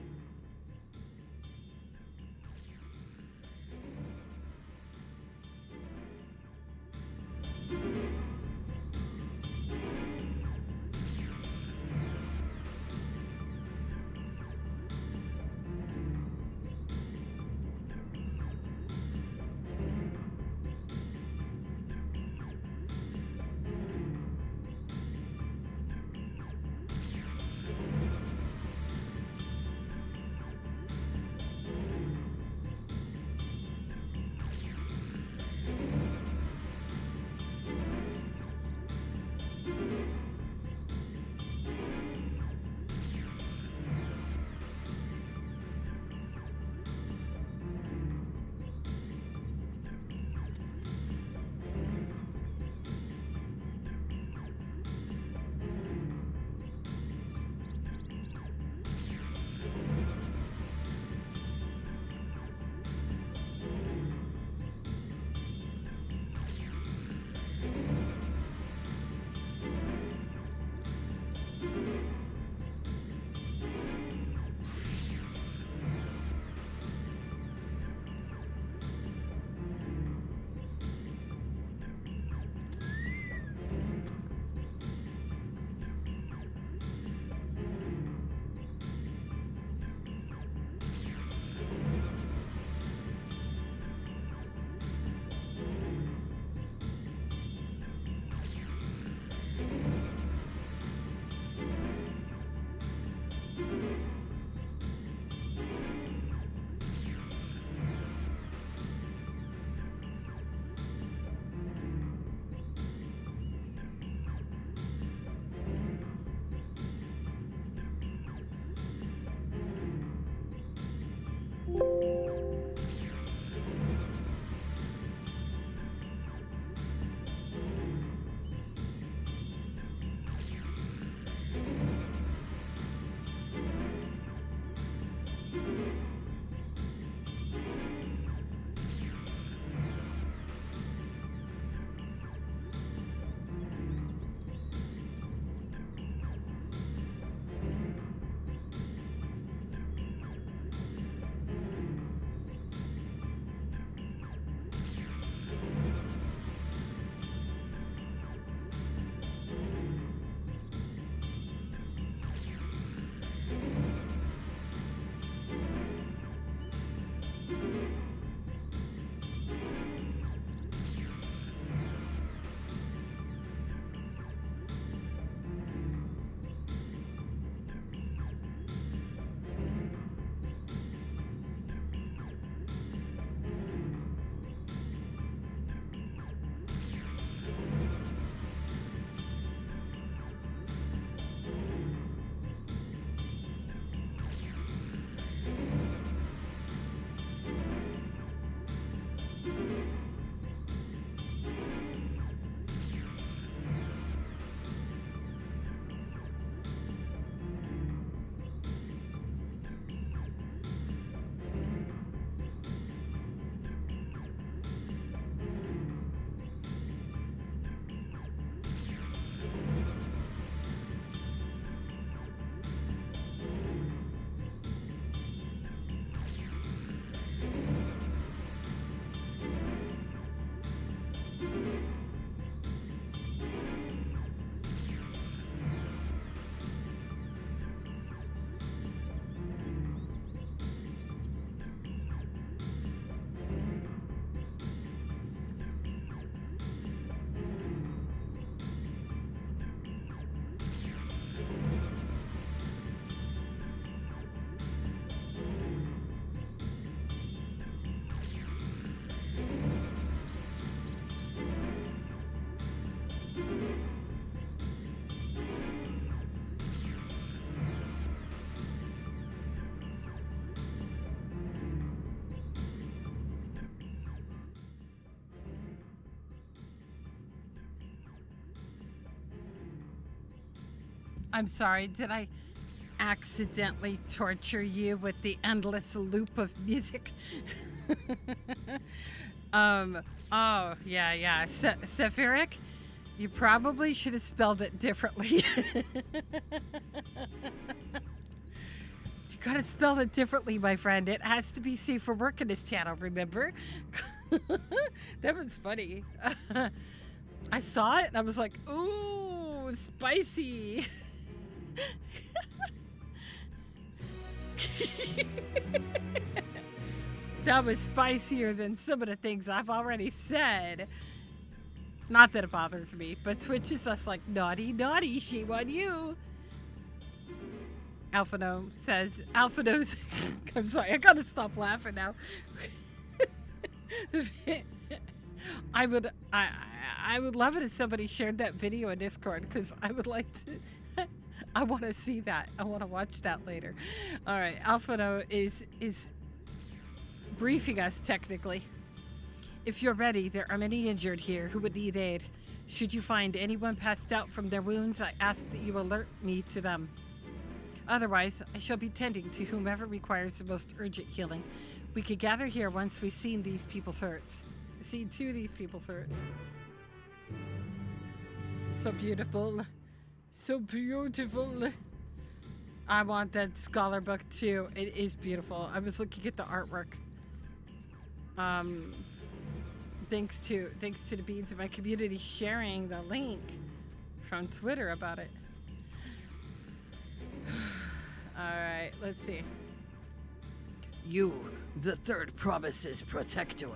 I'm sorry, did I accidentally torture you with the endless loop of music? Oh, yeah. Sephiric, you probably should have spelled it differently. You gotta spell it differently, my friend. It has to be safe for work in this channel, remember? That was funny. I saw it and I was like, ooh, spicy. That was spicier than some of the things I've already said. Not that it bothers me, but Twitch is just like, naughty, shame on you. Alphano says, Alphano's, I'm sorry, I gotta stop laughing now. I would love it if somebody shared that video in Discord, because I would like to, I want to see that. I want to watch that later. All right, Alphano is briefing us technically. If you're ready, there are many injured here who would need aid. Should you find anyone passed out from their wounds, I ask that you alert me to them. Otherwise, I shall be tending to whomever requires the most urgent healing. We could gather here once we've seen these people's hurts. Seen two of these people's hurts. So beautiful. So beautiful. I want that scholar book too. It is beautiful. I was looking at the artwork. Thanks to the beans of my community sharing the link from Twitter about it. Alright, let's see. You, the third promise's protector.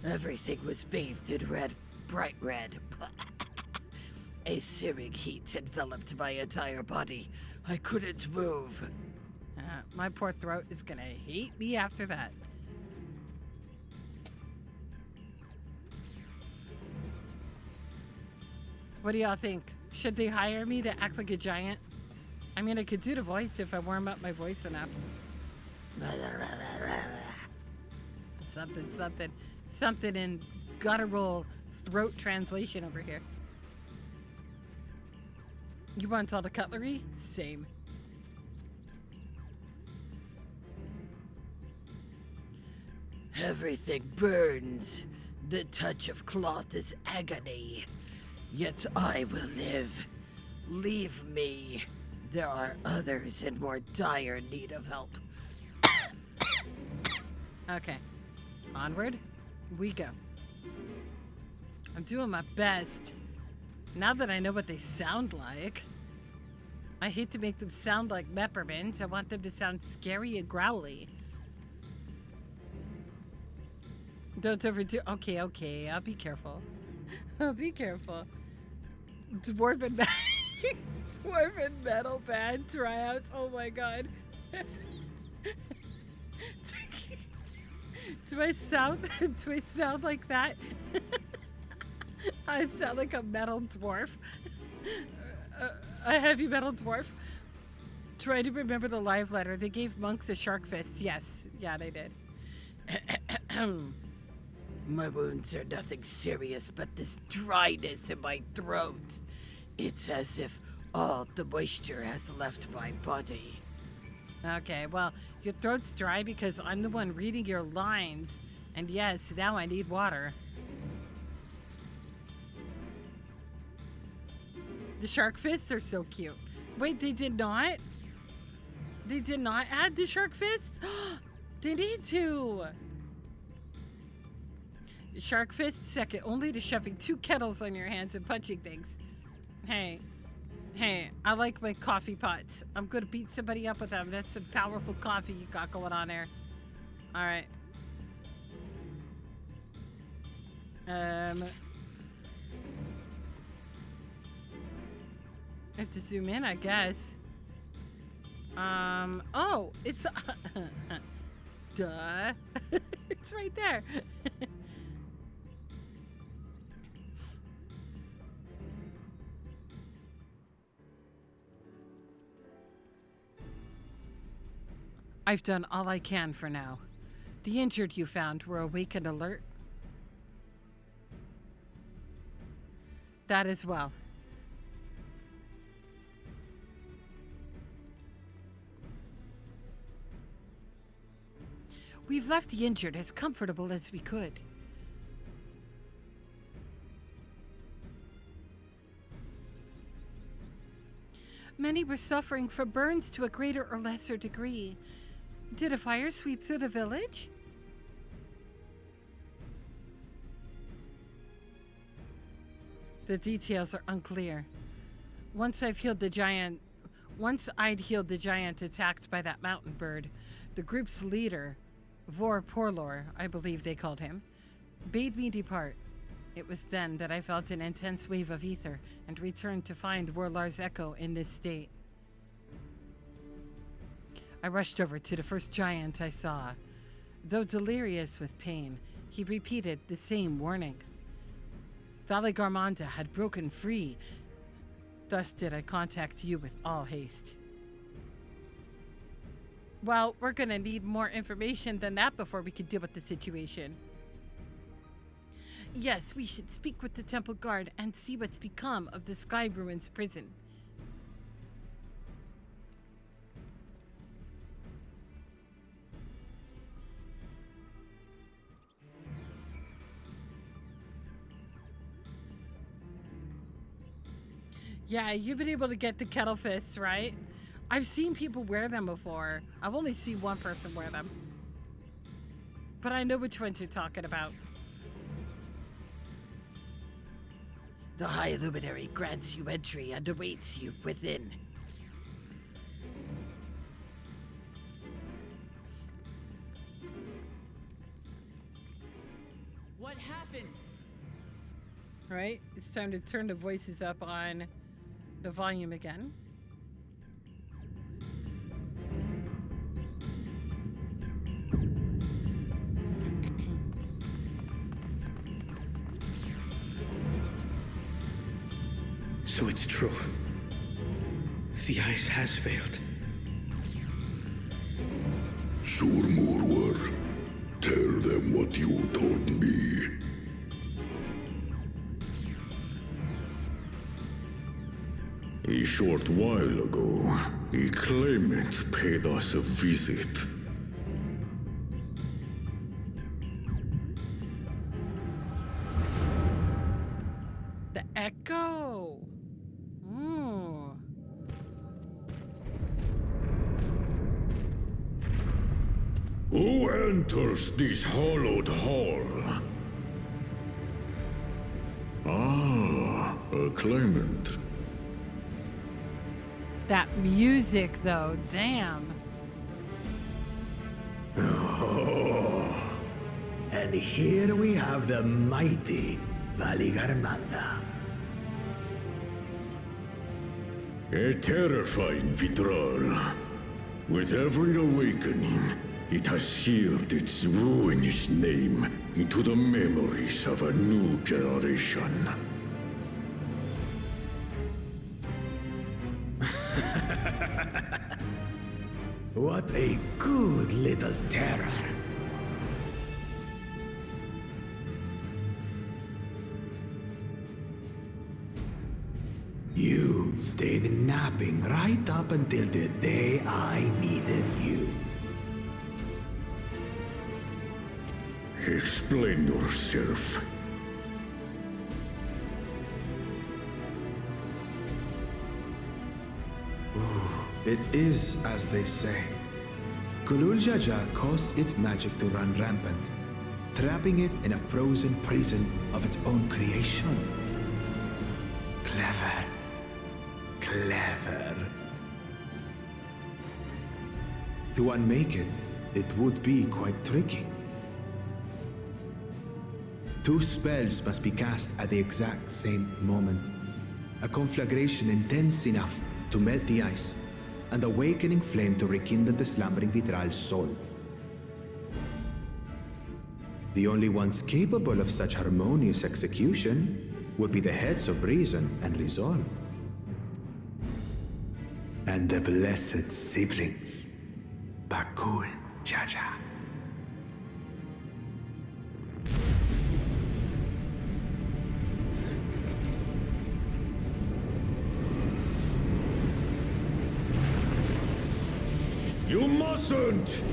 Everything was bathed in red, bright red. A searing heat enveloped my entire body. I couldn't move. My poor throat is gonna hate me after that. What do y'all think? Should they hire me to act like a giant? I mean, I could do the voice if I warm up my voice enough. Something in guttural throat translation over here. You want all the cutlery? Same. Everything burns. The touch of cloth is agony. Yet I will live. Leave me. There are others in more dire need of help. Okay. Onward we go. I'm doing my best. Now that I know what they sound like. I hate to make them sound like Meppermint. I want them to sound scary and growly. Don't overdo. Okay. I'll be careful. I'll be careful. Dwarven metal band tryouts. Oh my god. Do I sound like that? I sound like a metal dwarf. A heavy metal dwarf. Try to remember the live letter. They gave Monk the shark fist. Yes. Yeah, they did. My wounds are nothing serious but this dryness in my throat. It's as if all the moisture has left my body. Okay, well, your throat's dry because I'm the one reading your lines. And yes, now I need water. The shark fists are so cute. Wait, they did not? They did not add the shark fists? They need to. The shark fist second only to shoving 2 kettles on your hands and punching things. Hey, I like my coffee pots. I'm gonna beat somebody up with them. That's some powerful coffee you got going on there. All right. I have to zoom in, I guess. Oh, it's duh. It's right there. I've done all I can for now. The injured you found were awake and alert. That as well. We've left the injured as comfortable as we could. Many were suffering from burns to a greater or lesser degree. Did a fire sweep through the village? The details are unclear. Once I'd healed the giant attacked by that mountain bird, the group's leader, Vor Porlor, I believe they called him, bade me depart. It was then that I felt an intense wave of ether and returned to find Warlar's echo in this state. I rushed over to the first giant I saw. Though delirious with pain, he repeated the same warning. Valley Garmonda had broken free. Thus did I contact you with all haste. Well, we're gonna need more information than that before we can deal with the situation. Yes, we should speak with the temple guard and see what's become of the Sky Ruins prison. Yeah, you've been able to get the kettle fists, right? I've seen people wear them before. I've only seen one person wear them. But I know which ones you're talking about. The High Luminary grants you entry and awaits you within. What happened? Right? It's time to turn the voices up on the volume again. So it's true. The ice has failed. Surmurwar, tell them what you told me. A short while ago, a claimant paid us a visit. The Echo! Ooh. Who enters this hallowed hall? Ah, a claimant. That music, though, damn. Oh, and here we have the mighty Valley Garmonda. A terrifying withdrawal. With every awakening, it has seared its ruinous name into the memories of a new generation. What a good little terror. You've stayed napping right up until the day I needed you. Explain yourself. It is as they say. Gulul Jaja caused its magic to run rampant, trapping it in a frozen prison of its own creation. Clever. Clever. To unmake it, it would be quite tricky. 2 spells must be cast at the exact same moment. A conflagration intense enough to melt the ice, and awakening flame to rekindle the slumbering Vitral's soul. The only ones capable of such harmonious execution would be the heads of reason and resolve. And the blessed siblings, Bakul Jaja. You mustn't!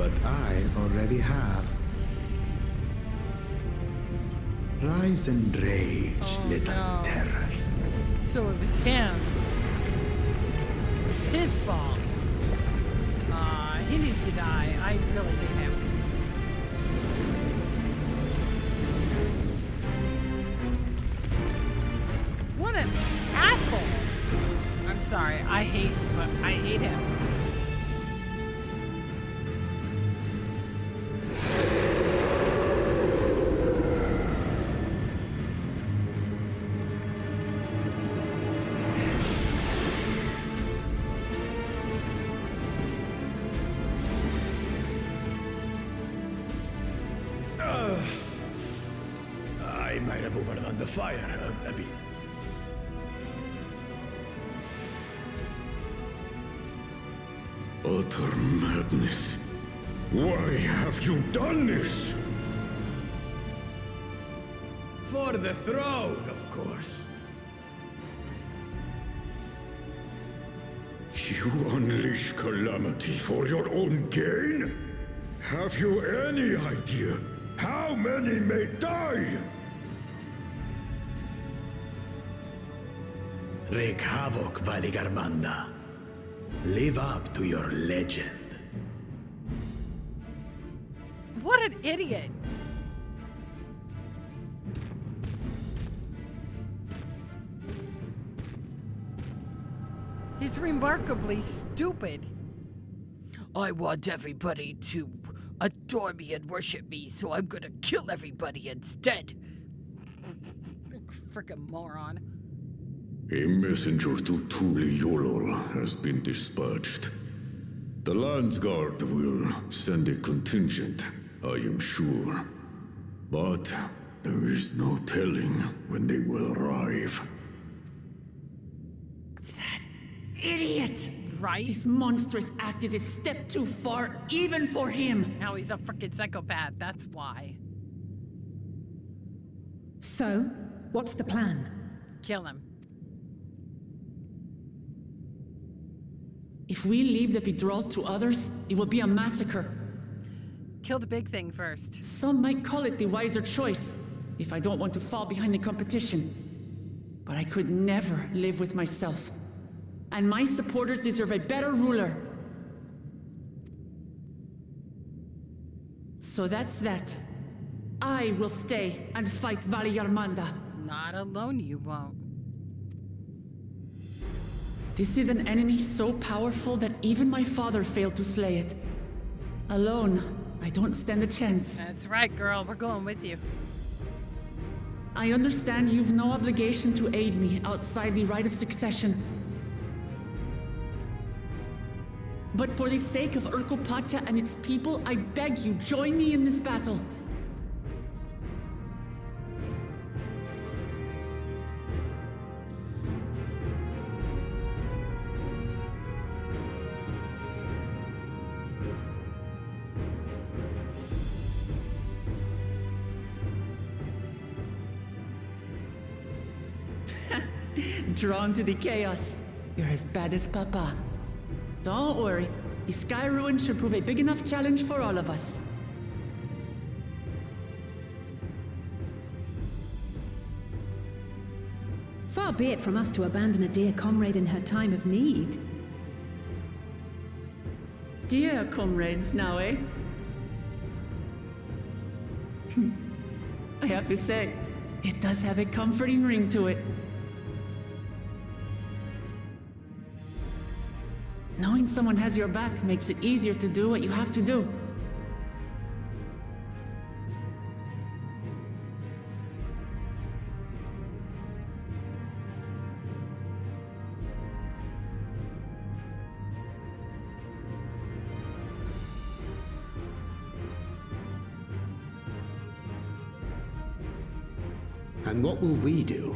but I already have. Rise and rage, little terror. So it was him. It's his fault. He needs to die. I really hate him. What an asshole. I'm sorry. I hate him. I might have overdone the fire a bit. Utter madness. Why have you done this? For the throne, of course. You unleash calamity for your own gain? Have you any idea how many may die? Wreak havoc, Valigarmanda. Live up to your legend. What an idiot. He's remarkably stupid. I want everybody to adore me and worship me, so I'm gonna kill everybody instead. Frickin' moron. A messenger to Tuli Yolol has been dispatched. The Landsguard will send a contingent, I am sure. But there is no telling when they will arrive. Idiot! Right? This monstrous act is a step too far, even for him. Now he's a frickin' psychopath, that's why. So, what's the plan? Kill him. If we leave the withdrawal to others, it will be a massacre. Kill the big thing first. Some might call it the wiser choice, if I don't want to fall behind the competition. But I could never live with myself. And my supporters deserve a better ruler. So that's that. I will stay and fight Valigarmanda. Not alone, you won't. This is an enemy so powerful that even my father failed to slay it. Alone, I don't stand a chance. That's right, girl. We're going with you. I understand you've no obligation to aid me outside the right of succession. But for the sake of Urkopacha and its people, I beg you, join me in this battle. Drawn to the chaos. You're as bad as Papa. Don't worry. The Sky Ruin should prove a big enough challenge for all of us. Far be it from us to abandon a dear comrade in her time of need. Dear comrades now, eh? I have to say, it does have a comforting ring to it. Knowing someone has your back makes it easier to do what you have to do. And what will we do?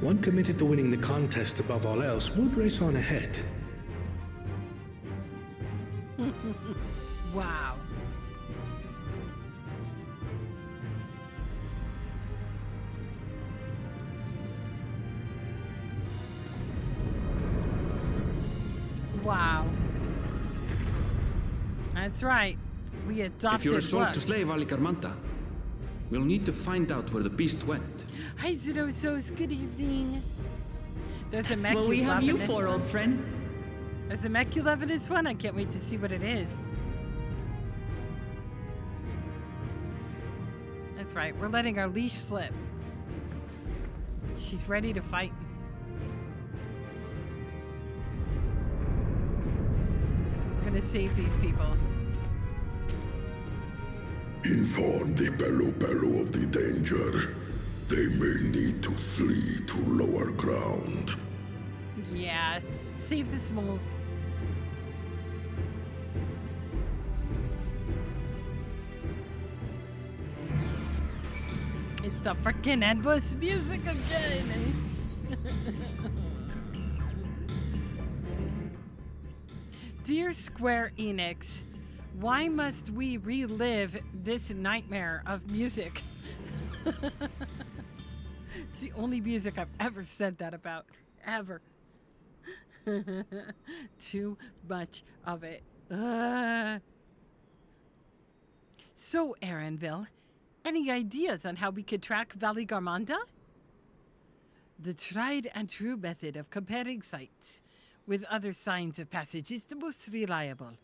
One committed to winning the contest above all else would race on ahead. Wow. Wow. That's right. We adopted If you're resolved what? to slay Valigarmanta, we'll need to find out where the beast went. Hi, Zenosos. Good evening. There's a That's mech what we you have love you in this for, one. old friend. There's a mech you love in this one. I can't wait to see what it is. That's right. We're letting our leash slip. She's ready to fight. I'm gonna save these people. Inform the Pelu of the danger. They may need to flee to lower ground. Yeah, save the smalls. It's the freaking endless music again. Dear Square Enix, why must we relive this nightmare of music? It's the only music I've ever said that about. Ever. Too much of it. So, Aaronville, any ideas on how we could track Valigarmanda? The tried and true method of comparing sites with other signs of passage is the most reliable,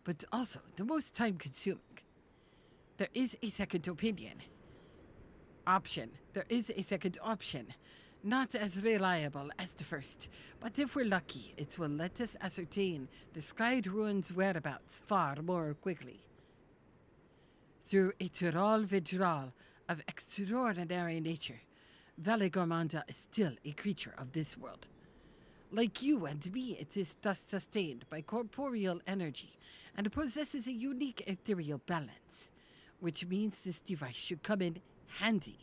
but also the most time-consuming. There is a second option, not as reliable as the first, but if we're lucky, it will let us ascertain the Skyed Ruins' whereabouts far more quickly. Through a Tyrol Vidral of extraordinary nature, Valigarmanda is still a creature of this world. Like you and me, it is thus sustained by corporeal energy and possesses a unique ethereal balance, which means this device should come in handy.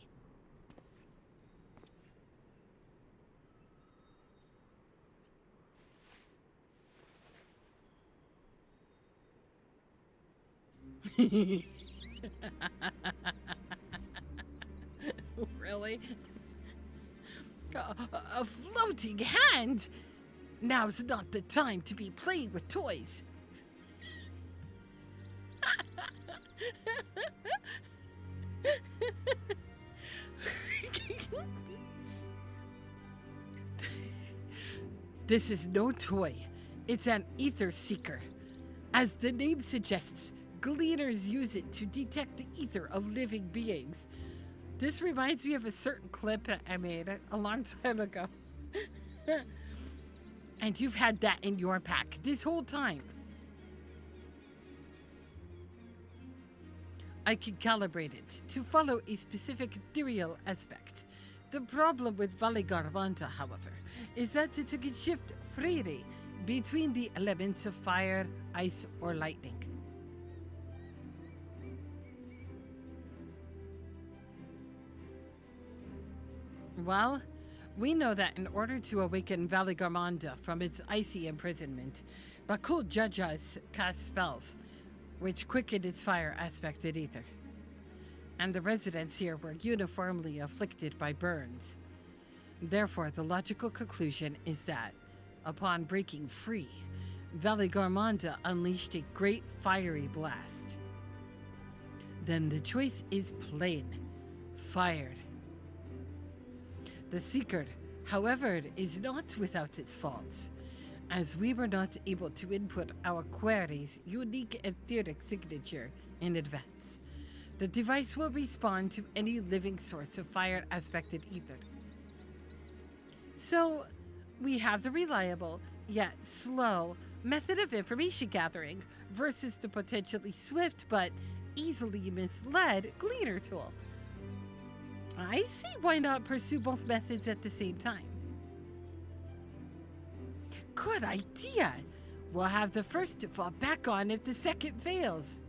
Really? A floating hand? Now's not the time to be playing with toys. This is no toy. It's an ether seeker. As the name suggests, gleaners use it to detect the ether of living beings. This reminds me of a certain clip that I made a long time ago. And you've had that in your pack this whole time. I can calibrate it to follow a specific ethereal aspect. The problem with Valigarmanda, however, is that it can shift freely between the elements of fire, ice, or lightning. Well, we know that in order to awaken Valigarmanda from its icy imprisonment, Bakul Jajas cast spells, which quickened its fire aspected ether. And the residents here were uniformly afflicted by burns. Therefore, the logical conclusion is that, upon breaking free, Valigarmanda unleashed a great fiery blast. Then the choice is plain: fired. The Seeker, however, is not without its faults, as we were not able to input our query's unique etheric signature in advance. The device will respond to any living source of fire aspected ether. So, we have the reliable, yet slow, method of information gathering versus the potentially swift but easily misled Gleaner tool. I see why not pursue both methods at the same time. Good idea! We'll have the first to fall back on if the second fails.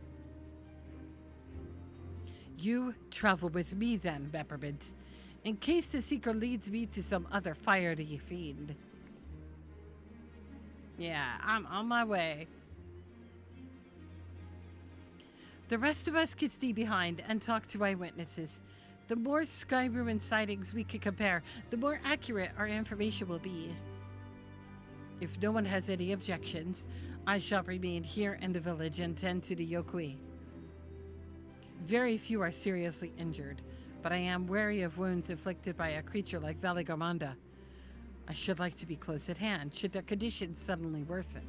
You travel with me then, Meppermint, in case the Seeker leads me to some other fiery fiend. Yeah, I'm on my way. The rest of us can stay behind and talk to eyewitnesses. The more Sky Ruin sightings we can compare, the more accurate our information will be. If no one has any objections, I shall remain here in the village and tend to the Yokui. Very few are seriously injured, but I am wary of wounds inflicted by a creature like Valigarmanda. I should like to be close at hand, should their conditions suddenly worsen.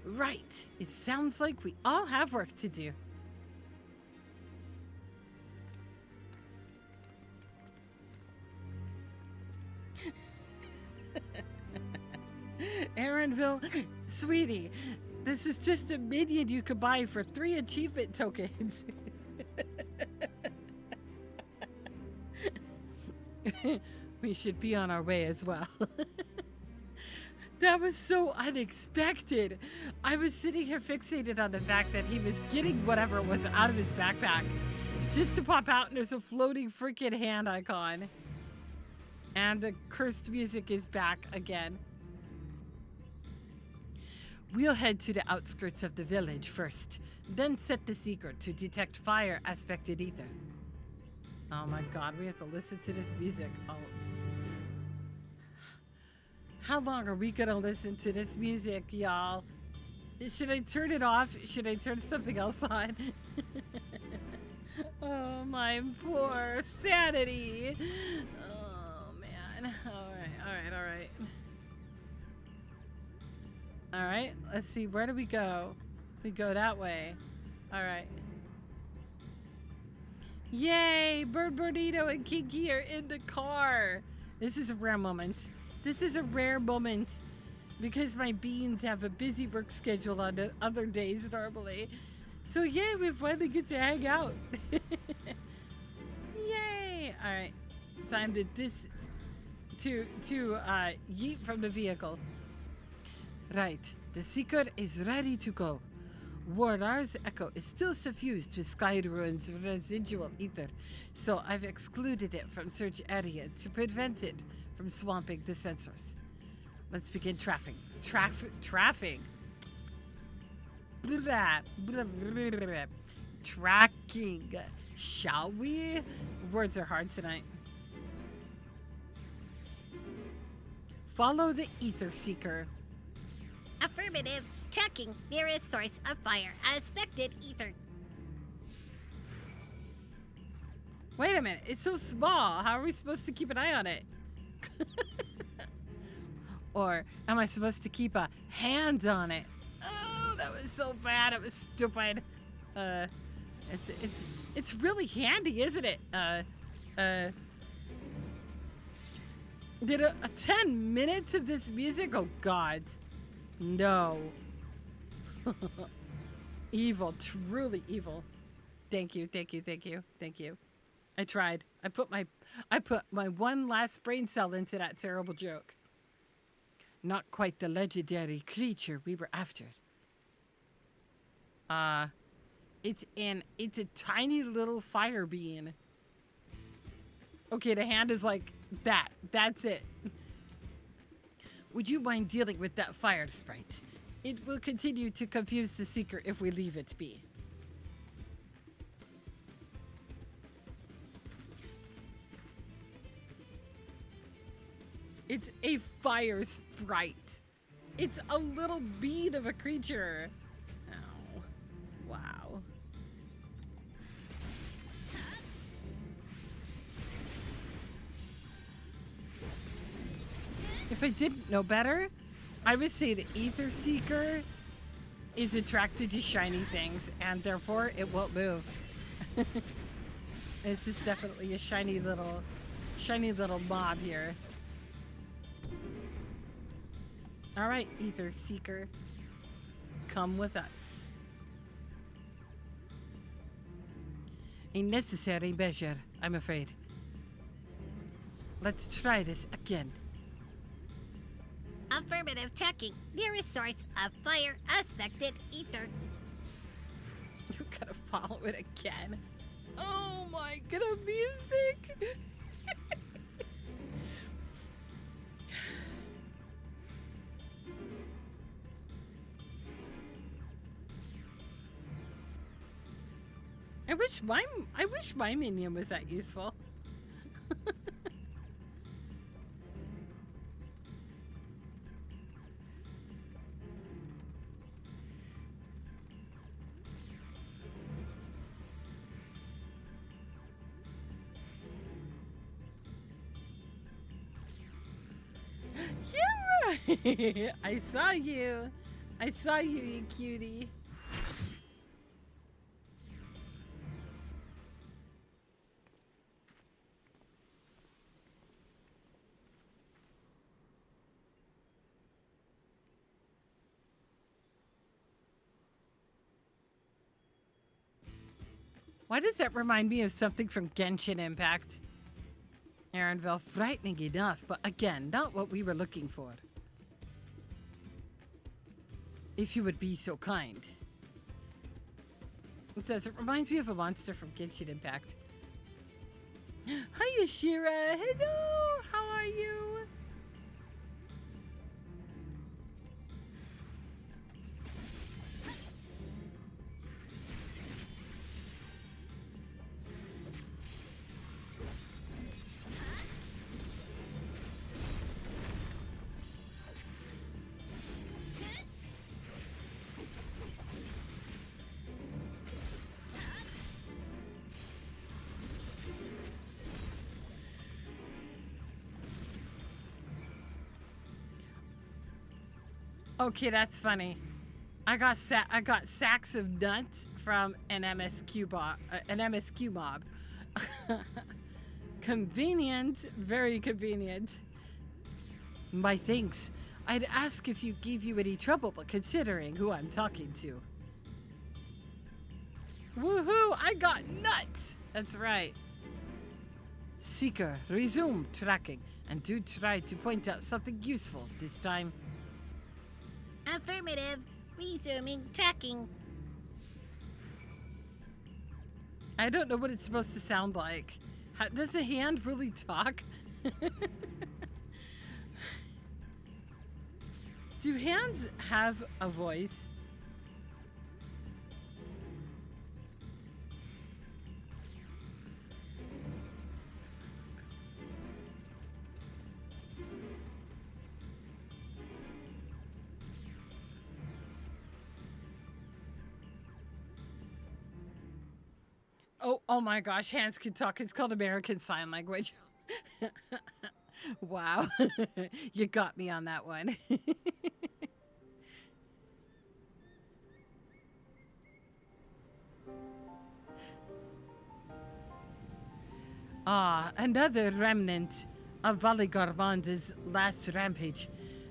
Right. It sounds like we all have work to do. Aaronville, sweetie, this is just a minion you could buy for 3 achievement tokens. We should be on our way as well. That was so unexpected. I was sitting here fixated on the fact that he was getting whatever was out of his backpack just to pop out, and there's a floating freaking hand icon. And the cursed music is back again. We'll head to the outskirts of the village first, then set the seeker to detect fire aspected ether. Oh my god, we have to listen to this music. Oh. How long are we gonna listen to this music, y'all? Should I turn it off? Should I turn something else on? Oh, my poor sanity. Oh, man. Alright. Alright, let's see. Where do we go? We go that way. Alright. Yay! Bird Burnito and Kinky are in the car. This is a rare moment. This is a rare moment because my beans have a busy work schedule on the other days normally. So yay, we finally get to hang out. Yay! All right, time to yeet from the vehicle. Right, the seeker is ready to go. Wardar's echo is still suffused with Sky Ruin's residual ether, so I've excluded it from search area to prevent it from swamping the sensors. Let's begin tracking. Tracking, shall we? Words are hard tonight. Follow the ether seeker. Affirmative. Tracking nearest source of fire. Aspected ether. Wait a minute. It's so small. How are we supposed to keep an eye on it? Or am I supposed to keep a hand on it? Oh, that was so bad. It was stupid. It's really handy, isn't it? Did a 10 minutes of this music? Oh God, no. Evil, truly evil. Thank you. I tried. I put my one last brain cell into that terrible joke. Not quite the legendary creature we were after. It's a tiny little fire bean. Okay, the hand is like that. That's it. Would you mind dealing with that fire sprite? It will continue to confuse the seeker if we leave it be. It's a fire sprite. It's a little bead of a creature. Oh, wow. If I didn't know better, I would say the Ether Seeker is attracted to shiny things, and therefore it won't move. This is definitely a shiny little mob here. All right, Ether Seeker, come with us. A necessary measure, I'm afraid. Let's try this again. Affirmative. Checking nearest source of fire aspected ether. You gotta follow it again. Oh my god, music! I wish my minion was that useful. I saw you. I saw you, you cutie. Why does that remind me of something from Genshin Impact? Aaronville, frightening enough, but again, not what we were looking for. If you would be so kind. It does. It reminds me of a monster from Genshin Impact. Hi, Yashira. Hello. How are you? Okay, that's funny. I got sacks of nuts from an MSQ mob. Convenient, very convenient. My thanks. I'd ask if you gave you any trouble, but considering who I'm talking to. Woohoo! I got nuts. That's right. Seeker, resume tracking, and do try to point out something useful this time. Affirmative. Resuming tracking. I don't know what it's supposed to sound like. Does a hand really talk? Do hands have a voice? Oh my gosh, hands can talk. It's called American Sign Language. Wow. You got me on that one. Another remnant of Valigarvanda's last rampage.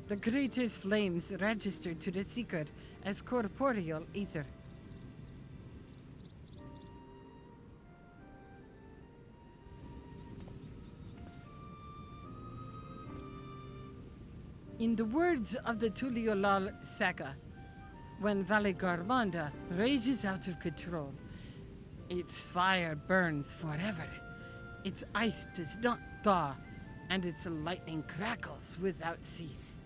The greatest flames registered to the Seeker as corporeal ether. In the words of the Tuliolal saga, when Valigarvanda rages out of control, its fire burns forever, its ice does not thaw, and its lightning crackles without cease.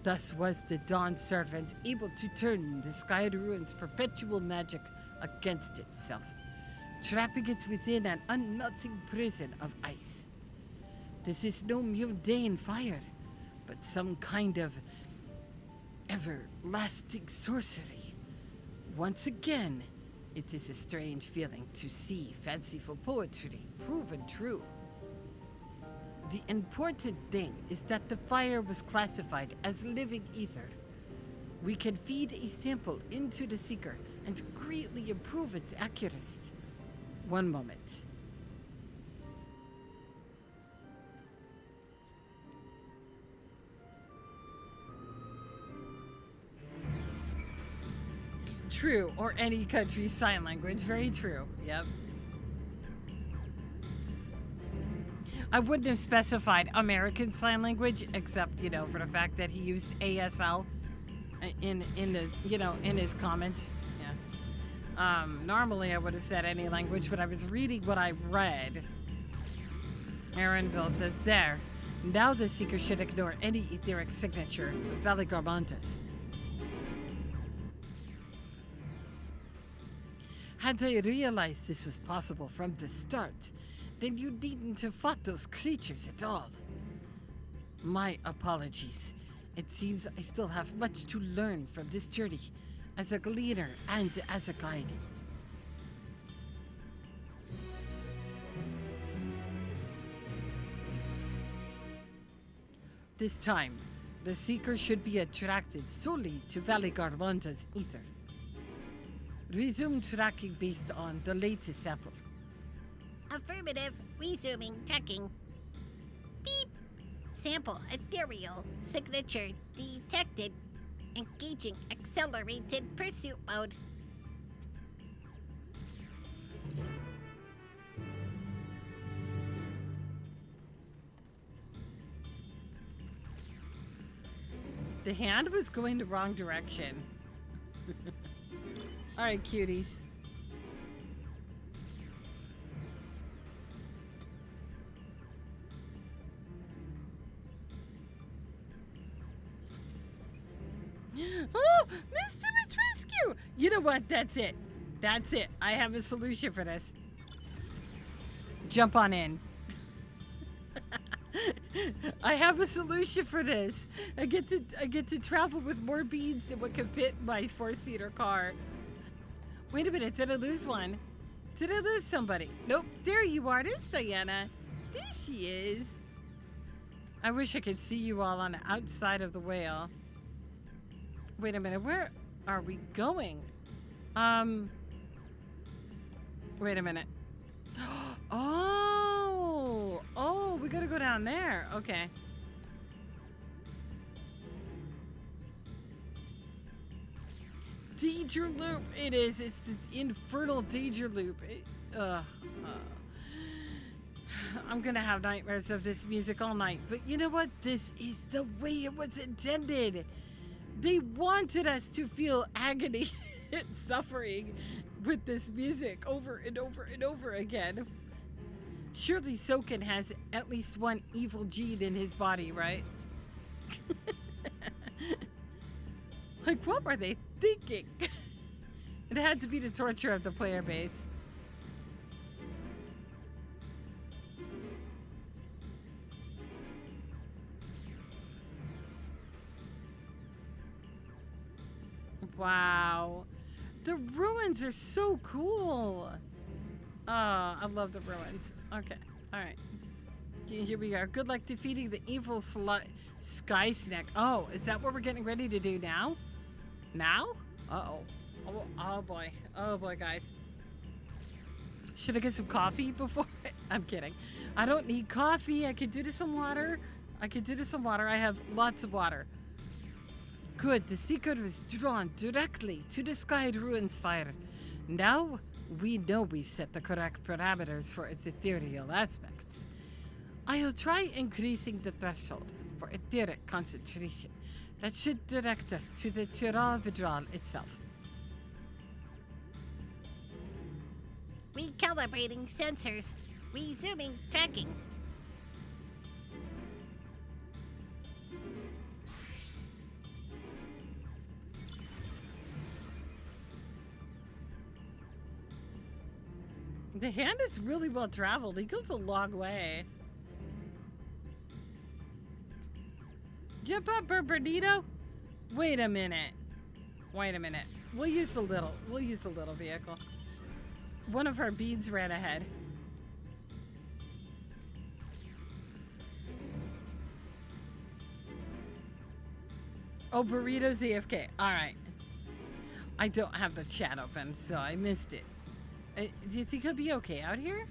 Thus was the Dawn Servant able to turn the Sky Ruin's perpetual magic against itself, trapping it within an unmelting prison of ice. This is no mundane fire, but some kind of everlasting sorcery. Once again, it is a strange feeling to see fanciful poetry proven true. The important thing is that the fire was classified as living ether. We can feed a sample into the Seeker and greatly improve its accuracy. One moment. True, or any country's sign language. Very true. Yep. I wouldn't have specified American Sign Language, except, you know, for the fact that he used ASL in the, you know, in his comment. Yeah. Normally I would have said any language, but I was reading what I read. Aaronville says, there. Now the Seeker should ignore any etheric signature of Valigarvanda's. Had I realized this was possible from the start, then you needn't have fought those creatures at all. My apologies. It seems I still have much to learn from this journey, as a gleaner and as a guide. This time, The seeker should be attracted solely to Valley Garbanta's ether. Resume tracking based on the latest sample. Affirmative. Resuming tracking. Beep. Sample ethereal. Signature detected. Engaging accelerated pursuit mode. The hand was going the wrong direction. All right, cuties. Oh, Mr. Rescue! You know what? That's it. That's it. I have a solution for this. Jump on in. I have a solution for this. I get to travel with more beads than what can fit in my 4-seater car. Wait a minute, did I lose one? Did I lose somebody? Nope, there you are. There's Diana. There she is. I wish I could see you all on the outside of the whale. Wait a minute, where are we going? Wait a minute. Oh, we gotta go down there. Okay. Danger loop. It is. It's the infernal danger loop. I'm gonna have nightmares of this music all night. But you know what? This is the way it was intended. They wanted us to feel agony and suffering with this music over and over and over again. Surely Soken has at least one evil gene in his body, right? Like, what were they thinking? It had to be the torture of the player base. Wow. The ruins are so cool. Oh, I love the ruins. Okay, all right. Here we are. Good luck defeating the evil Sky Snack. Oh, is that what we're getting ready to do now? Now? Uh-oh. Oh, boy. Oh, boy, guys. Should I get some coffee before? I'm kidding. I don't need coffee. I could do this some water. I have lots of water. Good. The seeker was drawn directly to the Sky Ruins fire. Now, we know we've set the correct parameters for its ethereal aspects. I'll try increasing the threshold for etheric concentration. That should direct us to the Tiral Vidral itself. Recalibrating sensors. Resuming tracking. The hand is really well traveled. He goes a long way. Jump up, Bernardino. Wait a minute. We'll use the little vehicle. One of our beads ran ahead. Oh, Burrito's AFK. All right. I don't have the chat open, so I missed it. Do you think he'll be okay out here?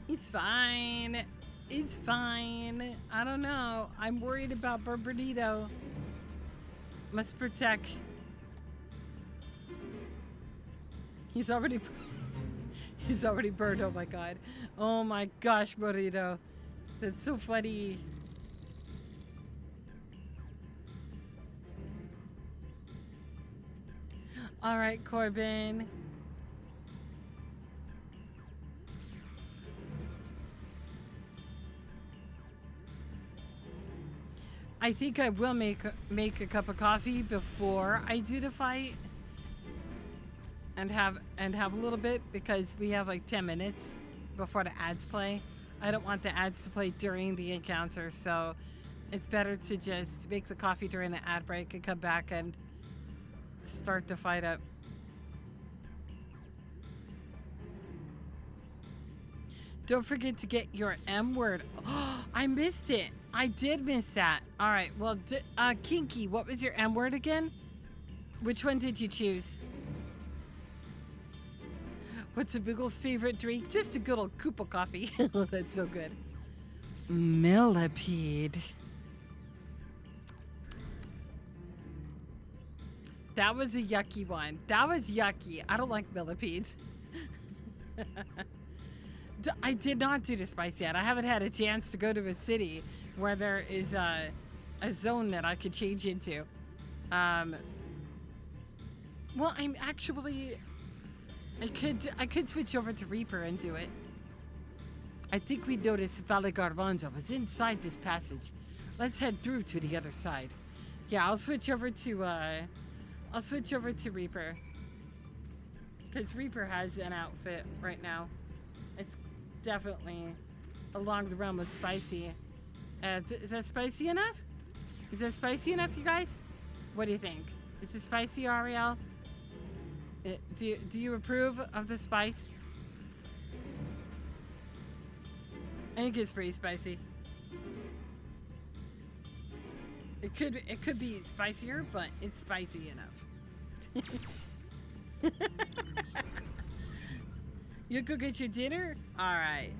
It's fine. It's fine. I don't know. I'm worried about Bernardino. Must protect. He's already burned. Oh my god. Oh my gosh, Burrito. That's so funny. All right, Corbin. I think I will make a cup of coffee before I do the fight. And have a little bit, because we have like 10 minutes before the ads play. I don't want the ads to play during the encounter, so It's better to just make the coffee during the ad break and come back and start the fight up. Don't forget to get your M word. Oh, I missed it. I did miss that. All right. Well, Kinky, what was your M word again? Which one did you choose? What's a Boogle's favorite drink? Just a good old Koopa coffee. Oh, that's so good. Millipede. That was a yucky one. That was yucky. I don't like millipedes. I did not do the spice yet. I haven't had a chance to go to a city where there is a zone that I could change into. Well, I'm actually... I could switch over to Reaper and do it. I think we noticed Valigarmanda was inside this passage. Let's head through to the other side. Yeah, I'll switch over to Reaper. Because Reaper has an outfit right now. It's definitely along the realm of spicy. Is that spicy enough? Is that spicy enough, you guys? What do you think? Is it spicy, Ariel? Do you approve of the spice? I think it's pretty spicy. It could be spicier, but it's spicy enough. You go get your dinner? All right.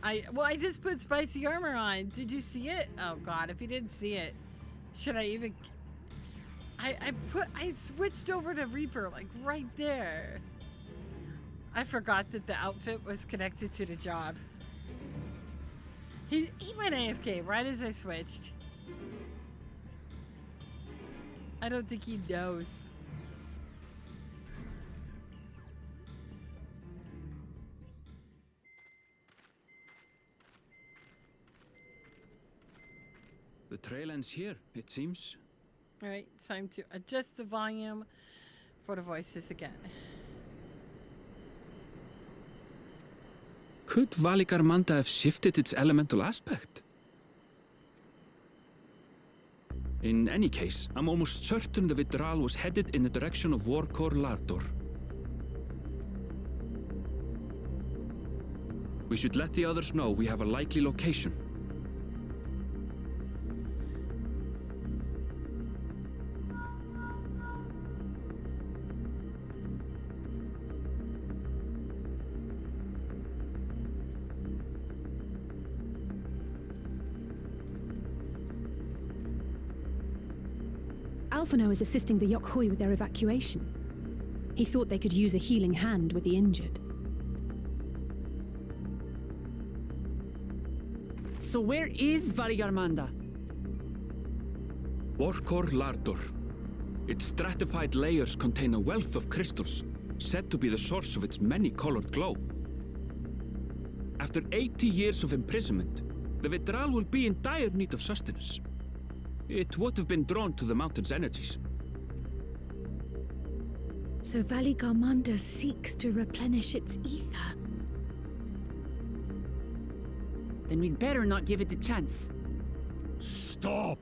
I just put spicy armor on. Did you see it? Oh God, if you didn't see it, should I even? I switched over to Reaper like right there. I forgot that the outfit was connected to the job. He went AFK right as I switched. I don't think he knows. The trail ends here, it seems. All right, time to adjust the volume for the voices again. Could Valigarmanda have shifted its elemental aspect? In any case, I'm almost certain the Vitral was headed in the direction of Warkor Lardor. We should let the others know we have a likely location. Alphino is assisting the Yokhoi with their evacuation. He thought they could use a healing hand with the injured. So where is Valigarmanda? Warkor Lardor. Its stratified layers contain a wealth of crystals, said to be the source of its many-colored glow. After 80 years of imprisonment, the Vitral will be in dire need of sustenance. It would have been drawn to the mountain's energies. So Valigarmanda seeks to replenish its ether. Then we'd better not give it the chance. Stop!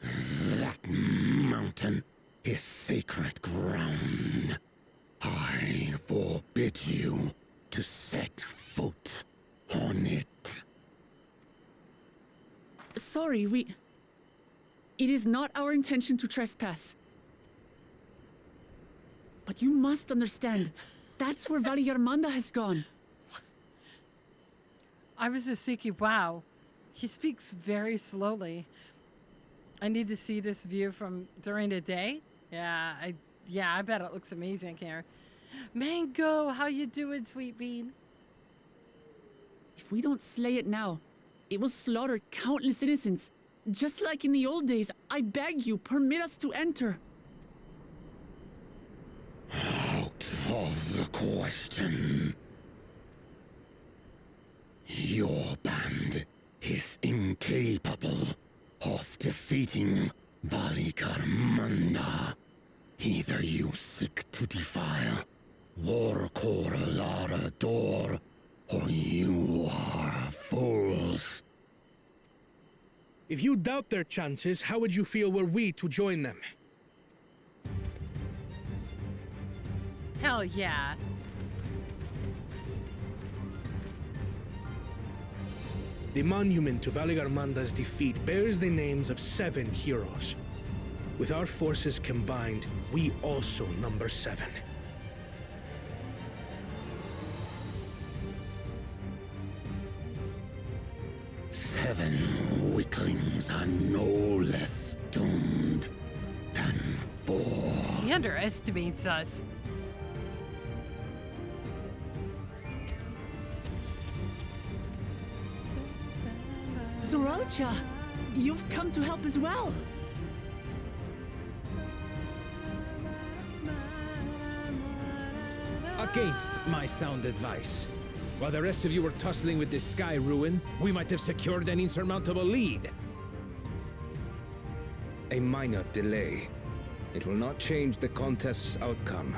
That mountain is sacred ground. I forbid you to set foot on it. Sorry, It is not our intention to trespass. But you must understand, that's where Valigarmanda has gone. I was just thinking, wow, he speaks very slowly. I need to see this view from during the day. Yeah, I bet it looks amazing here. Mango, how you doing, Sweet Bean? If we don't slay it now, it will slaughter countless innocents. Just like in the old days, I beg you, permit us to enter. Out of the question. Your band is incapable of defeating Valigarmanda. Either you seek to defile Warkor Lara Dor, or you are fools. If you doubt their chances, how would you feel were we to join them? Hell yeah. The monument to Valigarmanda's defeat bears the names of 7 heroes. With our forces combined, we also number 7. Seven weaklings are no less doomed than 4. He underestimates us. Zoralcha, you've come to help as well. Against my sound advice. While the rest of you were tussling with this sky ruin, we might have secured an insurmountable lead. A minor delay. It will not change the contest's outcome.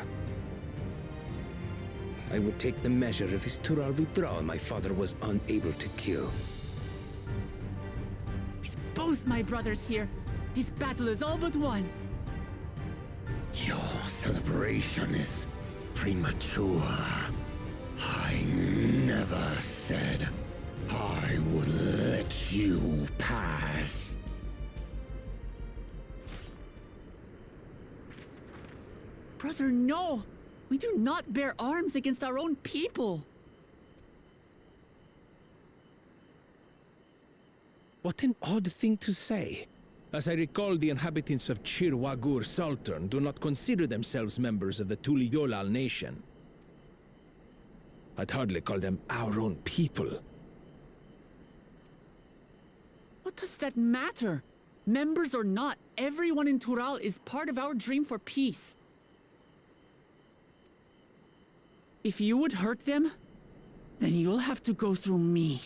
I would take the measure of this Tural withdrawal my father was unable to kill. With both my brothers here, this battle is all but won. Your celebration is premature. I never said I would let you pass. Brother, no! We do not bear arms against our own people! What an odd thing to say. As I recall, the inhabitants of Chir Wagur Sultan do not consider themselves members of the Tuliyolal nation. I'd hardly call them our own people. What does that matter? Members or not, everyone in Tural is part of our dream for peace. If you would hurt them, then you'll have to go through me.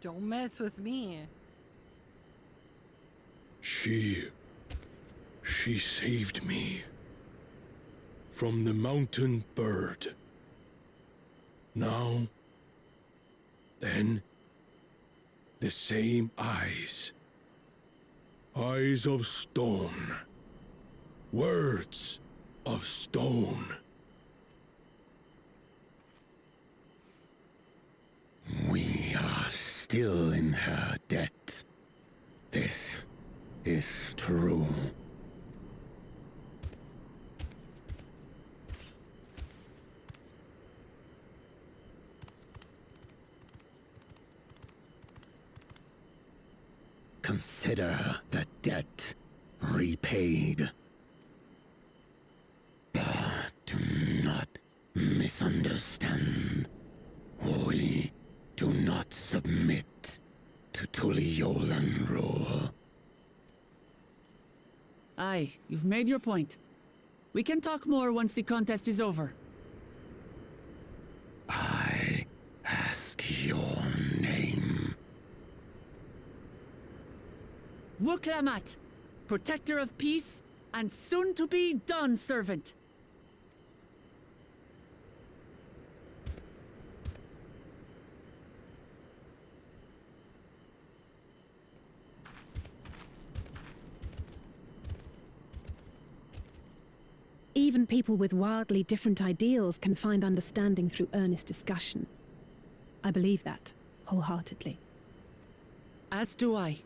Don't mess with me. She saved me from the mountain bird. Now, then, the same eyes. Eyes of stone. Words of stone. We are still in her debt. This is true. Consider the debt repaid. But do not misunderstand. We do not submit to Tuliolan rule. Aye, you've made your point. We can talk more once the contest is over. I ask your name. Wuklamat, protector of peace, and soon-to-be Dawn servant. Even people with wildly different ideals can find understanding through earnest discussion. I believe that, wholeheartedly. As do I.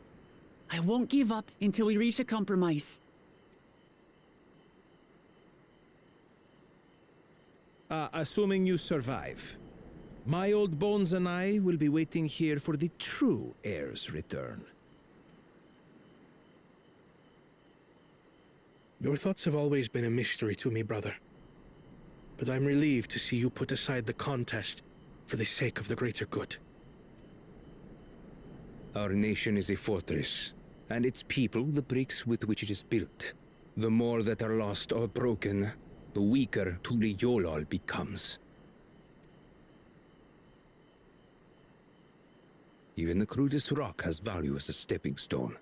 I won't give up until we reach a compromise. Assuming you survive. My old bones and I will be waiting here for the true heir's return. Your thoughts have always been a mystery to me, brother. But I'm relieved to see you put aside the contest for the sake of the greater good. Our nation is a fortress, and its people the bricks with which it is built. The more that are lost or broken, the weaker Tuliyolal becomes. Even the crudest rock has value as a stepping stone.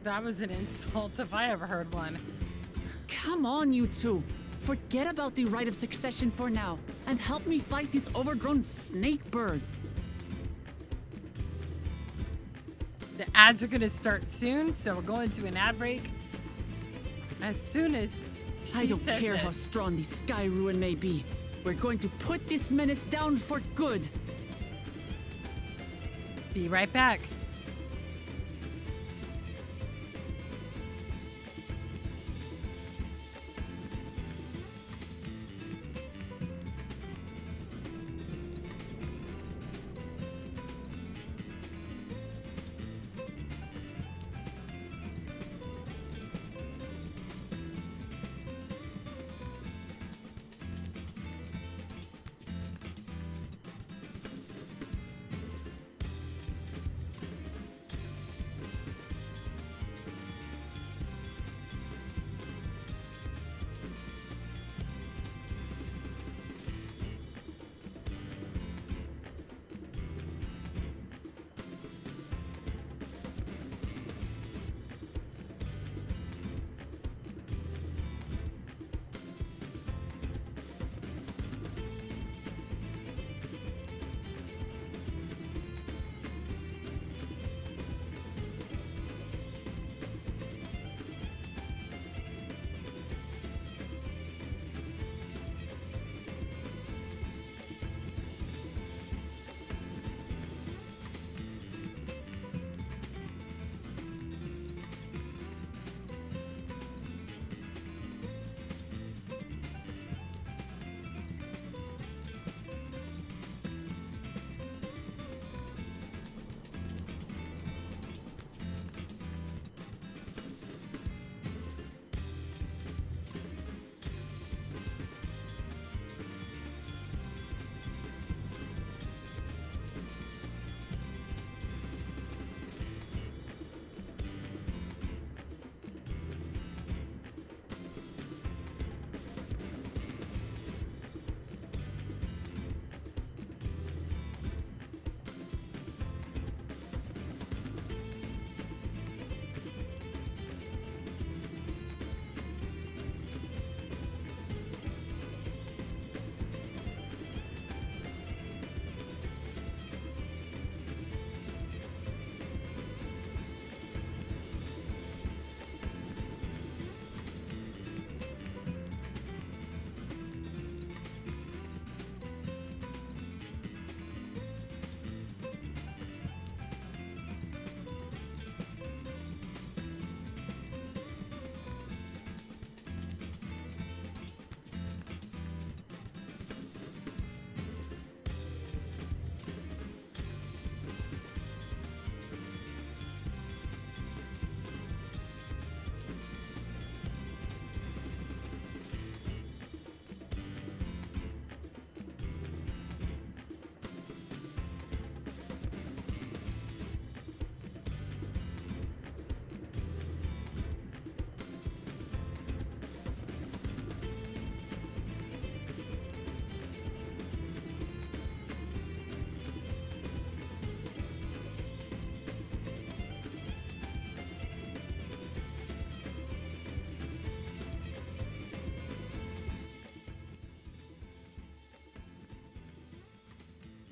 That was an insult if I ever heard one. Come on, you two. Forget about the right of succession for now, and help me fight this overgrown snake bird. The ads are gonna start soon, so we're going to an ad break. As soon as I don't care how strong the Sky Ruin may be. We're going to put this menace down for good. Be right back.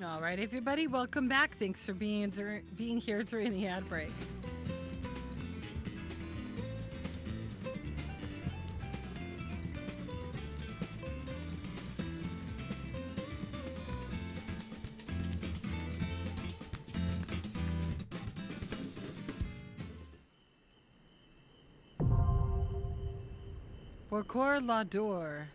All right, everybody, welcome back. Thanks for being here during the ad break. Pourquoi l'adore?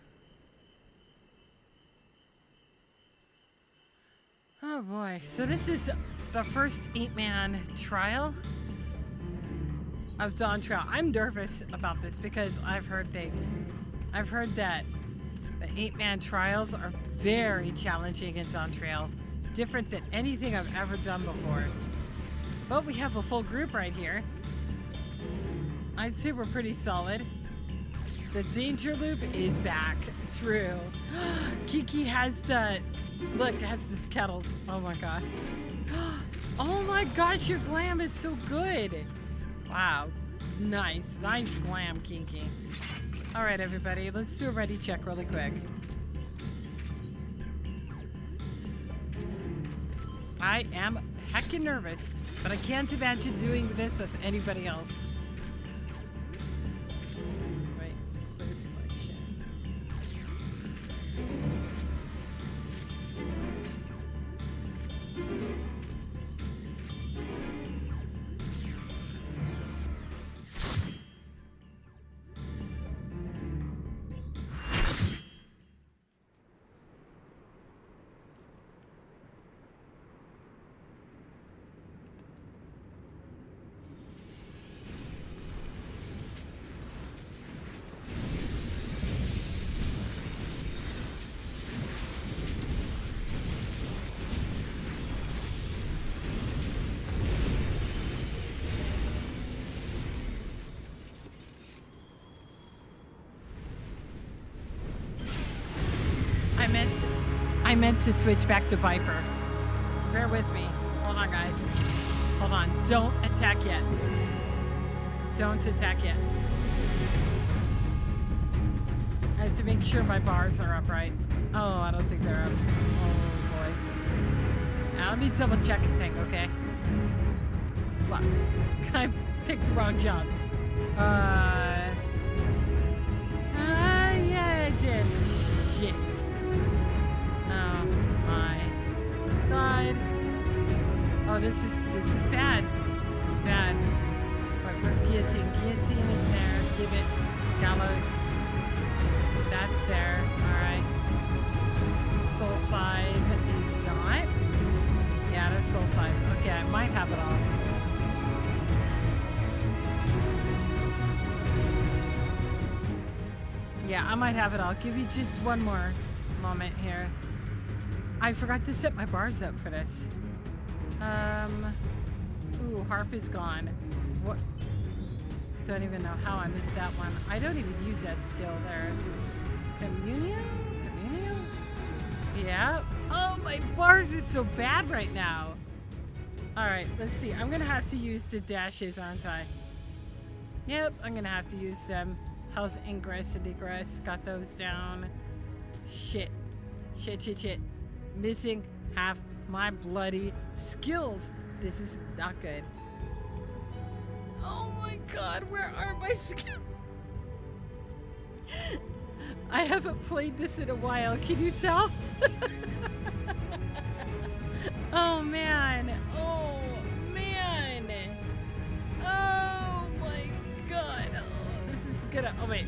Oh boy, so this is the first 8-man trial of Dawntrail. I'm nervous about this because I've heard things. I've heard that the 8-man trials are very challenging in Dawntrail, different than anything I've ever done before. But we have a full group right here. I'd say we're pretty solid. The danger loop is back, True. Kiki has the... Look, it has his kettles. Oh my god. Oh my gosh, your glam is so good. Wow. Nice. Nice glam, Kiki. Alright, everybody. Let's do a ready check really quick. I am heckin' nervous, but I can't imagine doing this with anybody else. Wait, clear selection. I meant to switch back to Viper. Bear with me. Hold on, guys. Hold on. Don't attack yet. Don't attack yet. I have to make sure my bars are upright. Oh, I don't think they're up. Oh, boy. Now, let me double check the thing, okay? What? I picked the wrong job. Yeah, I did. Shit. Oh my god. Oh, this is bad. This is bad. Right, where's guillotine? Guillotine is there. Give it. Gallows. That's there. Alright. Soul side is not. Yeah, there's soul side. Okay, I might have it all. Yeah, I might have it all. I'll give you just one more moment here. I forgot to set my bars up for this. Ooh, harp is gone. What? Don't even know how I missed that one. I don't even use that skill there. Communion? Communion? Yeah. Oh, my bars are so bad right now. Alright, let's see. I'm gonna have to use the dashes, aren't I? Yep, I'm gonna have to use them. How's ingress and egress? Got those down. Shit. Shit. Missing half my bloody skills. This is not good. Oh my god, where are my skills? I haven't played this in a while. Can you tell? Oh man. Oh man. Oh my god. Gonna, oh wait,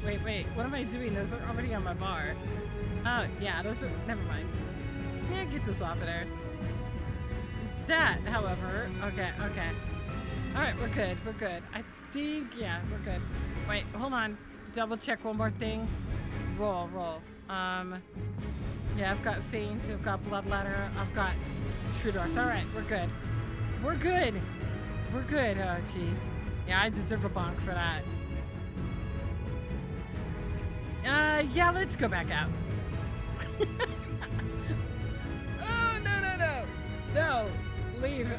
what am I doing? Those are already on my bar. Oh yeah, those are, never mind. Yeah, get this off of there. That, however, okay. Alright, we're good. I think, yeah, we're good. Wait, hold on. Double check one more thing. Roll. Yeah, I've got Feigns, I've got Bloodletter, I've got True North. Alright, we're good. Oh jeez. Yeah, I deserve a bonk for that. Yeah, let's go back out. Oh, no. No, leave.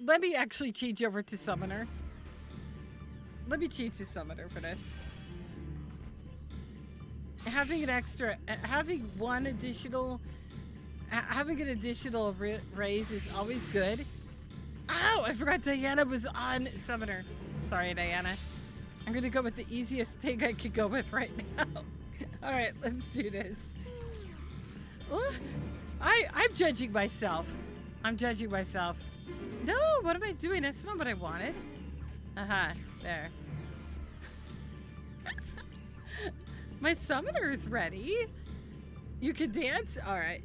Let me actually change over to Summoner. Let me change to Summoner for this. Having an additional raise is always good. Oh, I forgot Diana was on Summoner. Sorry, Diana. I'm gonna go with the easiest thing I could go with right now. Alright, let's do this. I'm judging myself. No, what am I doing? That's not what I wanted. There. My Summoner is ready. You can dance? Alright.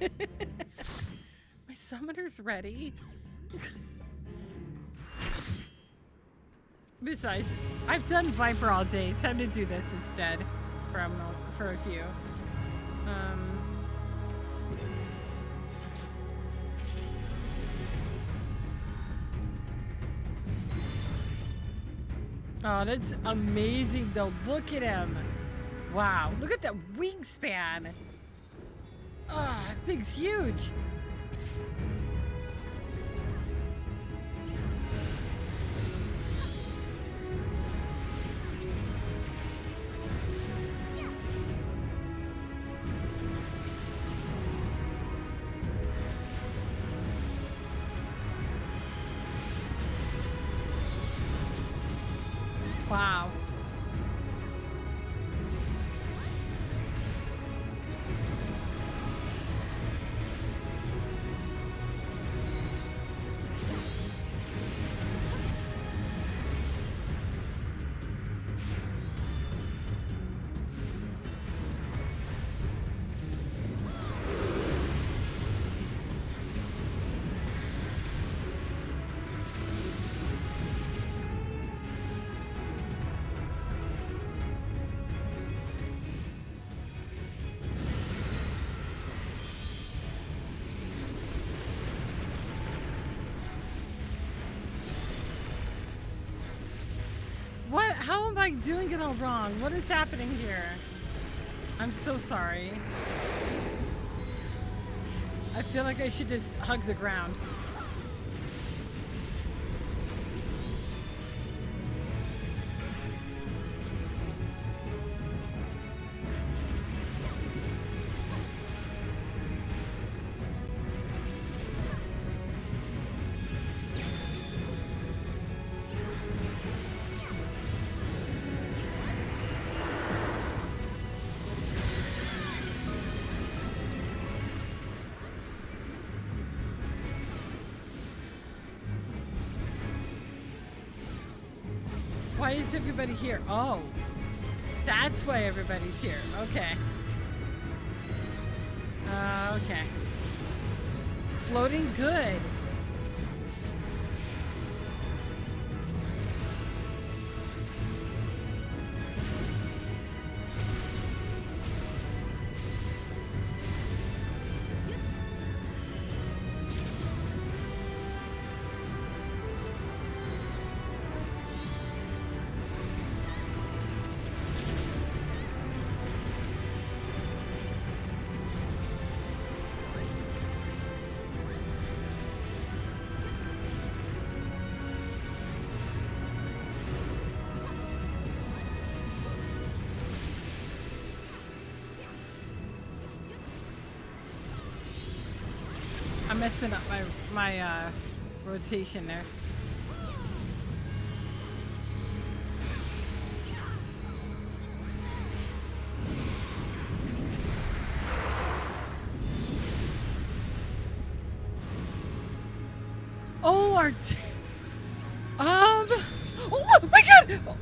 My Summoner's ready. Besides, I've done Viper all day. Time to do this instead for a few. Oh, that's amazing though. Look at him. Wow. Look at that wingspan. Oh, that thing's huge. Wow. What? How am I doing it all wrong? What is happening here? I'm so sorry. I feel like I should just hug the ground. Why is everybody here? Oh, that's why everybody's here. Okay. Okay. Floating good. I'm messing up my rotation there. Oh, our oh my god!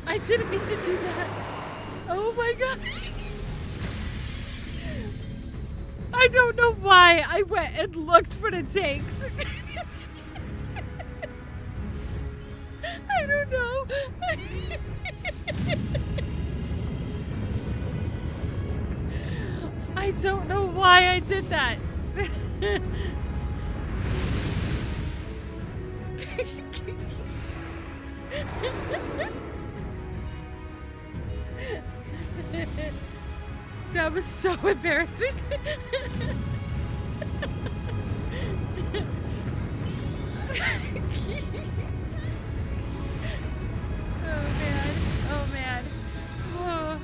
I didn't mean to do that. Oh my god! I don't know why I went and looked for the tanks. I don't know. I don't know why I did that. That was so embarrassing. Oh man. Oh man. Oh.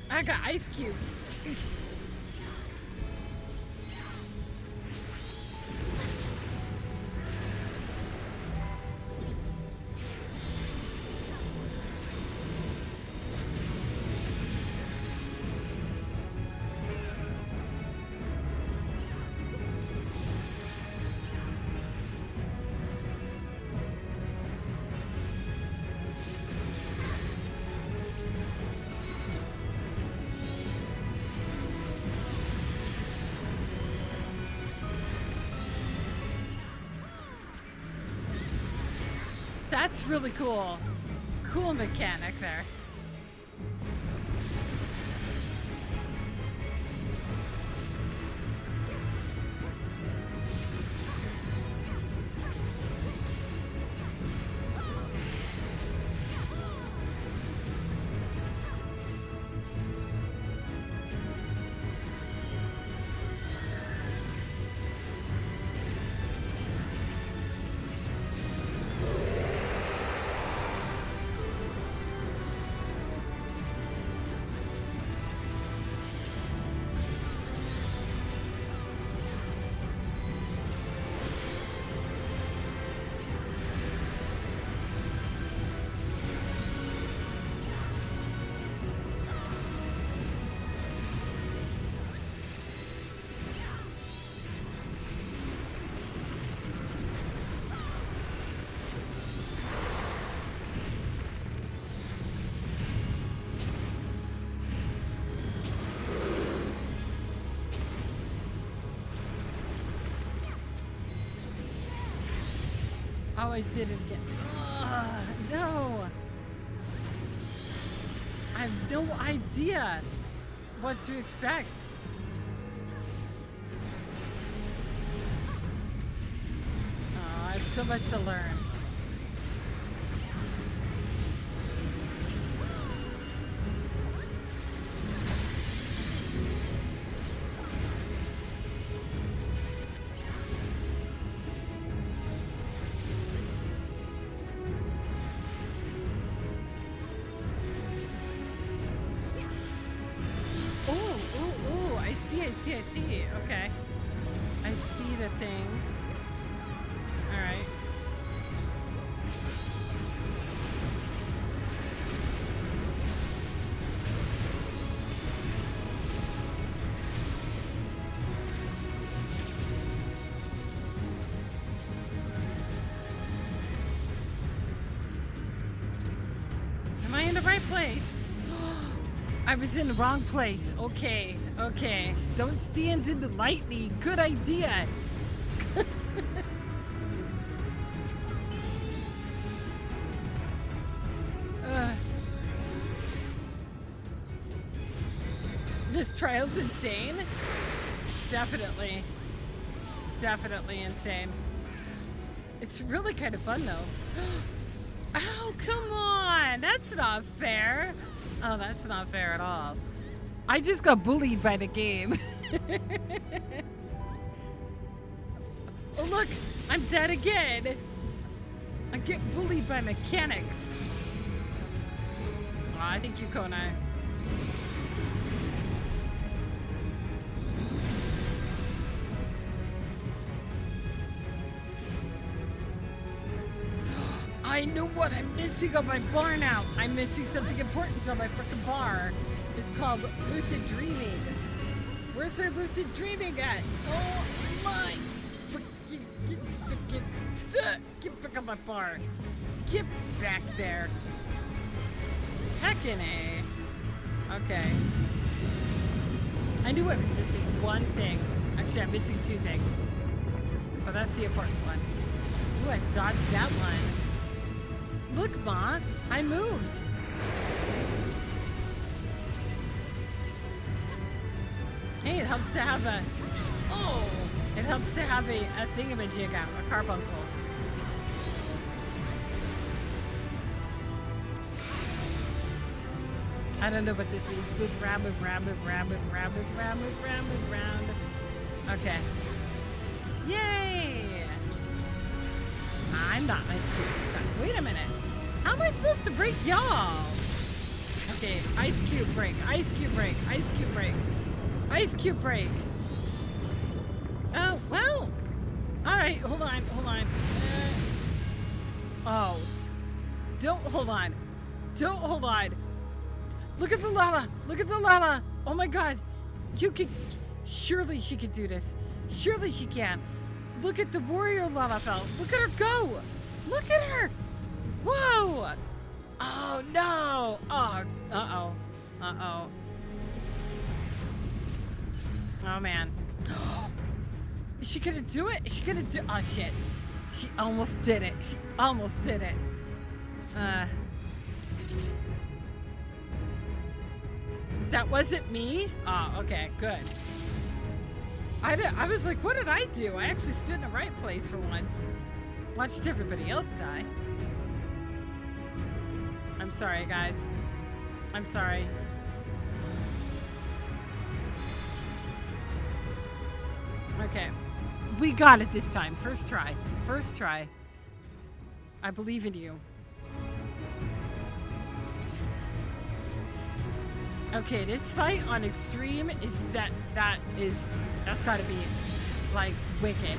I got ice cubes. That's really cool. Cool mechanic there. Oh, I did it again. No! I have no idea what to expect. Oh, I have so much to learn. I see. Okay. I see the things. Alright. Am I in the right place? I was in the wrong place. Okay, okay. Don't stand in the lightning. Good idea. This trial's insane. Definitely. Definitely insane. It's really kind of fun though. Oh, come on. That's not fair. Oh, that's not fair at all. I just got bullied by the game. Oh, look, I'm dead again. I get bullied by mechanics. Oh, I think you, Kona. I know what I'm missing on my bar now. I'm missing something important on my frickin' bar. It's called lucid dreaming. Where's my lucid dreaming at? Oh my freaking get back on my bar. Get back there. Heckin' A. Okay. I knew I was missing one thing. Actually, I'm missing two things. But that's the important one. Ooh, I dodged that one. Look, Ma, I moved. Hey, it helps to have a, it helps to have a thingamajig out, a carbuncle. I don't know what this means. Move round, move round, move round, move round, move round, move round, move round. Okay. Yay! I'm not ice cube stuck. Wait a minute. How am I supposed to break y'all? Okay, ice cube break, ice cube break, ice cube break, ice cube break. Oh, well. Alright, hold on, hold on. Oh. Don't hold on. Don't hold on. Look at the lava. Look at the lava. Oh my god. You can. Surely she can do this. Surely she can. Look at the warrior lava fell. Look at her go. Look at her. Whoa. Oh no. Oh. Uh-oh. Uh-oh. Oh man. Is she gonna do it? Is she gonna do? Oh shit. She almost did it. She almost did it. That wasn't me? Oh, okay, good. I was like, what did I do? I actually stood in the right place for once. Watched everybody else die. I'm sorry, guys. I'm sorry. Okay. We got it this time. First try. First try. I believe in you. Okay, this fight on extreme is set. That's gotta be like wicked.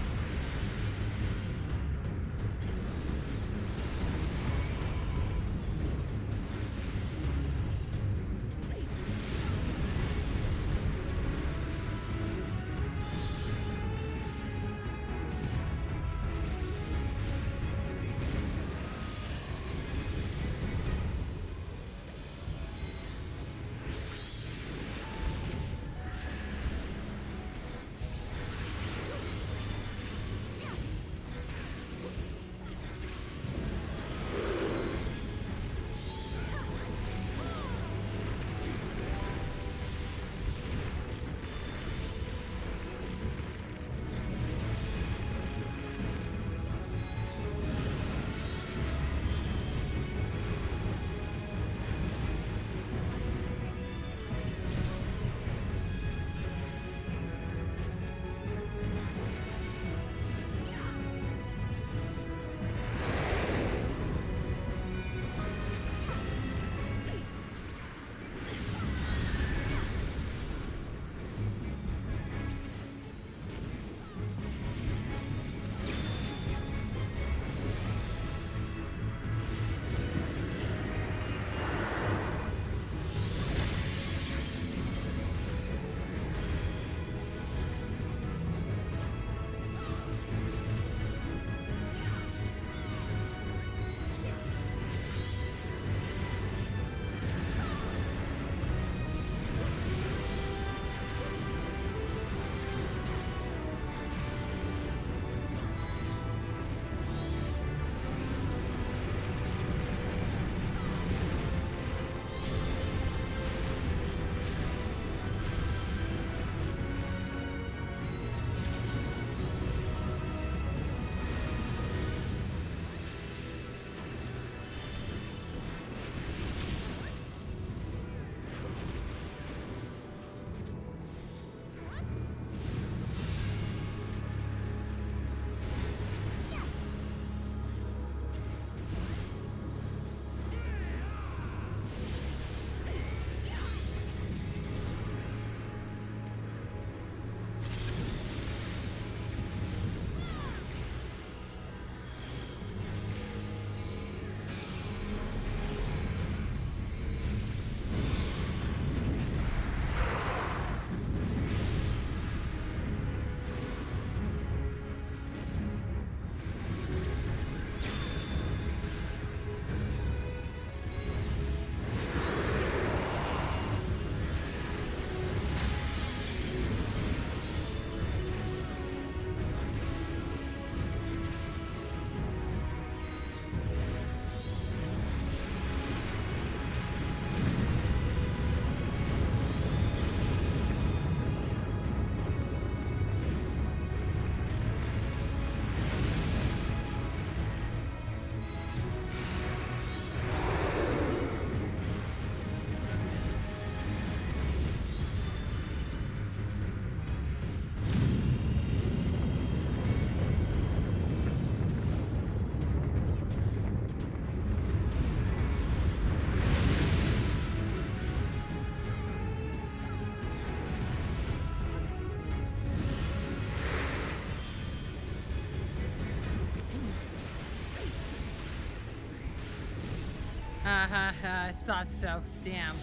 I thought so. Damn.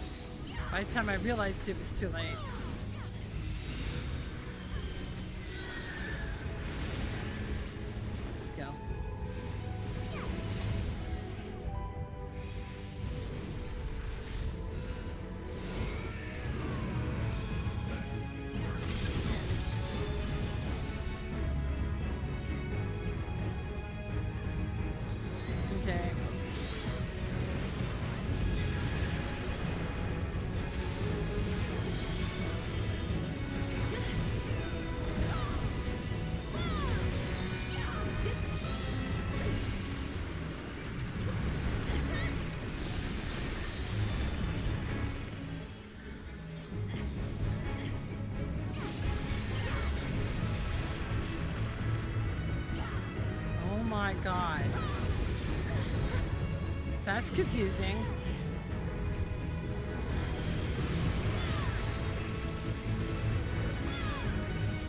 By the time I realized it was too late. Let's go. Okay. That's confusing.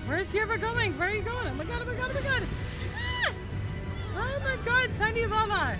Where is he ever going? Where are you going? Oh my god, oh my god, oh my god! Ah! Oh my god, tiny lava!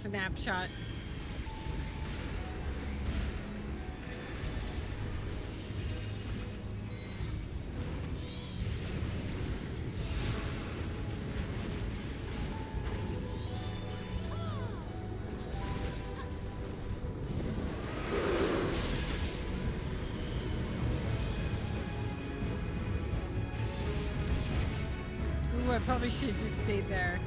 Snapshot. Ooh, I probably should have just stayed there.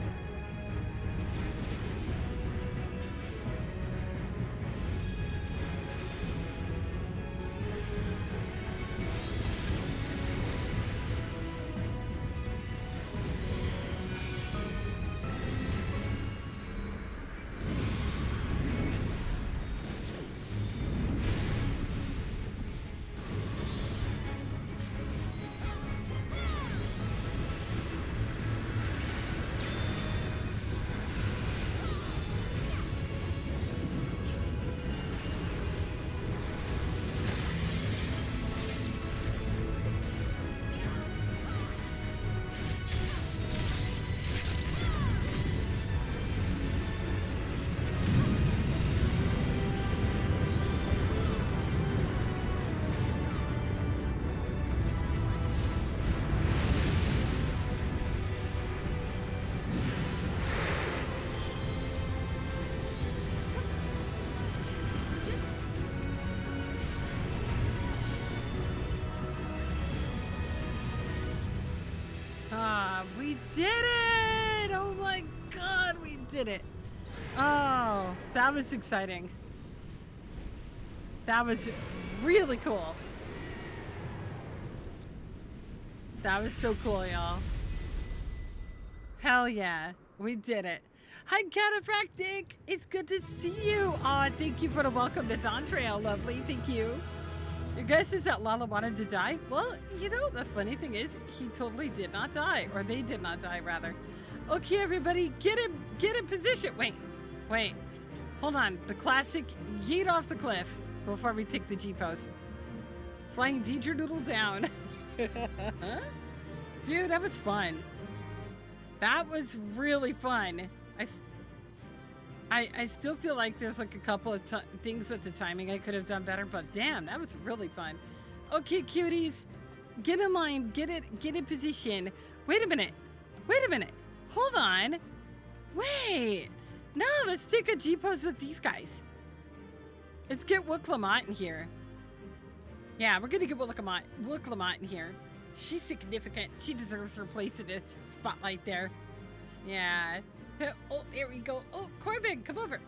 We did it! Oh my god, we did it. Oh, that was exciting. That was really cool. That was so cool, y'all. Hell yeah, we did it. Hi, Cataphractic. It's good to see you. Aw, thank you for the welcome to Dawntrail, lovely. Thank you. Your guess is that Lala wanted to die? Well, you know, the funny thing is, he totally did not die. Or they did not die, rather. Okay, everybody, get in position. Wait. Hold on. The classic yeet off the cliff before we take the G-pose. Flying Deidre Noodle down. Dude, that was fun. That was really fun. I still feel like there's like a couple of things with the timing I could have done better, but damn, that was really fun. Okay, cuties. Get in line. Get in position. Wait a minute. Hold on. Wait. No, let's take a G-pose with these guys. Let's get Wook Lamont in here. Yeah, we're gonna get Wook Lamont in here. She's significant. She deserves her place in the spotlight there. Yeah. Oh, there we go. Oh, Corbin, come over.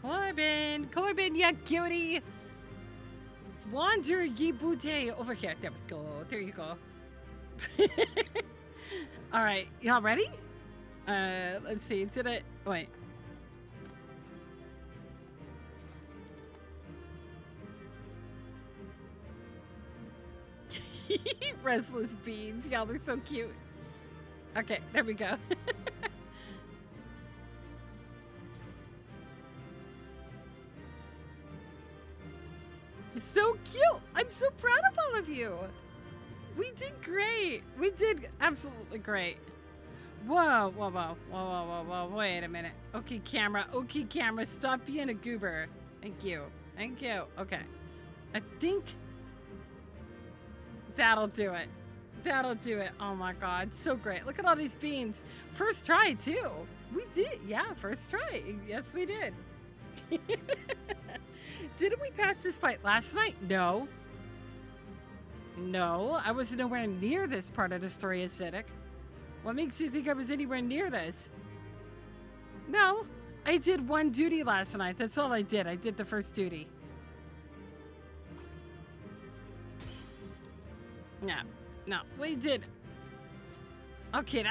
Corbin, yeah, cutie. Wander ye boutte over here. There we go. There you go. All right, y'all ready? Let's see. Wait. Restless beans. Y'all are so cute. Okay, there we go. So cute. I'm so proud of all of you. We did great. We did absolutely great. Whoa. Wait a minute. Okay, camera. Stop being a goober. Thank you. Okay. I think that'll do it. Oh my God. So great. Look at all these beans. First try, too. We did. Yeah, first try. Yes, we did. Didn't we pass this fight last night? No, I was nowhere near this part of the story, Acidic. What makes you think I was anywhere near this? No, I did one duty last night. That's all I did. I did the first duty. No, we did. Okay,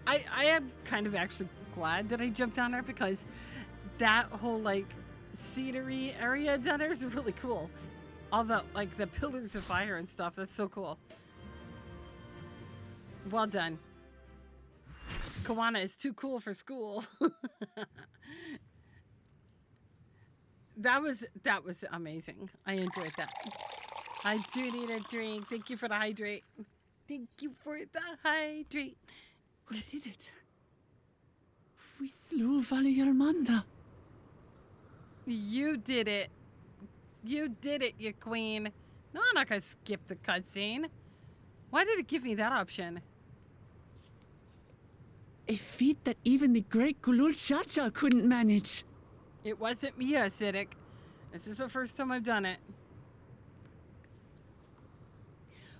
I am kind of actually glad that I jumped down there because that whole, like, scenery area down there is really cool. All the, like, the pillars of fire and stuff. That's so cool. Well done. Kawana is too cool for school. That was amazing. I enjoyed that. I do need a drink. Thank you for the hydrate. We did it. We slew Vali Armanda. You did it. You queen. No, I'm not gonna skip the cutscene. Why did it give me that option? A feat that even the great Gulul Chacha couldn't manage. It wasn't me, Acidic. This is the first time I've done it.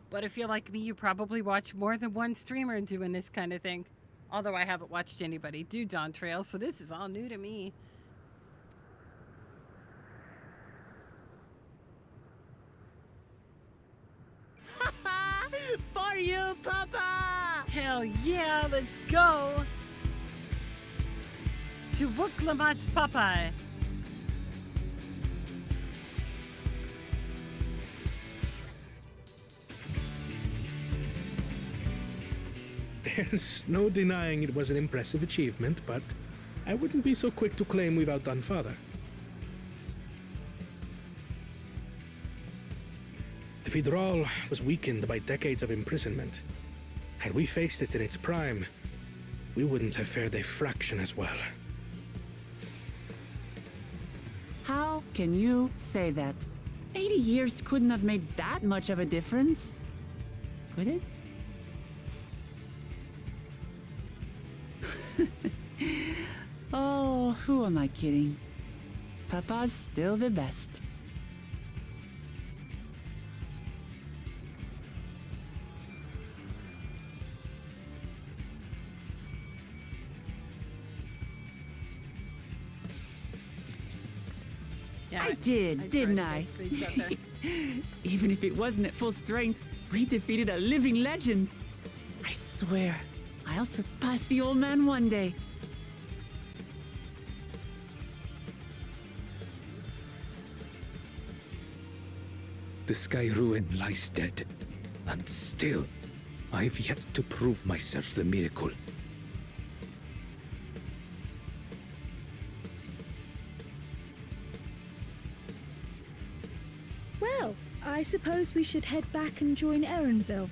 But if you're like me, you probably watch more than one streamer doing this kind of thing. Although I haven't watched anybody do Dawntrail, so this is all new to me. For you, Papa! Hell yeah, let's go! To Wook Lamont's Papa. There's no denying it was an impressive achievement, but I wouldn't be so quick to claim we've outdone Father. The Fidral was weakened by decades of imprisonment. Had we faced it in its prime, we wouldn't have fared a fraction as well. How can you say that? 80 years couldn't have made that much of a difference. Could it? Oh, who am I kidding? Papa's still the best. Yeah, I didn't I? Even if it wasn't at full strength, we defeated a living legend. I swear, I'll surpass the old man one day. The Sky Ruin lies dead, and still, I've yet to prove myself the miracle. Well, I suppose we should head back and join Erenville.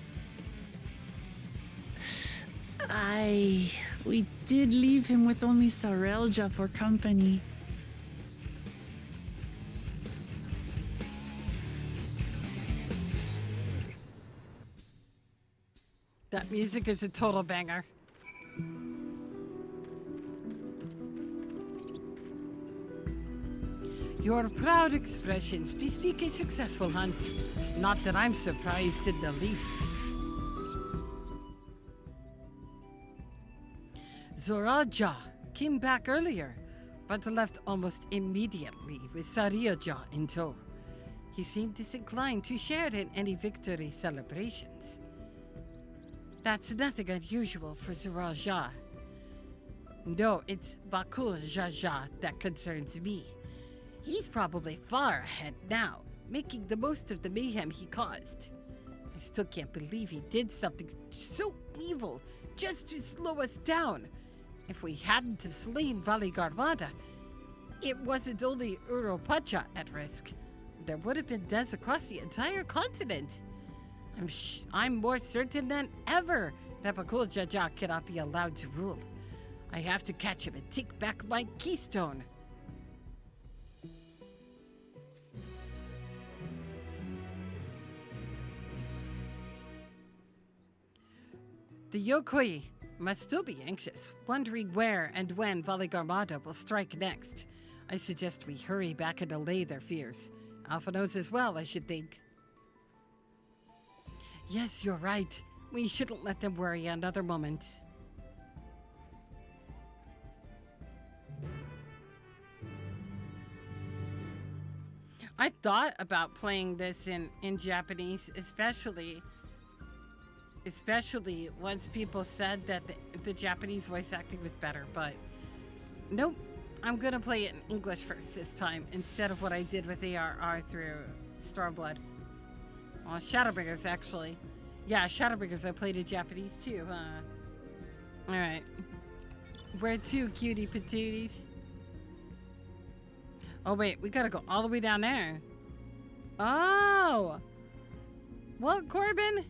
We did leave him with only Sarelja for company. That music is a total banger. Your proud expressions bespeak a successful hunt. Not that I'm surprised in the least. Zoraja came back earlier, but left almost immediately with Sarioja in tow. He seemed disinclined to share in any victory celebrations. That's nothing unusual for Zoraja. No, it's Bakul Jaja that concerns me. He's probably far ahead now, making the most of the mayhem he caused. I still can't believe he did something so evil just to slow us down. If we hadn't have slain Vali Garmada, it wasn't only Uropacha at risk. There would have been deaths across the entire continent. I'm more certain than ever that Bakul Jaja cannot be allowed to rule. I have to catch him and take back my keystone. The Yokoi must still be anxious, wondering where and when Vali Garmada will strike next. I suggest we hurry back and allay their fears. Alpha knows as well, I should think. Yes, you're right. We shouldn't let them worry another moment. I thought about playing this in Japanese, especially once people said that the Japanese voice acting was better, but nope. I'm gonna play it in English first this time, instead of what I did with ARR through Stormblood. Well, Shadowbringers, actually. Yeah, Shadowbringers I played in Japanese too, huh? Alright. Where to, cutie patooties? Oh wait, we gotta go all the way down there. Oh! What, Corbin?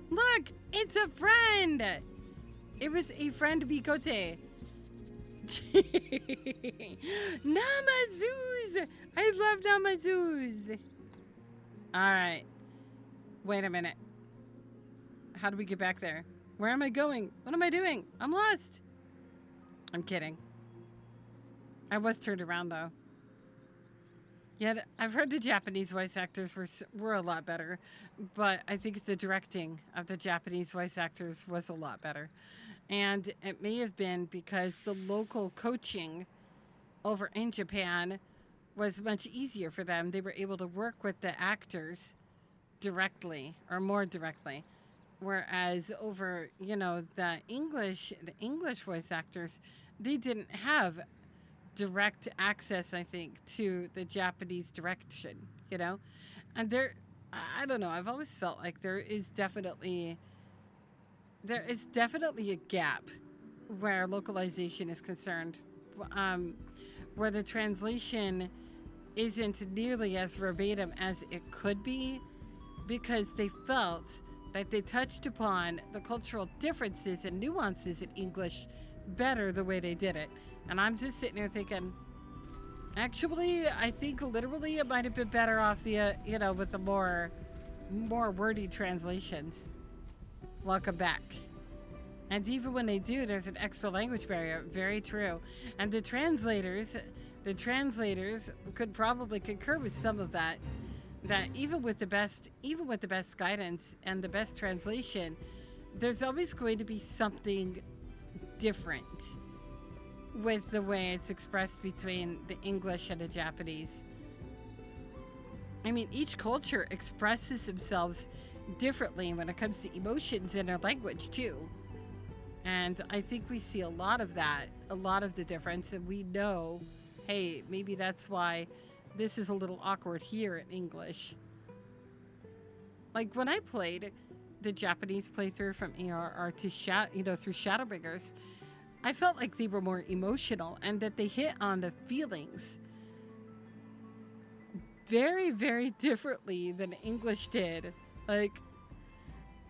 Look, it's a friend! It was a friend Bikote. Namazoos! I love Namazoos! Alright. Wait a minute. How do we get back there? Where am I going? What am I doing? I'm lost. I'm kidding. I was turned around though. Yet I've heard the Japanese voice actors were a lot better, but I think the directing of the Japanese voice actors was a lot better. And it may have been because the local coaching over in Japan was much easier for them. They were able to work with the actors directly, or more directly. Whereas over, you know, the English voice actors, they didn't have direct access, I think, to the Japanese direction, you know? And I don't know, I've always felt like there is definitely a gap where localization is concerned, where the translation isn't nearly as verbatim as it could be, because they felt that they touched upon the cultural differences and nuances in English better the way they did it. And I'm just sitting here thinking, actually, I think literally it might have been better off the, you know, with the more wordy translations. Welcome back. And even when they do, there's an extra language barrier. Very true. And the translators could probably concur with some of that. That even with the best guidance and the best translation, there's always going to be something different with the way it's expressed between the English and the Japanese. I mean, each culture expresses themselves differently when it comes to emotions in their language too. And I think we see a lot of that, a lot of the difference, and we know, hey, maybe that's why this is a little awkward here in English. Like when I played the Japanese playthrough from ARR to through Shadowbringers, I felt like they were more emotional and that they hit on the feelings very, very differently than English did. Like,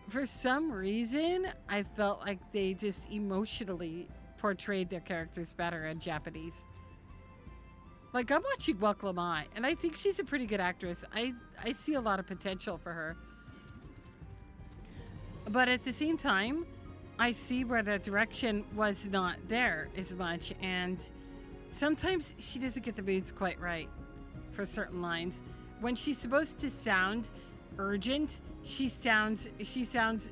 for some reason, I felt like they just emotionally portrayed their characters better in Japanese. Like, I'm watching Welcome Mai, and I think she's a pretty good actress. I see a lot of potential for her. But at the same time, I see where the direction was not there as much, and sometimes she doesn't get the moods quite right for certain lines. When she's supposed to sound urgent, she sounds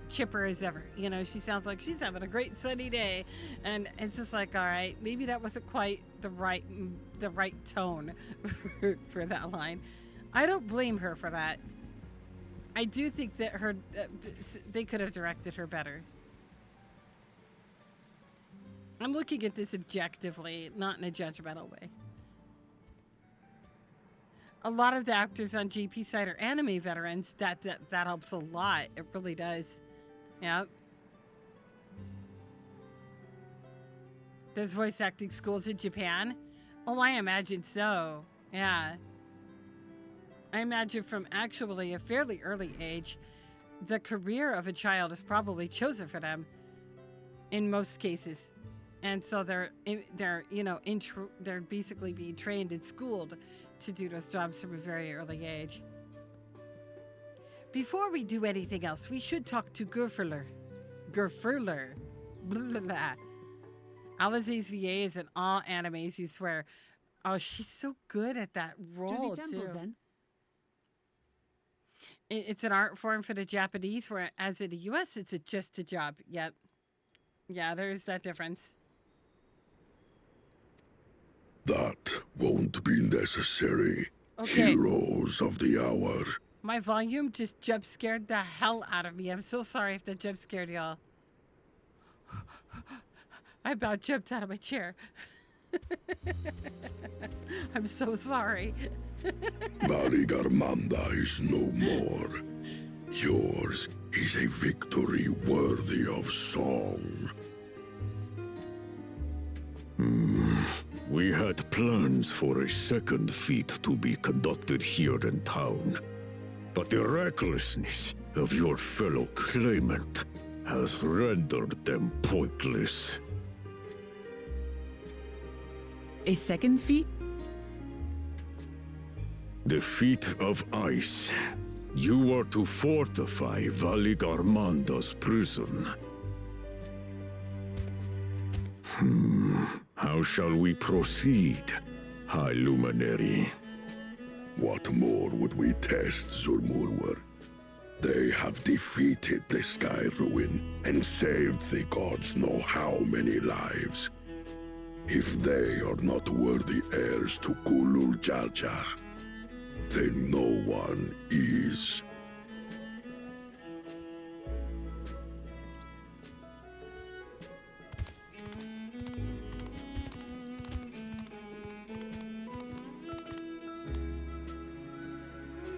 chipper as ever. You know, she sounds like she's having a great sunny day, and it's just like, all right, maybe that wasn't quite the right tone for that line. I don't blame her for that. I do think that they could have directed her better. I'm looking at this objectively, not in a judgmental way. A lot of the actors on GP side are anime veterans. That helps a lot. It really does. Yeah. There's voice acting schools in Japan. Oh, I imagine so. Yeah. I imagine from actually a fairly early age, the career of a child is probably chosen for them in most cases. And so they're basically being trained and schooled to do those jobs from a very early age. Before we do anything else, we should talk to Gerfurler. Gerfurler. Blah, blah. Alize's VA is in all animes, you swear. Oh, she's so good at that role, to the temple, too. Then. It's an art form for the Japanese, whereas in the US, it's just a job. Yep. Yeah, there is that difference. That won't be necessary. Okay. Heroes of the hour. My volume just jump scared the hell out of me. I'm so sorry if that jump scared y'all. I about jumped out of my chair. I'm so sorry. Varigarmanda is no more. Yours is a victory worthy of song. We had plans for a second feat to be conducted here in town, but the recklessness of your fellow claimant has rendered them pointless. A second feat? The feat of ice. You are to fortify Valigarmanda's prison. How shall we proceed, High Luminary? What more would we test, Zurmurwer? They have defeated the Sky Ruin and saved the gods know how many lives. If they are not worthy heirs to Kulul Jalja, then no one is.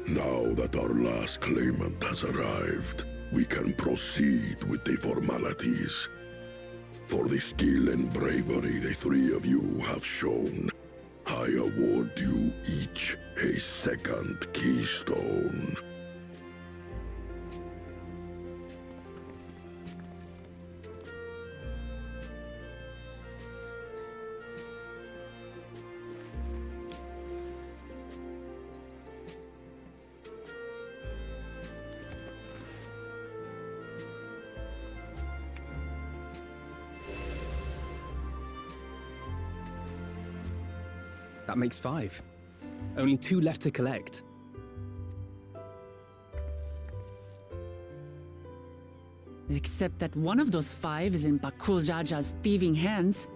Now that our last claimant has arrived, we can proceed with the formalities. For the skill and bravery the three of you have shown, I award you each a second keystone. That makes 5. Only 2 left to collect. Except that one of those 5 is in Bakul Jaja's thieving hands.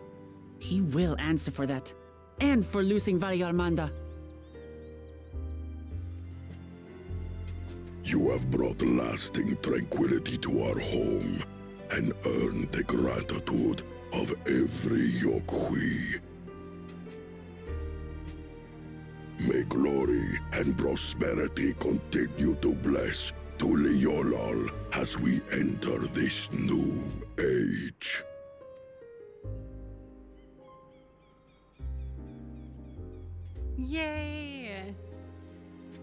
He will answer for that. And for losing Valigarmanda. You have brought lasting tranquility to our home and earned the gratitude of every Yokhui. May glory and prosperity continue to bless Tuliolol as we enter this new age. Yay!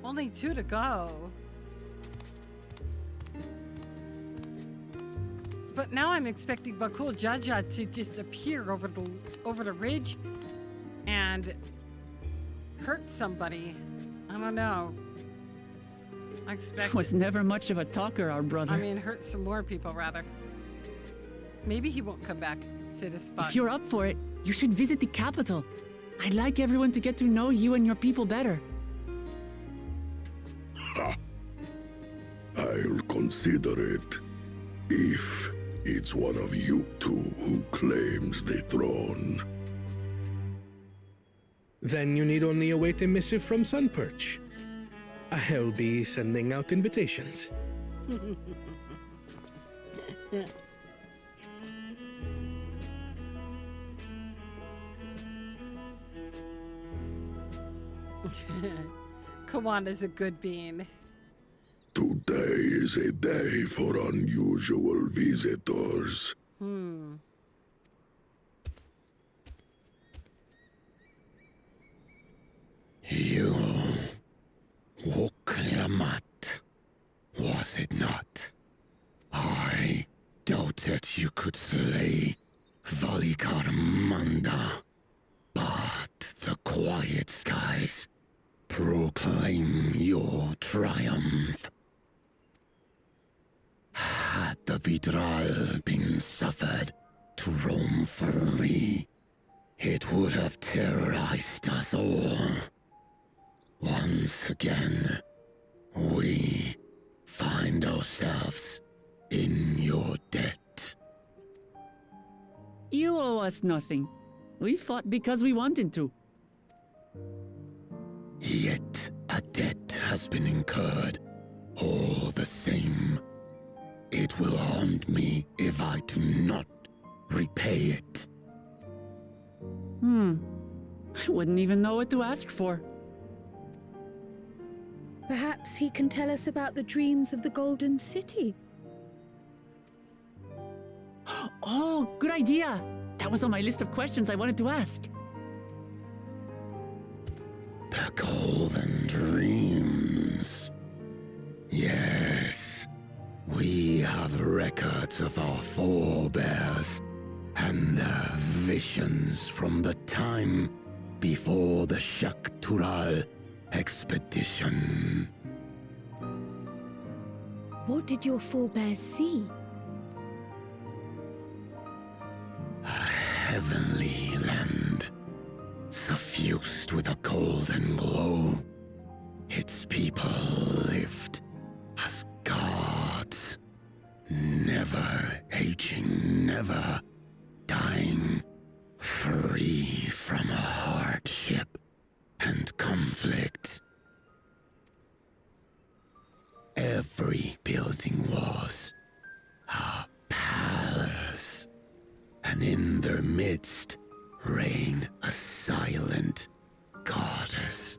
Only 2 to go. But now I'm expecting Bakul Jaja to just appear over the ridge and hurt somebody. I don't know. I expect. Was never much of a talker, our brother. I mean, hurt some more people, rather. Maybe he won't come back to this spot. If you're up for it, you should visit the capital. I'd like everyone to get to know you and your people better. Ha! I'll consider it. If it's one of you two who claims the throne. Then you need only await a missive from Sunperch. I'll be sending out invitations. Kawanda's a good bean. Today is a day for unusual visitors. You Woklamat, was it not? I doubted you could slay Valikarmanda, but the quiet skies proclaim your triumph. Had the Vidral been suffered to roam free, it would have terrorized us all. Once again, we find ourselves in your debt. You owe us nothing. We fought because we wanted to. Yet a debt has been incurred. All the same, it will haunt me if I do not repay it. I wouldn't even know what to ask for. Perhaps he can tell us about the dreams of the Golden City. Oh, good idea! That was on my list of questions I wanted to ask. The Golden Dreams. Yes, we have records of our forebears and their visions from the time before the Shaktural expedition. What did your forebears see? A heavenly land, suffused with a golden glow. Its people lived as gods, never aging, never dying, free from hardship and conflict. Every building was a palace, and in their midst reigned a silent goddess,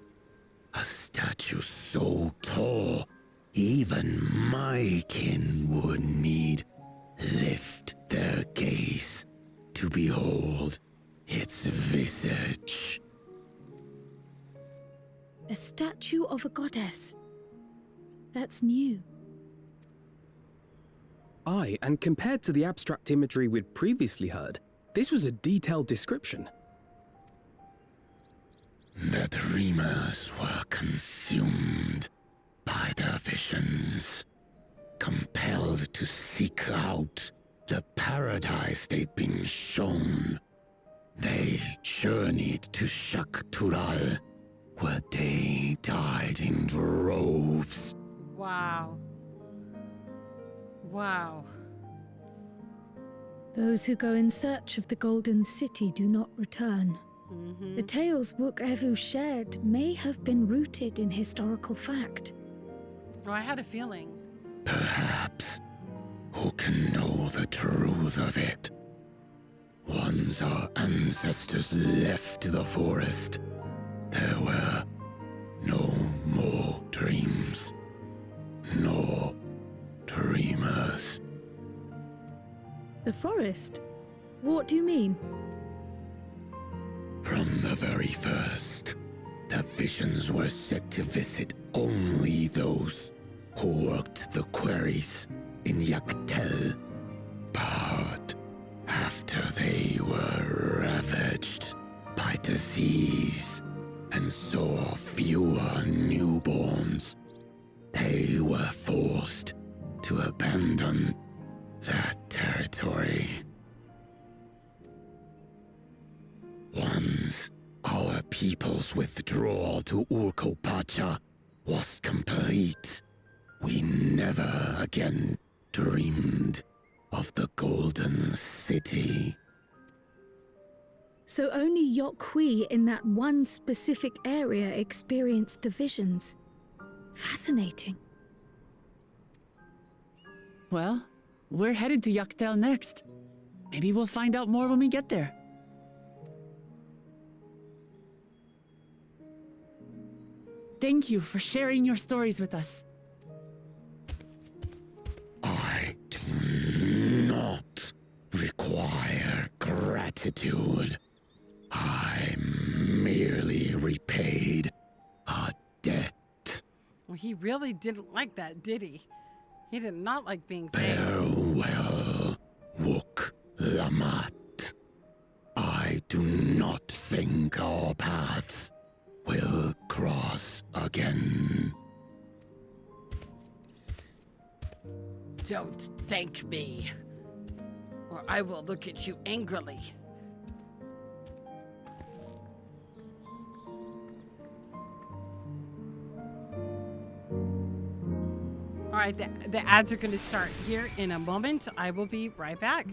a statue so tall even my kin would need lift their gaze to behold its visage. A statue of a goddess. That's new. Aye, and compared to the abstract imagery we'd previously heard, this was a detailed description. The dreamers were consumed by their visions, compelled to seek out the paradise they'd been shown. They journeyed to Shaktural, where they died in droves. Wow. Wow. Those who go in search of the Golden City do not return. Mm-hmm. The tales Wook Evu shared may have been rooted in historical fact. Oh, I had a feeling. Perhaps. Who can know the truth of it? Once our ancestors left the forest, there were no more dreams, nor dreamers. The forest? What do you mean? From the very first, the visions were set to visit only those who worked the quarries in Yaktel. But after they were ravaged by disease and saw fewer newborns, they to abandon that territory. Once our people's withdrawal to Urkopacha was complete, we never again dreamed of the Golden City. So only Yokwi in that one specific area experienced the visions. Fascinating. Well, we're headed to Yaktel next. Maybe we'll find out more when we get there. Thank you for sharing your stories with us. I do not require gratitude. I merely repaid a debt. Well, he really didn't like that, did he? He did not like being Farewell, Wook Lamat. I do not think our paths will cross again. Don't thank me, or I will look at you angrily. All right, the ads are going to start here in a moment. I will be right back.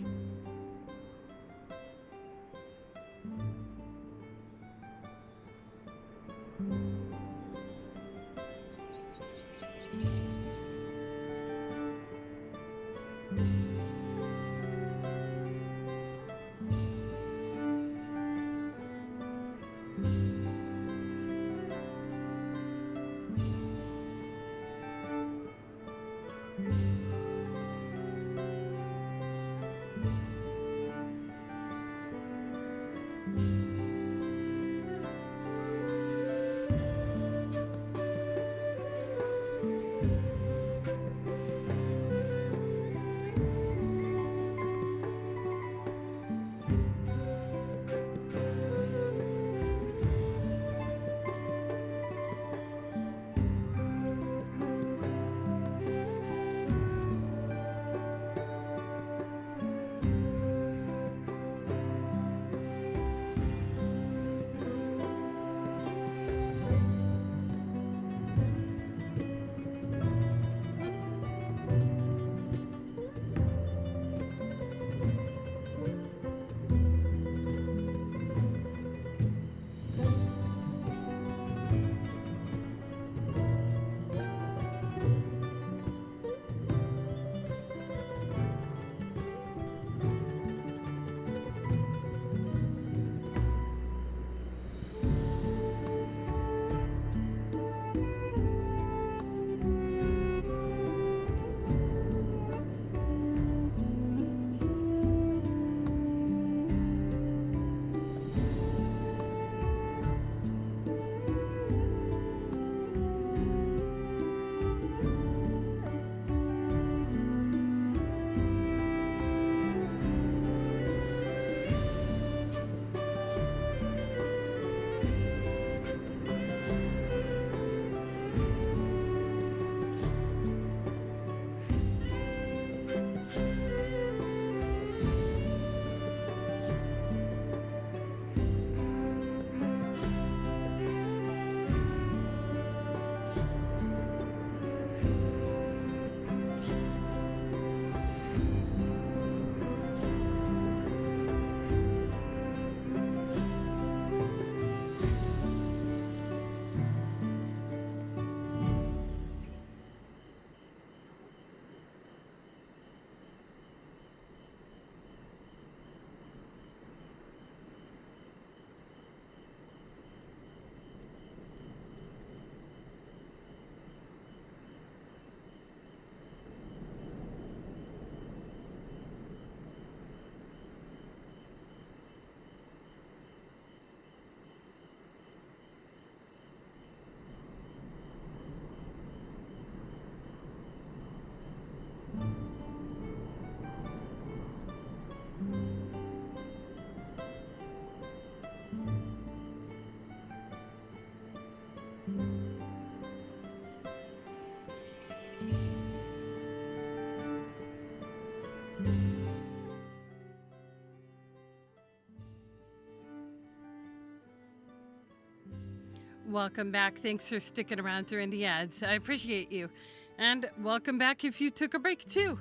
Welcome back. Thanks for sticking around during the ads. I appreciate you. And welcome back if you took a break too.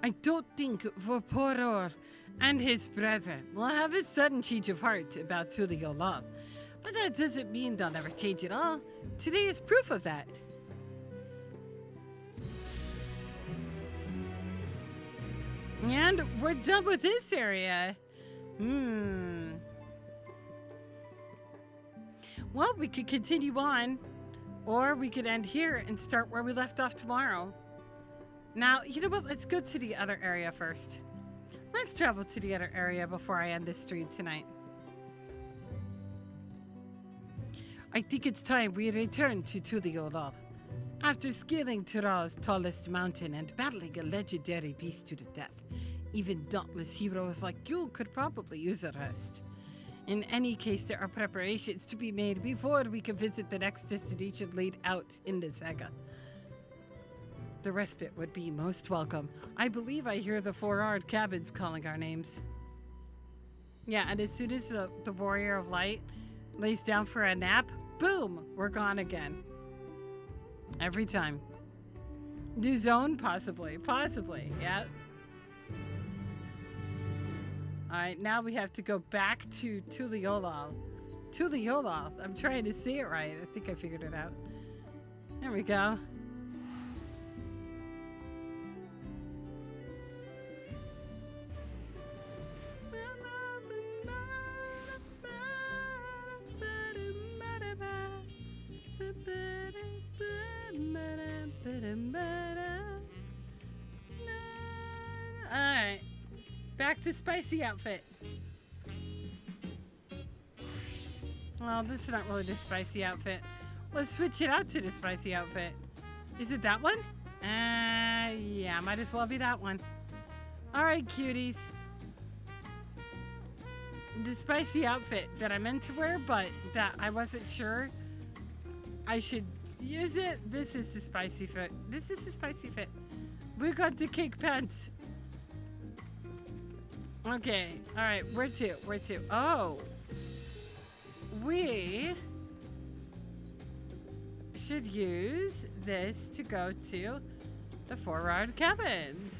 I don't think Vaporor and his brethren will have a sudden change of heart about Tuliolal. But that doesn't mean they'll never change at all. Today is proof of that. And we're done with this area. Well, we could continue on, or we could end here and start where we left off tomorrow. Now, you know what? Let's go to the other area first. Let's travel to the other area before I end this stream tonight. I think it's time we return to Tuliolal. After scaling Tural's tallest mountain and battling a legendary beast to the death, even dauntless heroes like you could probably use a rest. In any case, there are preparations to be made before we can visit the next destination laid out in the saga. The respite would be most welcome. I believe I hear the four-hour cabins calling our names. Yeah, and as soon as the Warrior of Light lays down for a nap, boom, we're gone again. Every time. New zone? Possibly, yeah. Alright, now we have to go back to Tuliolal. Tuliolal, I'm trying to say it right. I think I figured it out. There we go. Alright. Back to spicy outfit. Well, this is not really the spicy outfit. Let's switch it out to the spicy outfit. Is it that one? Yeah, might as well be that one. Alright, cuties. The spicy outfit that I meant to wear, but that I wasn't sure I should use it. This is the spicy fit. This is the spicy fit. We got the cake pants. Okay, alright, where to? Oh. We should use this to go to the four-hour cabins.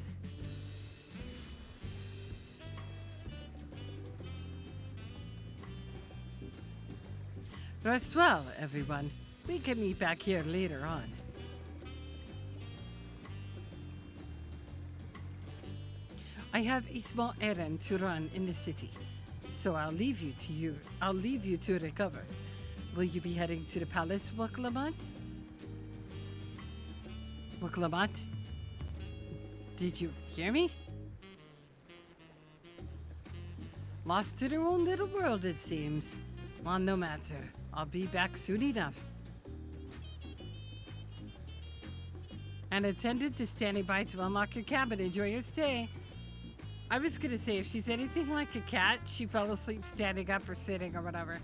Rest well, everyone. We can meet back here later on. I have a small errand to run in the city, so I'll leave you to recover. Will you be heading to the palace, Waklamat? Waklamat? Did you hear me? Lost to their own little world, it seems. Well, no matter. I'll be back soon enough. An attendant is standing by to unlock your cabin. Enjoy your stay. I was gonna say, if she's anything like a cat, she fell asleep standing up or sitting or whatever.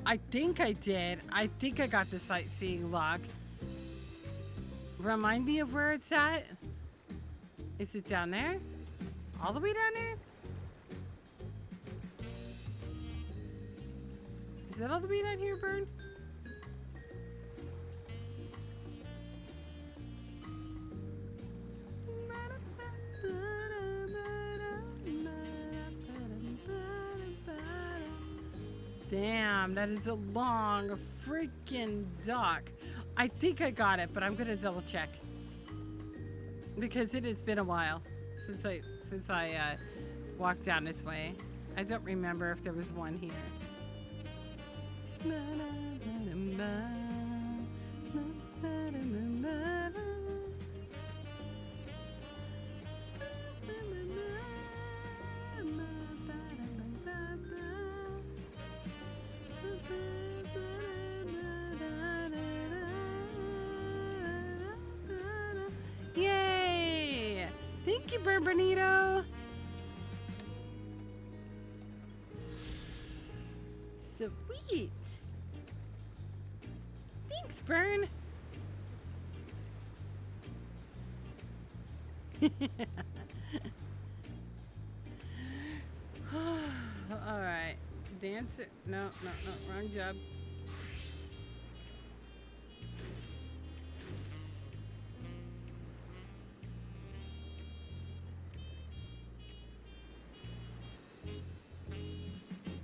I think I did. I think I got the sightseeing log. Remind me of where it's at. Is it down there? All the way down there? Is that all the way down here, Burn? Damn, that is a long freaking dock. I think I got it, but I'm gonna double check because it has been a while since I walked down this way. I don't remember if there was one here. Yay! Thank you, Bernito. Sweet. Thanks, Burn. All right. Dance it. No, wrong job.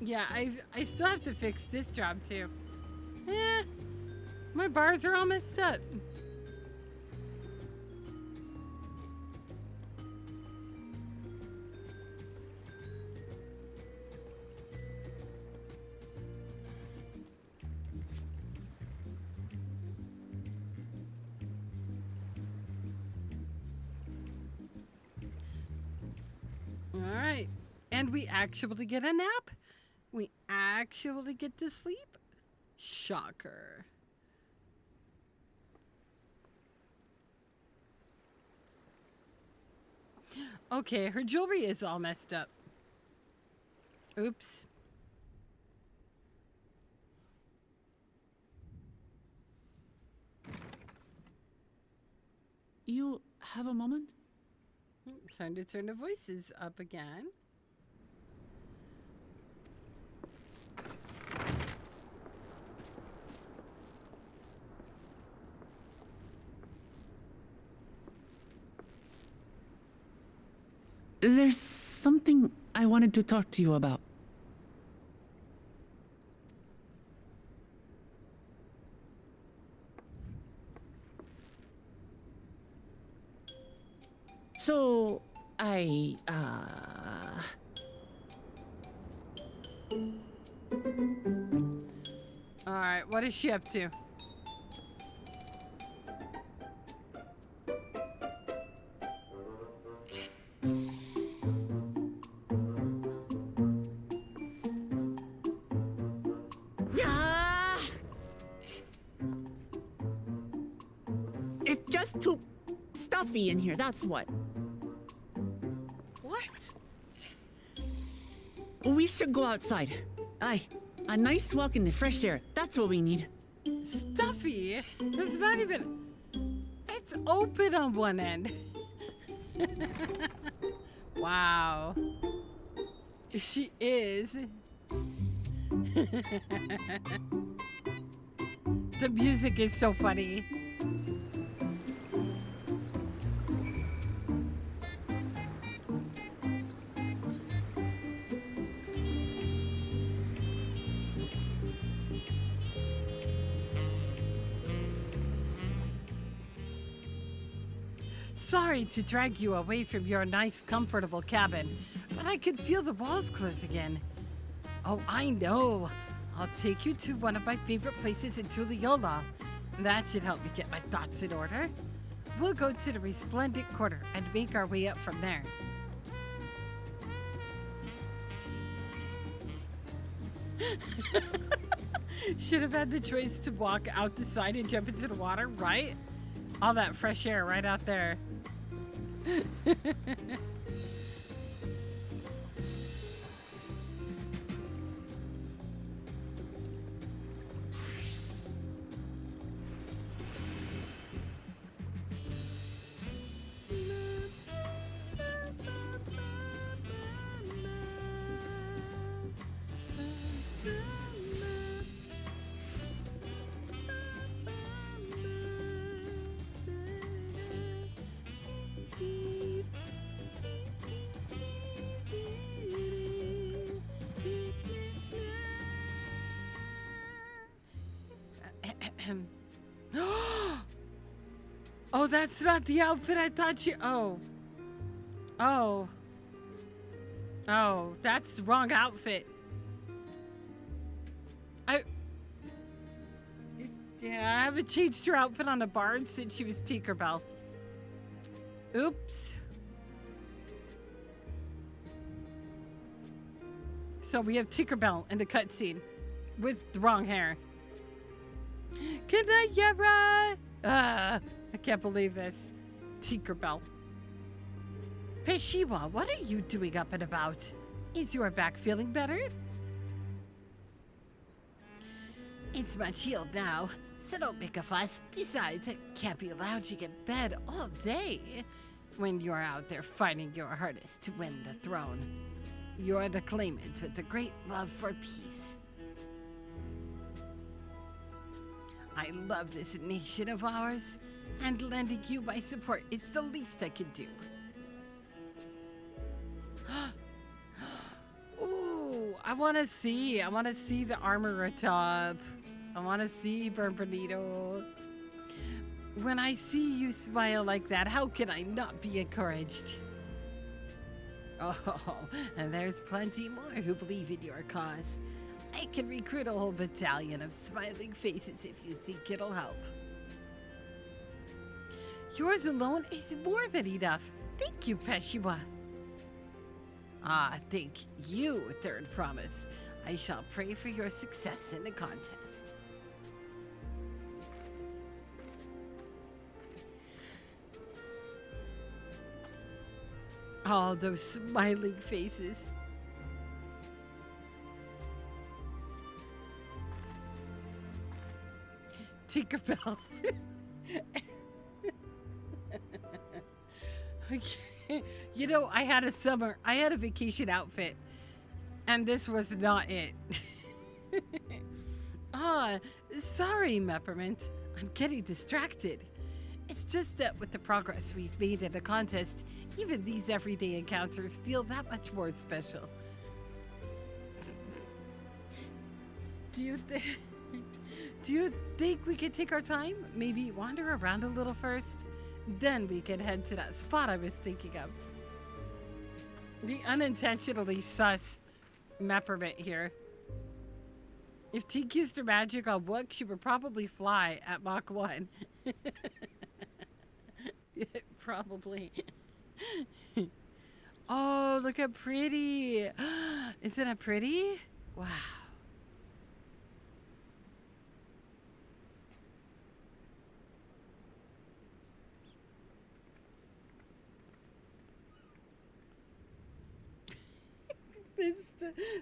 Yeah, I still have to fix this job too. My bars are all messed up. All right. And we actually get a nap. We actually get to sleep. Shocker. Okay, her jewelry is all messed up. Oops. You have a moment? Time to turn the voices up again. There's something I wanted to talk to you about. So, Alright, what is she up to? It's just too stuffy in here, that's what. What? We should go outside. Aye, a nice walk in the fresh air. That's what we need. Stuffy? It's not even... It's open on one end. Wow. She is. The music is so funny. Sorry to drag you away from your nice, comfortable cabin, but I could feel the walls closing in. Oh, I know. I'll take you to one of my favorite places in Tuliyola. That should help me get my thoughts in order. We'll go to the Resplendent Quarter and make our way up from there. Should have had the choice to walk out the side and jump into the water, right? All that fresh air right out there. Oh, that's not the outfit I thought you... Oh. Oh. Oh, that's the wrong outfit. Yeah, I haven't changed her outfit on a barn since she was Tinkerbell. Oops. So we have Tinkerbell in the cutscene with the wrong hair. Good night, Yara! I can't believe this. Tinkerbell. Peshiwa, what are you doing up and about? Is your back feeling better? It's much healed now, so don't make a fuss. Besides, it can't be allowed you get bed all day. when you're out there fighting your hardest to win the throne. You're the claimant with the great love for peace. I love this nation of ours, and lending you my support is the least I could do. Ooh, I want to see the armor atop. I want to see Bernardino. When I see you smile like that, how can I not be encouraged? Oh, and there's plenty more who believe in your cause. I can recruit a whole battalion of smiling faces if you think it'll help. Yours alone is more than enough. Thank you, Peshiwa. Ah, thank you, Third Promise. I shall pray for your success in the contest. All those smiling faces. Tinkerbell. Okay. You know, I had a vacation outfit, and this was not it. Sorry, Meppermint. I'm getting distracted. It's just that with the progress we've made in the contest, even these everyday encounters feel that much more special. Do you think we could take our time? Maybe wander around a little first? Then we can head to that spot I was thinking of. The unintentionally sus Meppermint here. If Tink used her magic on Wook, she would probably fly at Mach 1. Probably. Oh, look how pretty. Isn't it pretty? Wow.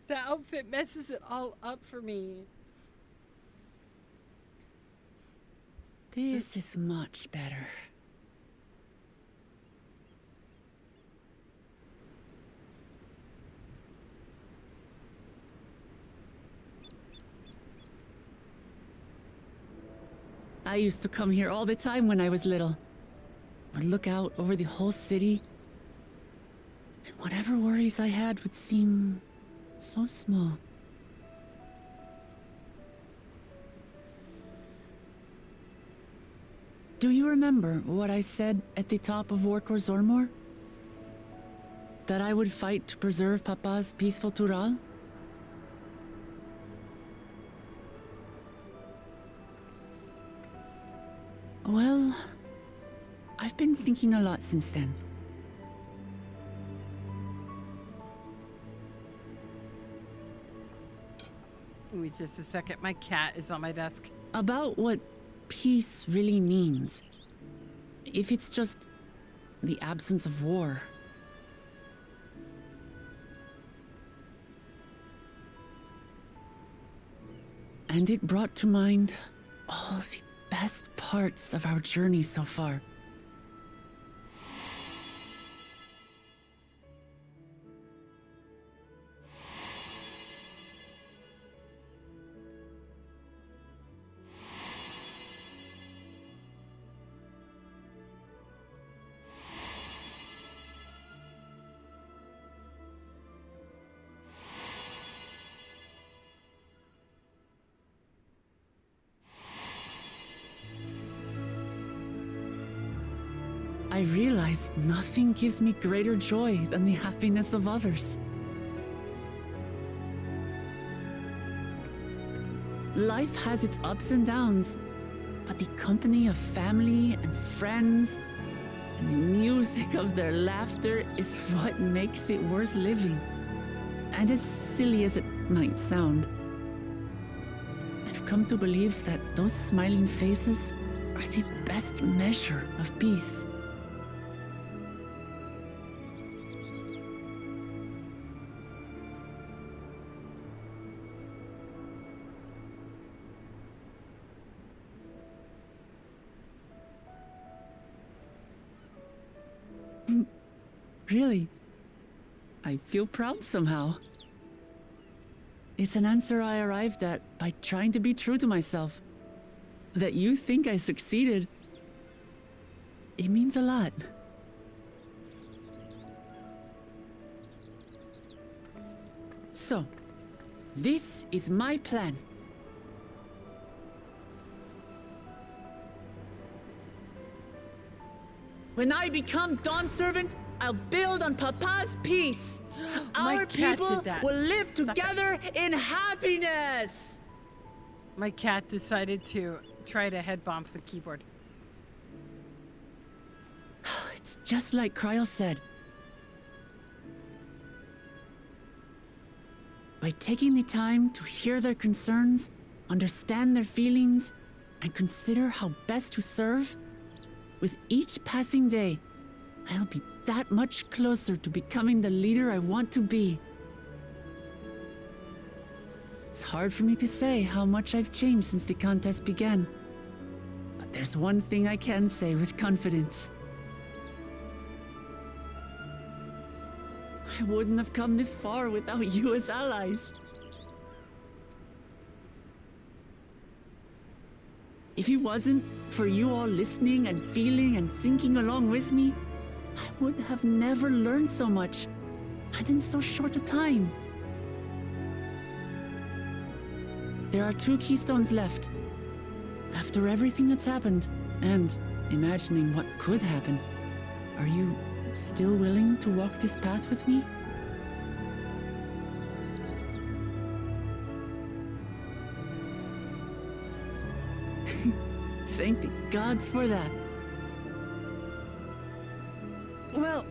The outfit messes it all up for me. This is much better. I used to come here all the time when I was little. I'd look out over the whole city, and whatever worries I had would seem so small. Do you remember what I said at the top of Orkor Zormor? That I would fight to preserve Papa's peaceful Tural? Well, I've been thinking a lot since then. Wait just a second. My cat is on my desk. About what peace really means. If it's just the absence of war. And it brought to mind all the best parts of our journey so far. I realized nothing gives me greater joy than the happiness of others. Life has its ups and downs, but the company of family and friends and the music of their laughter is what makes it worth living. And as silly as it might sound, I've come to believe that those smiling faces are the best measure of peace. Really. I feel proud somehow. It's an answer I arrived at by trying to be true to myself. That you think I succeeded, it means a lot. So, this is my plan. When I become Dawn Servant, I'll build on Papa's peace. Our people will live together in happiness. My cat decided to try to head bump the keyboard. It's just like Kryl said. By taking the time to hear their concerns, understand their feelings, and consider how best to serve, with each passing day, I'll be that much closer to becoming the leader I want to be. It's hard for me to say how much I've changed since the contest began. But there's one thing I can say with confidence. I wouldn't have come this far without you as allies. If it wasn't for you all listening and feeling and thinking along with me, I would have never learned so much, and in so short a time. There are 2 keystones left. After everything that's happened, and imagining what could happen, are you still willing to walk this path with me? Thank the gods for that. Well,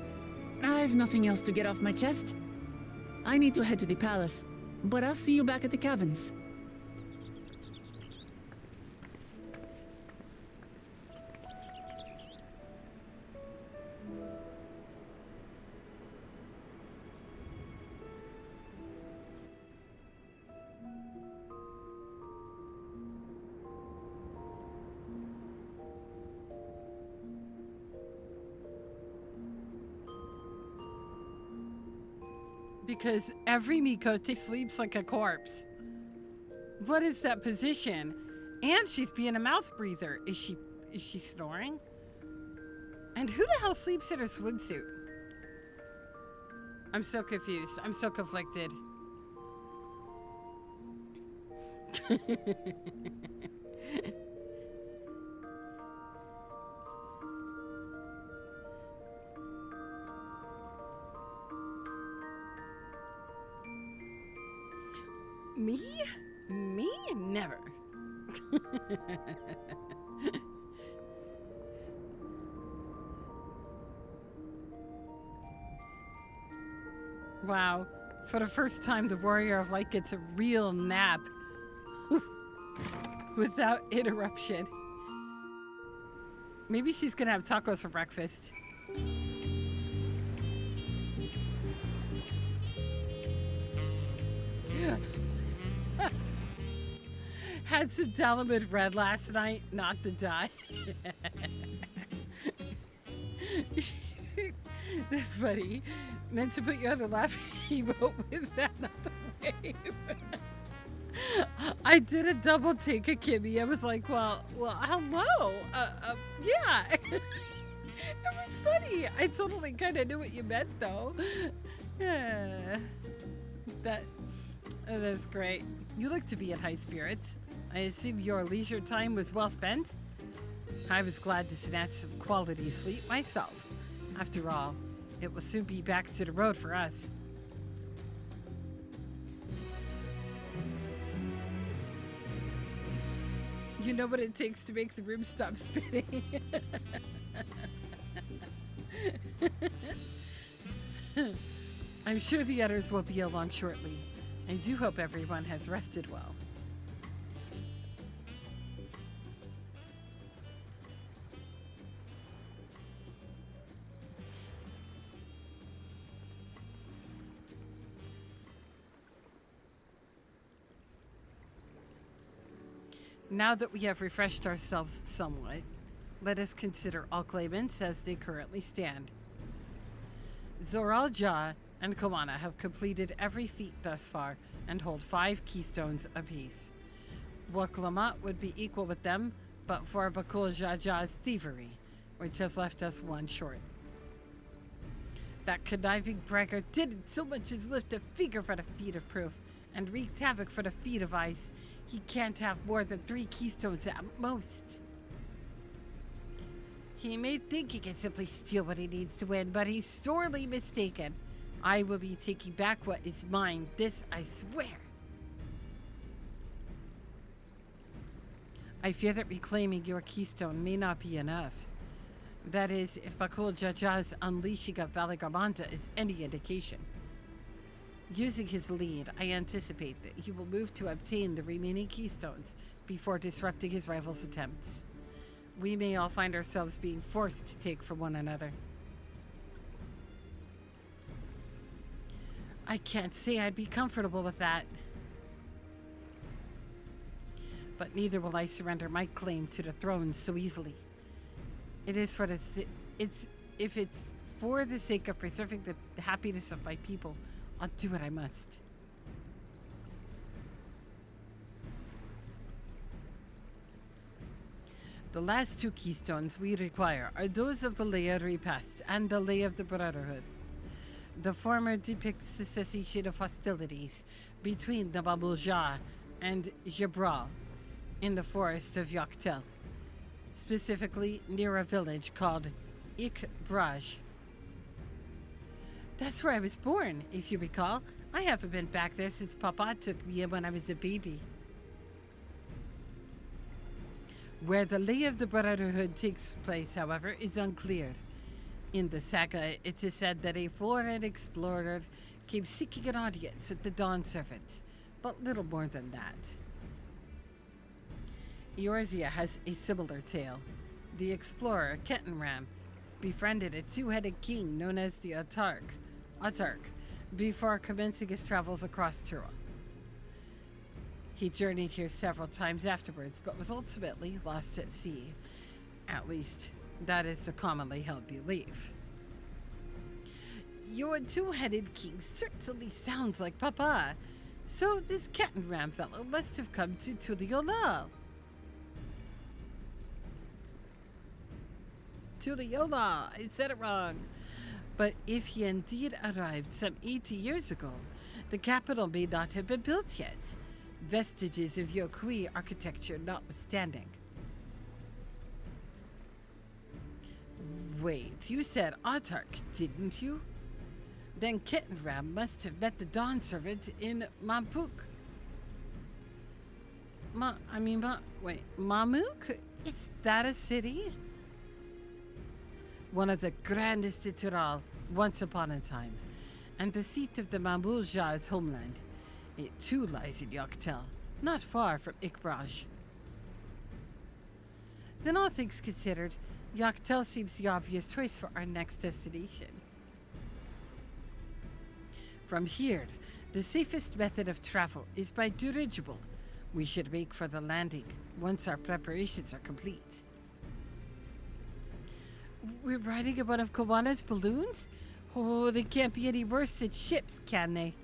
I've nothing else to get off my chest. I need to head to the palace, but I'll see you back at the cabins. Because every Mikote sleeps like a corpse. What is that position? And she's being a mouth breather. Is she snoring? And who the hell sleeps in her swimsuit? I'm so confused. I'm so conflicted. Me? Me? Never. Wow. For the first time, the Warrior of Light gets a real nap. Without interruption. Maybe she's gonna have tacos for breakfast. Had some Dalamud Red last night, not to die. That's funny. Meant to put you on the laughing emote with that, not the wave. I did a double take of Kimmy. I was like, well, hello. Yeah. It was funny. I totally kind of knew what you meant, though. Yeah. That's great. You look to be in high spirits. I assume your leisure time was well spent? I was glad to snatch some quality sleep myself. After all, it will soon be back to the road for us. You know what it takes to make the room stop spinning. I'm sure the others will be along shortly. I do hope everyone has rested well. Now that we have refreshed ourselves somewhat, let us consider all claimants as they currently stand. Zoralja and Kawana have completed every feat thus far and hold 5 keystones apiece. Waklamat would be equal with them, but for Bakul Jaja's thievery, which has left us 1 short. That conniving braggart didn't so much as lift a finger for the feat of proof, and wreaked havoc for the feat of ice. He can't have more than 3 keystones at most. He may think he can simply steal what he needs to win, but he's sorely mistaken. I will be taking back what is mine, this I swear. I fear that reclaiming your keystone may not be enough. That is, if Bakul Jaja's unleashing of Valigamanta is any indication. Using his lead, I anticipate that he will move to obtain the remaining keystones before disrupting his rival's attempts. We may all find ourselves being forced to take from one another. I can't say I'd be comfortable with that. But neither will I surrender my claim to the throne so easily. If it's for the sake of preserving the happiness of my people, I'll do what I must. The last 2 keystones we require are those of the Lay of Repast and the Lay of the Brotherhood. The former depicts the cessation of hostilities between the Babulja and Jebral in the forest of Yaktel, specifically near a village called Ikbraj. That's where I was born, if you recall. I haven't been back there since Papa took me in when I was a baby. Where the Lay of the Brotherhood takes place, however, is unclear. In the saga, it is said that a foreign explorer came seeking an audience with the Dawn Servant, but little more than that. Eorzea has a similar tale. The explorer, Ketenram, befriended a 2-headed king known as the Autark, before commencing his travels across Tyrol. He journeyed here several times afterwards, but was ultimately lost at sea. At least, that is the commonly held belief. Your 2-headed king certainly sounds like Papa, so this Ketenram fellow must have come to Tuliyola. Tuliyola, I said it wrong. But if he indeed arrived some 80 years ago, the capital may not have been built yet, vestiges of Yokui architecture notwithstanding. Wait, you said Autark, didn't you? Then Ketenram must have met the Dawn Servant in Mampuk. Mamuk? Is that a city? One of the grandest in Tyrol, once upon a time, and the seat of the Mamulja's homeland. It too lies in Yaktel, not far from Ikbraj. Then all things considered, Yaktel seems the obvious choice for our next destination. From here, the safest method of travel is by dirigible. We should make for the landing once our preparations are complete. We're riding in one of Kawana's balloons? Oh, they can't be any worse than ships, can they?